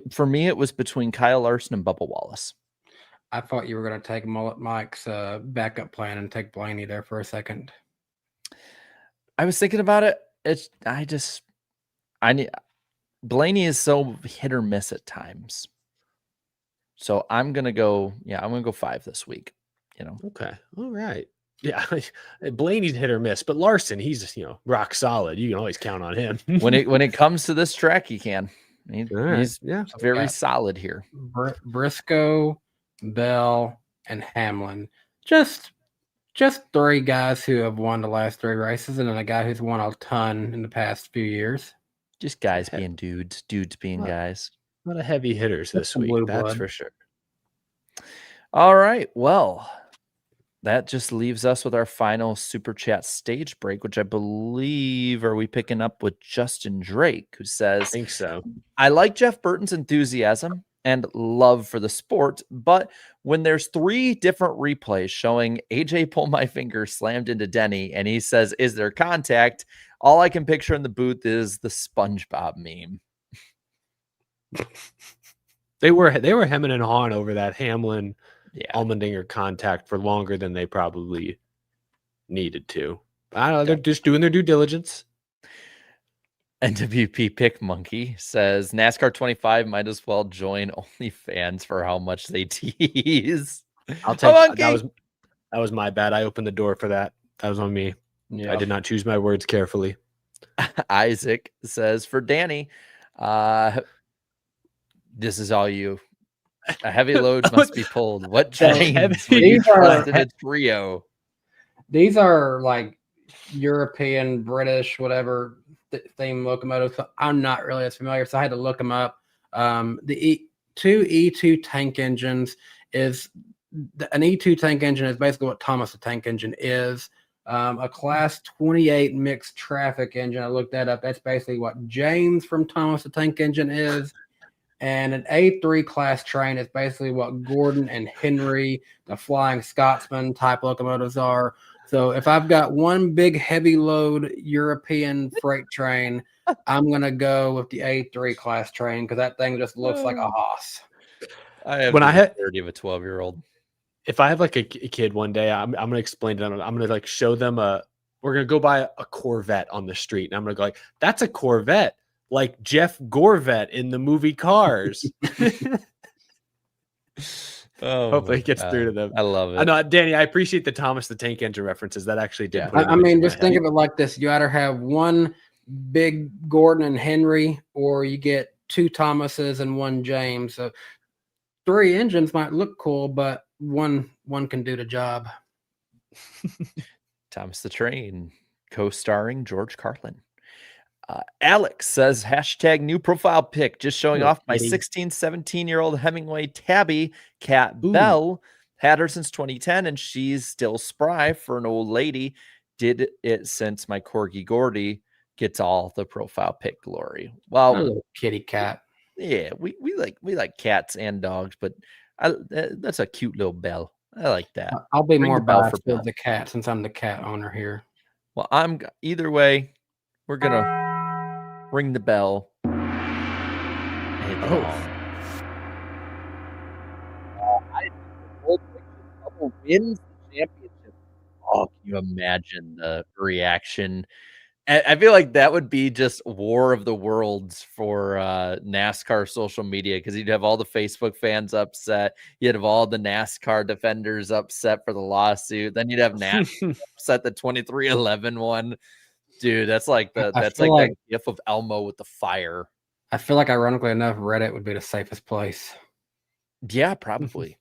for me, it was between Kyle Larson and Bubba Wallace. I thought you were going to take Mullet Mike's backup plan and take Blaney there for a second. I was thinking about it. Blaney is so hit or miss at times. So I'm going to go 5 this week, Okay. All right. Yeah, Blaney's hit or miss, but Larson, he's rock solid. You can always count on him. When it comes to this track, he can. All right, He's yeah. very solid here. Briscoe, Bell, and Hamlin. Just 3 guys who have won the last 3 races, and then a guy who's won a ton in the past few years. Just guys being dudes being guys. A lot of heavy hitters this week, that's for sure. All right, well, that just leaves us with our final super chat stage break, which I believe are we picking up with Justin Drake, who says, I think so. I like Jeff Burton's enthusiasm and love for the sport, but when there's 3 different replays showing AJ pull my finger slammed into Denny and he says, is there contact? All I can picture in the booth is the SpongeBob meme. They were hemming and hawing over that Hamlin Yeah. Allmendinger contact for longer than they probably needed to. I don't know. They're just doing their due diligence. NWP Pick Monkey says NASCAR 25 might as well join OnlyFans for how much they tease. I'll take that was my bad. I opened the door for that. That was on me. Yeah. I did not choose my words carefully. Isaac says for Danny, this is all you. A heavy load must be pulled. What trains when you trusted a trio? These are like European, British, whatever theme locomotives. I'm not really as familiar, so I had to look them up. The two E2 tank engines is an E2 tank engine is basically what Thomas the Tank Engine is. A class 28 mixed traffic engine. I looked that up. That's basically what James from Thomas the Tank Engine is. And an A3 class train is basically what Gordon and Henry, the Flying Scotsman type locomotives are. So if I've got one big heavy load European freight train, I'm going to go with the A3 class train because that thing just looks like a hoss. I have the 30 of a 12-year-old. If I have like a kid one day, I'm going to explain to them. I'm going to like show them we're going to go buy a Corvette on the street. And I'm going to go like, that's a Corvette. Like Jeff Gorvette in the movie Cars. Hopefully it gets through to them. I love it. I know, Danny, I appreciate the Thomas the Tank Engine references. That actually did. Yeah. I mean, just think of it like this. You either have one big Gordon and Henry, or you get 2 Thomases and 1 James. So 3 engines might look cool, but one can do the job. Thomas the Train, co-starring George Carlin. Alex says, hashtag new profile pic, just showing off my 16, 17-year-old Hemingway tabby cat Belle. Had her since 2010, and she's still spry for an old lady. Did it since my Corgi Gordy gets all the profile pic glory. Well, a little kitty cat. Yeah, we like cats and dogs, but that's a cute little Belle. I like that. I'll be more Belle biased with the cat since I'm the cat owner here. Well, either way, we're gonna ring the bell. Hit the ball. Wins the championship. Oh, can you imagine the reaction? I feel like that would be just War of the Worlds for NASCAR social media, because you'd have all the Facebook fans upset. You'd have all the NASCAR defenders upset for the lawsuit. Then you'd have NASCAR upset the 2311 one. Dude, that's like that gif of Elmo with the fire. I feel like, ironically enough, Reddit would be the safest place. Yeah, probably.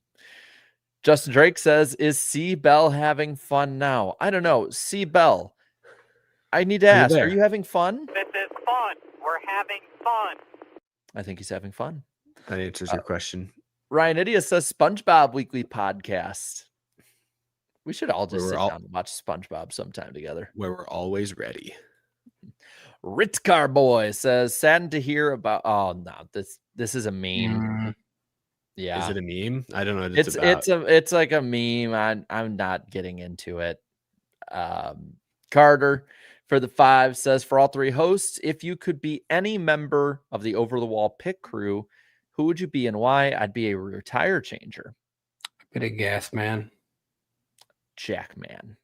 Justin Drake says, is C. Bell having fun now? I don't know. C. Bell, I need to ask, are you having fun? This is fun. We're having fun. I think he's having fun. That answers your question. Ryan Idiot says, SpongeBob weekly podcast. We should all just sit down and watch SpongeBob sometime together. Where we're always ready. Ritzcar Boy says, saddened to hear about. Oh no, this is a meme. Yeah, is it a meme? I don't know what it's about. It's like a meme. I'm not getting into it. Carter for the 5 says, for all 3 hosts, if you could be any member of the Over the Wall pit crew, who would you be and why? I'd be a tire changer. Bit of gas man. Jackman.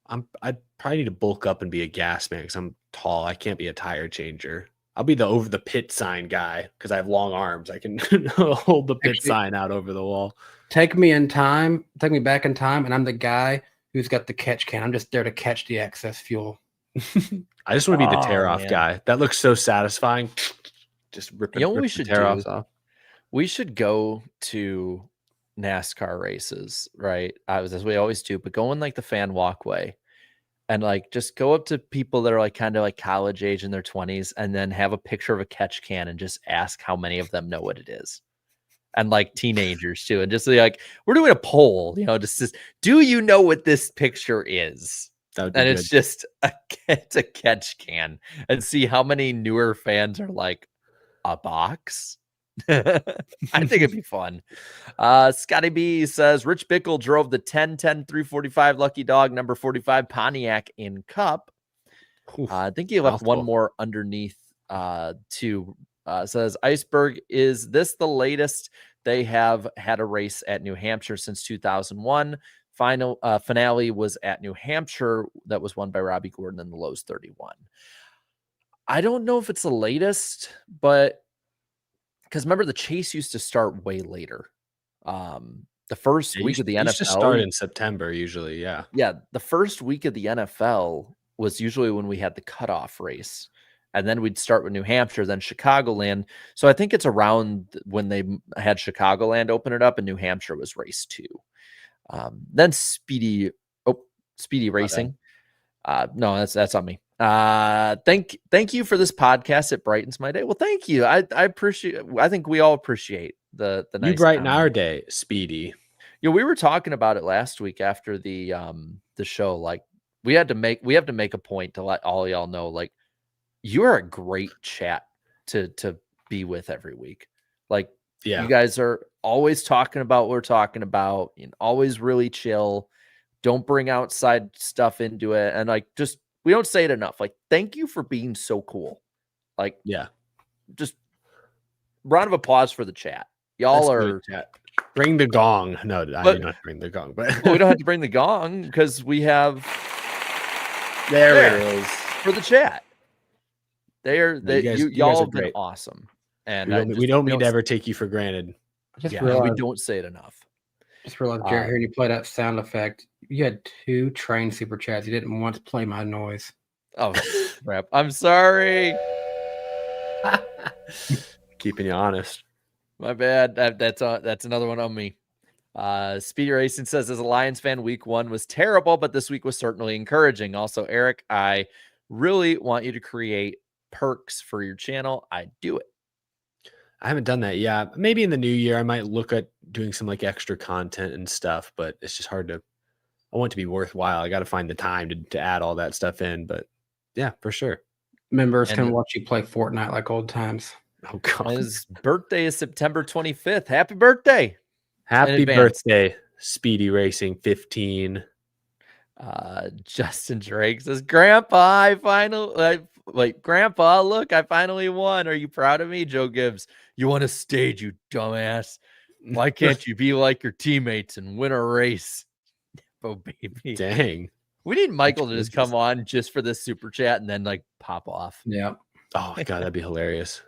I'd probably need to bulk up and be a gas man because I'm tall. I can't be a tire changer. I'll be the over the pit sign guy because I have long arms. I can hold the pit sign out over the wall. Take me back in time, and I'm the guy who's got the catch can. I'm just there to catch the excess fuel. I just want to be the Oh, tear off man. guy. That looks so satisfying. Just ripping, You know what we ripping should tear offs do? off. We should go to NASCAR races, right? As we always do, but go in like the fan walkway and like just go up to people that are like kind of like college age in their 20s and then have a picture of a catch can and just ask how many of them know what it is. And like teenagers too. And just like, we're doing a poll, just do you know what this picture is? That would be And good. it's just it's a catch can, and see how many newer fans are like, a box. I think it'd be fun. Scotty B says Rich Bickle drove the 10-10-345 Lucky Dog number 45 Pontiac in Cup. Oof, I think he left one mouthful. more underneath too. Says Iceberg, is this the latest they have had a race at New Hampshire since 2001? Finale was at New Hampshire. That was won by Robbie Gordon in the Lowe's 31. I don't know if it's the latest, but because remember the chase used to start way later. The first It week of the used to NFL start in September usually. Yeah. Yeah, the first week of the NFL was usually when we had the cutoff race. And then we'd start with New Hampshire, then Chicagoland. So I think it's around when they had Chicagoland open it up and New Hampshire was race 2. Then Speedy Racing. No, that's on me. Thank you for this podcast. It brightens my day. Well, thank you. I appreciate. I think we all appreciate the nice. You brighten comment. our day, Speedy. Yeah, we were talking about it last week after the show. Like we have to make a point to let all y'all know, like, you are a great chat to be with every week. Like, Yeah. you guys are always talking about what we're talking about and always really chill. Don't bring outside stuff into it. And like, just, we don't say it enough. Like, thank you for being so cool. Like, Yeah. just round of applause for the chat. Y'all Let's do are it, chat. Bring the gong. No, I But- did not bring the gong, but well, we don't have to bring the gong because we have there it is. for the chat. You guys y'all are have been great. awesome. And We don't mean to ever take you for granted. I just Yeah, we realized, don't say it enough. Jared, hearing you play that sound effect, you had 2 train super chats. You didn't once play my noise. Oh crap! I'm sorry. Keeping you honest. My bad. That's another one on me. Speedy Racing says, as a Lions fan, week 1 was terrible, but this week was certainly encouraging. Also, Eric, I really want you to create perks for your channel. I do it. I haven't done that. Yeah. Maybe in the new year, I might look at doing some like extra content and stuff, but it's just hard to, I want it to be worthwhile. I got to find the time to add all that stuff in, but yeah, for sure. Members And- can watch you play Fortnite like old times. Oh God. His birthday is September 25th. Happy birthday. Happy advance. birthday, Speedy Racing 15. Justin Drake says, Grandpa, Grandpa, look, I finally won. Are you proud of me? Joe Gibbs, you won a stage, you dumbass. Why can't you be like your teammates and win a race? Oh, baby. Dang. We need Michael to just come on just for this super chat and then like pop off. Yeah. Oh my God, that'd be hilarious.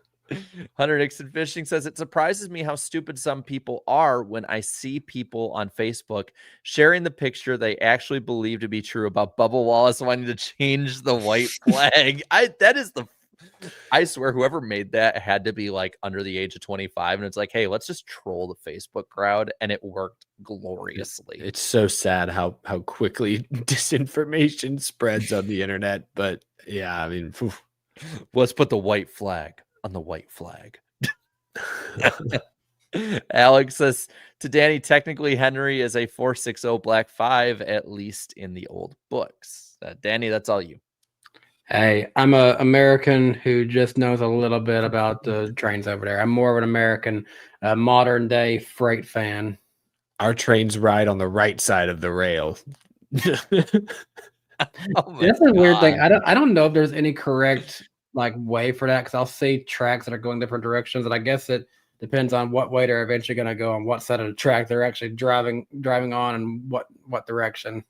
Hunter Nixon Fishing says, it surprises me how stupid some people are when I see people on Facebook sharing the picture they actually believe to be true about Bubba Wallace wanting to change the white flag. I swear whoever made that had to be like under the age of 25. And it's like, hey, let's just troll the Facebook crowd. And it worked gloriously. It's so sad how quickly disinformation spreads on the internet. But yeah, I mean, phew. Let's put the white flag on the white flag. Alex says to Danny, technically Henry is a 460 black 5, at least in the old books. Danny, that's all you. Hey, I'm a American who just knows a little bit about the trains over there. I'm more of an American, modern day freight fan. Our trains ride on the right side of the rail. Oh my That's a weird thing. God. I don't know if there's any correct like way for that, because I'll see tracks that are going different directions, and I guess it depends on what way they're eventually going to go and what side of the track they're actually driving on and what direction.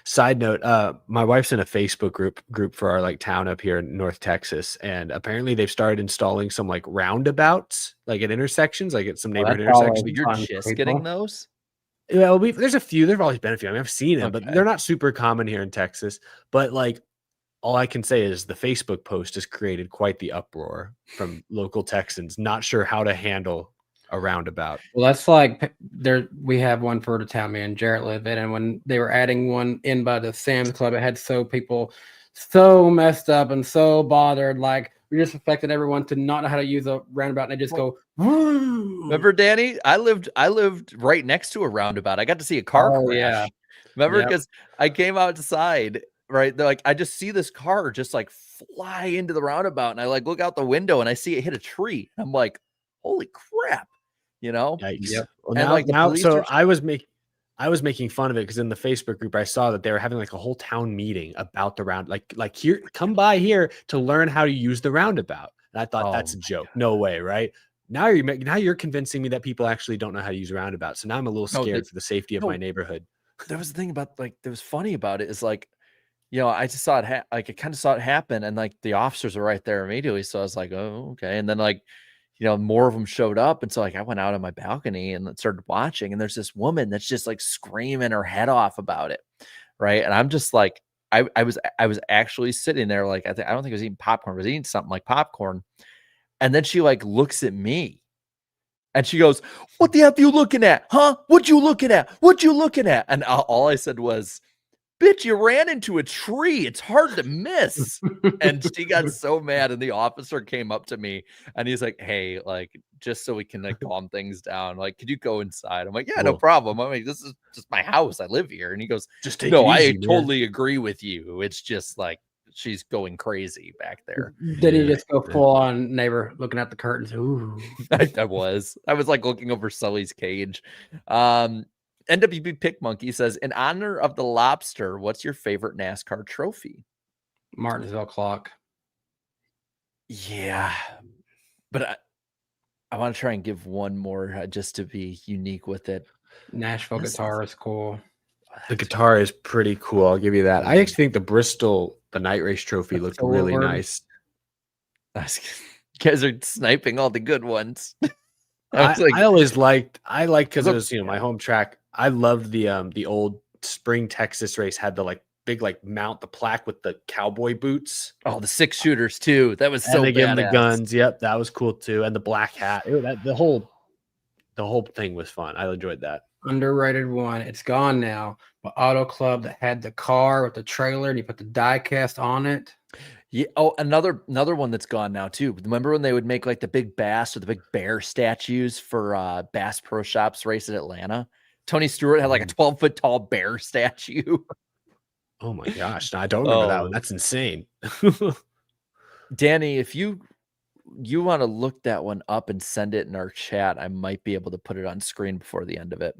Side note, my wife's in a Facebook group for our like town up here in North Texas, and apparently they've started installing some like roundabouts, like at intersections, like at some neighborhood that's all intersections. You're fun for just people. getting those? Well, there's a few. There've always been a few. I mean, I've seen them, but Okay. they're not super common here in Texas. But like, all I can say is the Facebook post has created quite the uproar from local Texans, not sure how to handle a roundabout. Well, that's like there. We have one for the town me and Jarrett live in, and when they were adding one in by the Sam's Club, it had people so messed up and so bothered. Like we just expected everyone to not know how to use a roundabout, and they just go. Remember, Danny? I lived right next to a roundabout. I got to see a car Oh, crash. yeah. Remember, Yep. because I came outside, right? They're like, I just see this car just like fly into the roundabout, and I like look out the window and I see it hit a tree. I'm like, holy crap, you know? Yikes. Yep. Well, And, like, the police so are- I was making fun of it because in the Facebook group I saw that they were having like a whole town meeting about the round, like here, come by here to learn how to use the roundabout. And I thought that's a joke. No way, right? Now you're convincing me that people actually don't know how to use a roundabout. So now I'm a little No, scared for the safety of no. my neighborhood. There was the thing about like that was funny about it is like, you know, I just saw it I kind of saw it happen, and like the officers were right there immediately. So I was like, oh, okay. And then like, you know, more of them showed up, and so like I went out on my balcony and started watching, and there's this woman that's just like screaming her head off about it, right? And I'm just like, I was actually sitting there like I don't think I was eating popcorn, I was eating something like popcorn, and then she like looks at me. And she goes, "What the F you looking at? Huh? What you looking at? What you looking at?" And all I said was, "Bitch, you ran into a tree. It's hard to miss." And she got so mad. And the officer came up to me and he's like, "Hey, like, just so we can like calm things down, like, could you go inside?" I'm like, "Yeah, no Cool. problem. I mean, this is just my house. I live here." And he goes, Just take "No, it I easy, man." totally agree with you. It's just like she's going crazy back there." Did he Yeah. just go full on neighbor looking at the curtains? Ooh. I was like looking over Sully's cage. NWP Pick Monkey says, in honor of the lobster, what's your favorite NASCAR trophy? Martinsville clock. Yeah, but I want to try and give one more just to be unique with it. Nashville This guitar is cool. The guitar is pretty cool. I'll give you that. I actually think the Bristol, the night race trophy The looked really sword. nice. You guys are sniping all the good ones. I was like, I always liked because it Look- was my home track. I loved the old Spring Texas race had the like big like mount, the plaque with the cowboy boots. oh, the 6 shooters too. That was so And they give them the badass. guns. Yep, that was cool too. And the black hat. The whole thing was fun. I enjoyed that. Underrated one. It's gone now. But Auto Club that had the car with the trailer and you put the die cast on it. Yeah. Oh, another one that's gone now too. Remember when they would make like the big bass or the big bear statues for Bass Pro Shops race in Atlanta? Tony Stewart had like a 12-foot tall bear statue. Oh my gosh. No, I don't remember that Oh. one. That's insane. Danny, if you want to look that one up and send it in our chat, I might be able to put it on screen before the end of it.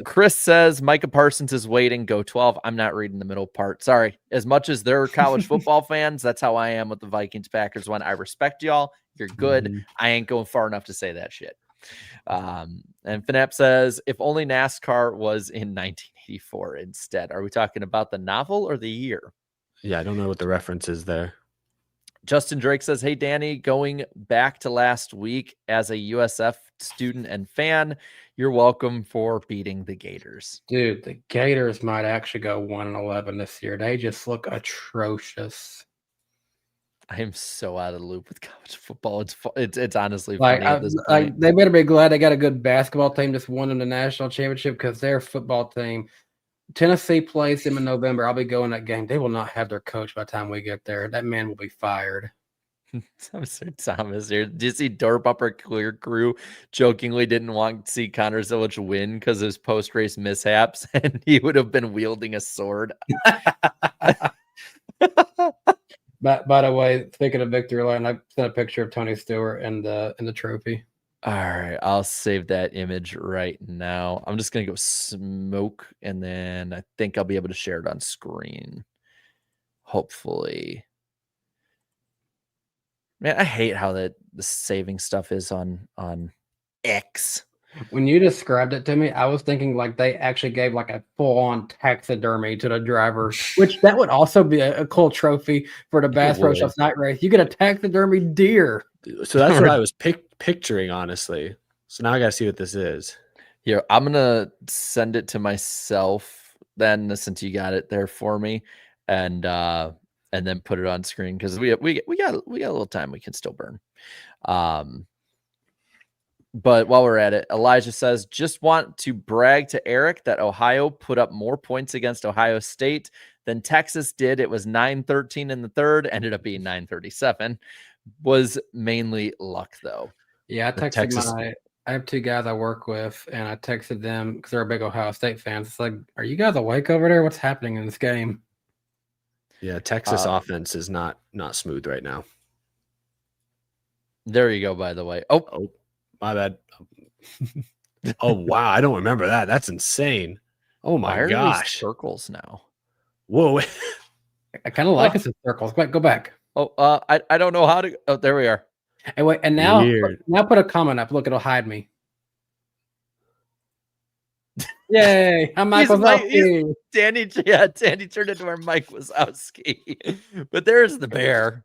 Chris says Micah Parsons is waiting. Go 12. I'm not reading the middle part. Sorry. As much as they're college football fans, that's how I am with the Vikings Packers one. I respect y'all. You're good. Mhm. I ain't going far enough to say that shit. And Finap says, if only NASCAR was in 1984 instead. Are we talking about the novel or the year? Yeah, I don't know what the reference is there. Justin Drake says, hey, Danny, going back to last week as a USF student and fan, you're welcome for beating the Gators. Dude, the Gators might actually go 1-11 this year. They just look atrocious. I am so out of the loop with college football. It's honestly Like, funny at this point. they better be glad they got a good basketball team just won them the national championship because their football team, Tennessee plays them in November. I'll be going that game. They will not have their coach by the time we get there. That man will be fired. Thomas here. Did you see Dorp Upper Clear Crew jokingly didn't want to see Connor Zillich win because of his post-race mishaps, and he would have been wielding a sword? But by the way, speaking of victory lane, I sent a picture of Tony Stewart and the trophy. All right, I'll save that image right now. I'm just gonna go smoke, and then I think I'll be able to share it on screen. Hopefully. Man, I hate how the saving stuff is on X. When you described it to me, I was thinking like they actually gave like a full-on taxidermy to the driver, which that would also be a cool trophy for the Bass Pro would. Shops night race. You get a taxidermy deer. So that's what I was picturing, honestly. So now I got to see what this is. Here, I'm gonna send it to myself then, since you got it there for me, and then put it on screen because we got a little time we can still burn. But while we're at it, Elijah says, just want to brag to Eric that Ohio put up more points against Ohio State than Texas did. It was 9-13 in the third, ended up being 9-37. Was mainly luck, though. Yeah, I The texted Texas- I have two guys I work with, and I texted them because they're big Ohio State fans. It's like, are you guys awake over there? What's happening in this game? Yeah, Texas offense is not smooth right now. There you go, by the way. Oh, My bad. Oh, wow. I don't remember that. That's insane. Oh, why my are these gosh. circles now? Whoa. I kind of like us in circles. Go back. Oh, I don't know how to. Oh, there we are. And wait, and now Weird. put a comment up. Look, it'll hide me. Yay! I'm Mike Wazowski. Danny turned into our Mike Wazowski. But there's the bear.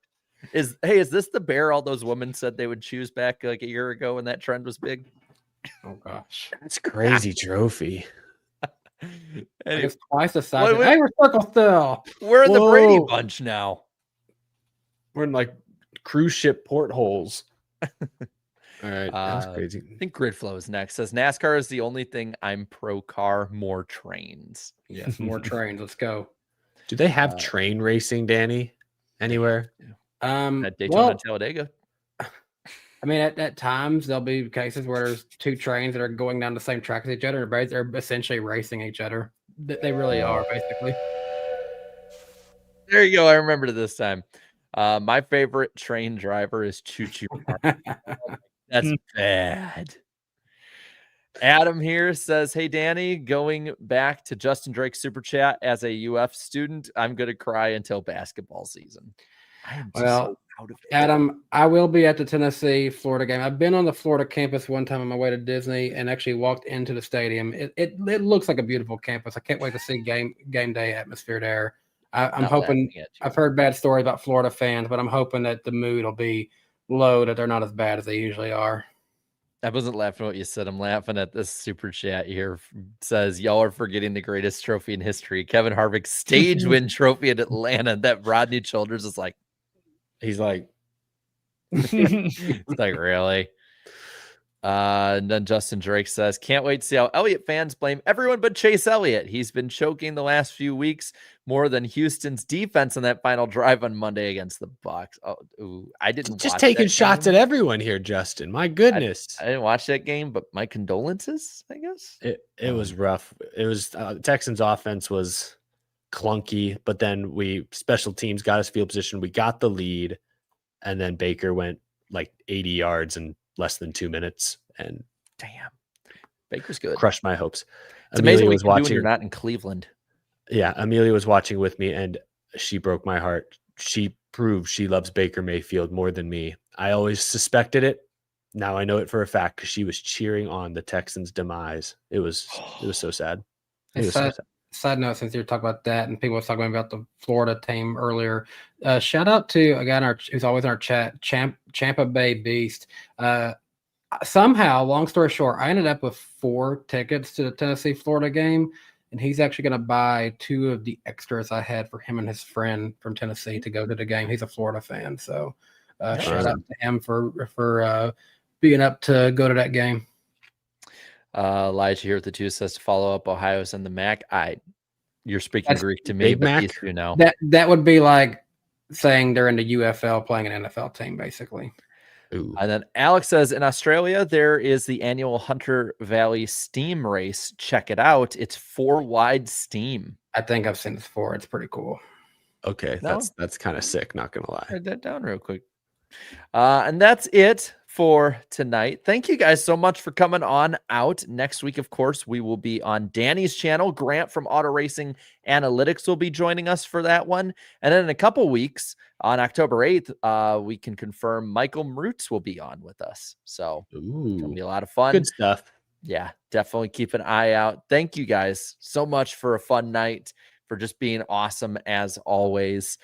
Is this the bear all those women said they would choose back like a year ago when that trend was big? Oh gosh, That's crazy trophy. Anyway, it's twice the size. Wait. Hey, we're circle still. we're in the Brady Whoa. bunch now. We're in like cruise ship portholes. All right. That's crazy. I think Gridflow is next. Says NASCAR is the only thing I'm pro car, more trains. Yes, more trains. Let's go. Do they have train racing, Danny? Anywhere? At Daytona Well, and Talladega. I mean, at times there'll be cases where there's two trains that are going down the same track as each other. But they're essentially racing each other. They really are, basically. There you go. I remember this time. My favorite train driver is Choo Choo. That's bad. Adam here says, hey, Danny, going back to Justin Drake's super chat as a UF student, I'm going to cry until basketball season. I am just so out of it. Adam, I will be at the Tennessee-Florida game. I've been on the Florida campus one time on my way to Disney and actually walked into the stadium. It looks like a beautiful campus. I can't wait to see game day atmosphere there. I'm Not hoping laughing at you. I've heard bad stories about Florida fans, but I'm hoping that the mood will be low, that they're not as bad as they usually are. I wasn't laughing at what you said. I'm laughing at this super chat here. Says, y'all are forgetting the greatest trophy in history. Kevin Harvick's stage win trophy at Atlanta that Rodney Childers is like, He's like, it's like, really? And then Justin Drake says, can't wait to see how Elliott fans blame everyone but Chase Elliott. He's been choking the last few weeks more than Houston's defense on that final drive on Monday against the Bucs. Oh, ooh, I didn't just watch taking that shots game. at everyone here, Justin. My goodness. I didn't watch that game, but my condolences, I guess. It was rough. It was Texans offense was clunky, but then special teams got us field position. We got the lead, and then Baker went like 80 yards in less than 2 minutes and Damn, Baker's good. crushed my hopes. It's amazing Amelia what was you can do when watching. you're not in Cleveland. Yeah, Amelia was watching with me, and she broke my heart. She proved she loves Baker Mayfield more than me. I always suspected it. Now I know it for a fact because she was cheering on the Texans' demise. It was so sad. It was so sad. Side note, since you're talking about that and people were talking about the Florida team earlier, shout out to a guy who's always in our chat, Champa Bay Beast. Somehow, long story short, I ended up with 4 tickets to the Tennessee-Florida game, and he's actually going to buy 2 of the extras I had for him and his friend from Tennessee to go to the game. He's a Florida fan, so shout out to him for being up to go to that game. Elijah here with the 2 says to follow up Ohio's and the MAC. You're speaking That's Greek to me, Big but Mac? these 2 now. That would be like saying they're in the UFL playing an NFL team, basically. Ooh. And then Alex says, in Australia, there is the annual Hunter Valley Steam Race. Check it out. It's 4-wide steam. I think I've seen this before. It's pretty cool. Okay, No? that's kind of sick, not gonna lie. Write that down real quick. And that's it for tonight. Thank you guys so much for coming on out. Next week, of course, we will be on Danny's channel. Grant from Auto Racing Analytics will be joining us for that one. And then in a couple weeks, on October 8th, we can confirm Michael Marutz will be on with us. So it's going to be a lot of fun. Good stuff. Yeah, definitely keep an eye out. Thank you guys so much for a fun night, for just being awesome as always.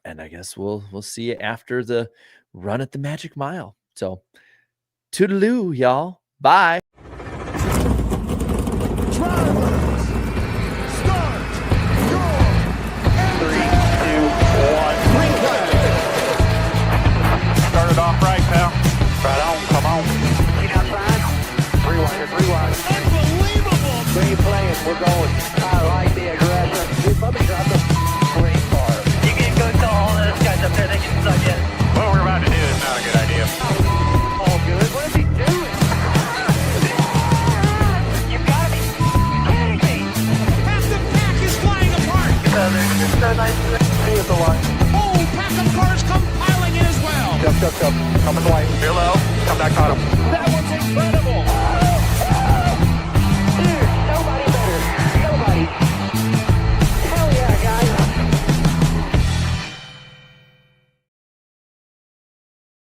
And I guess we'll see you after the run at the Magic Mile. So toodaloo, y'all. Bye. guys up there, they can suck in. What we're about to do is not a good idea. All good. What is he doing? You gotta be kidding me. Half the pack is flying apart. It's so nice to See at the line. Oh, pack of cars come piling in as well. Jump. Come in the line. Hello. Come back, caught him. That was incredible.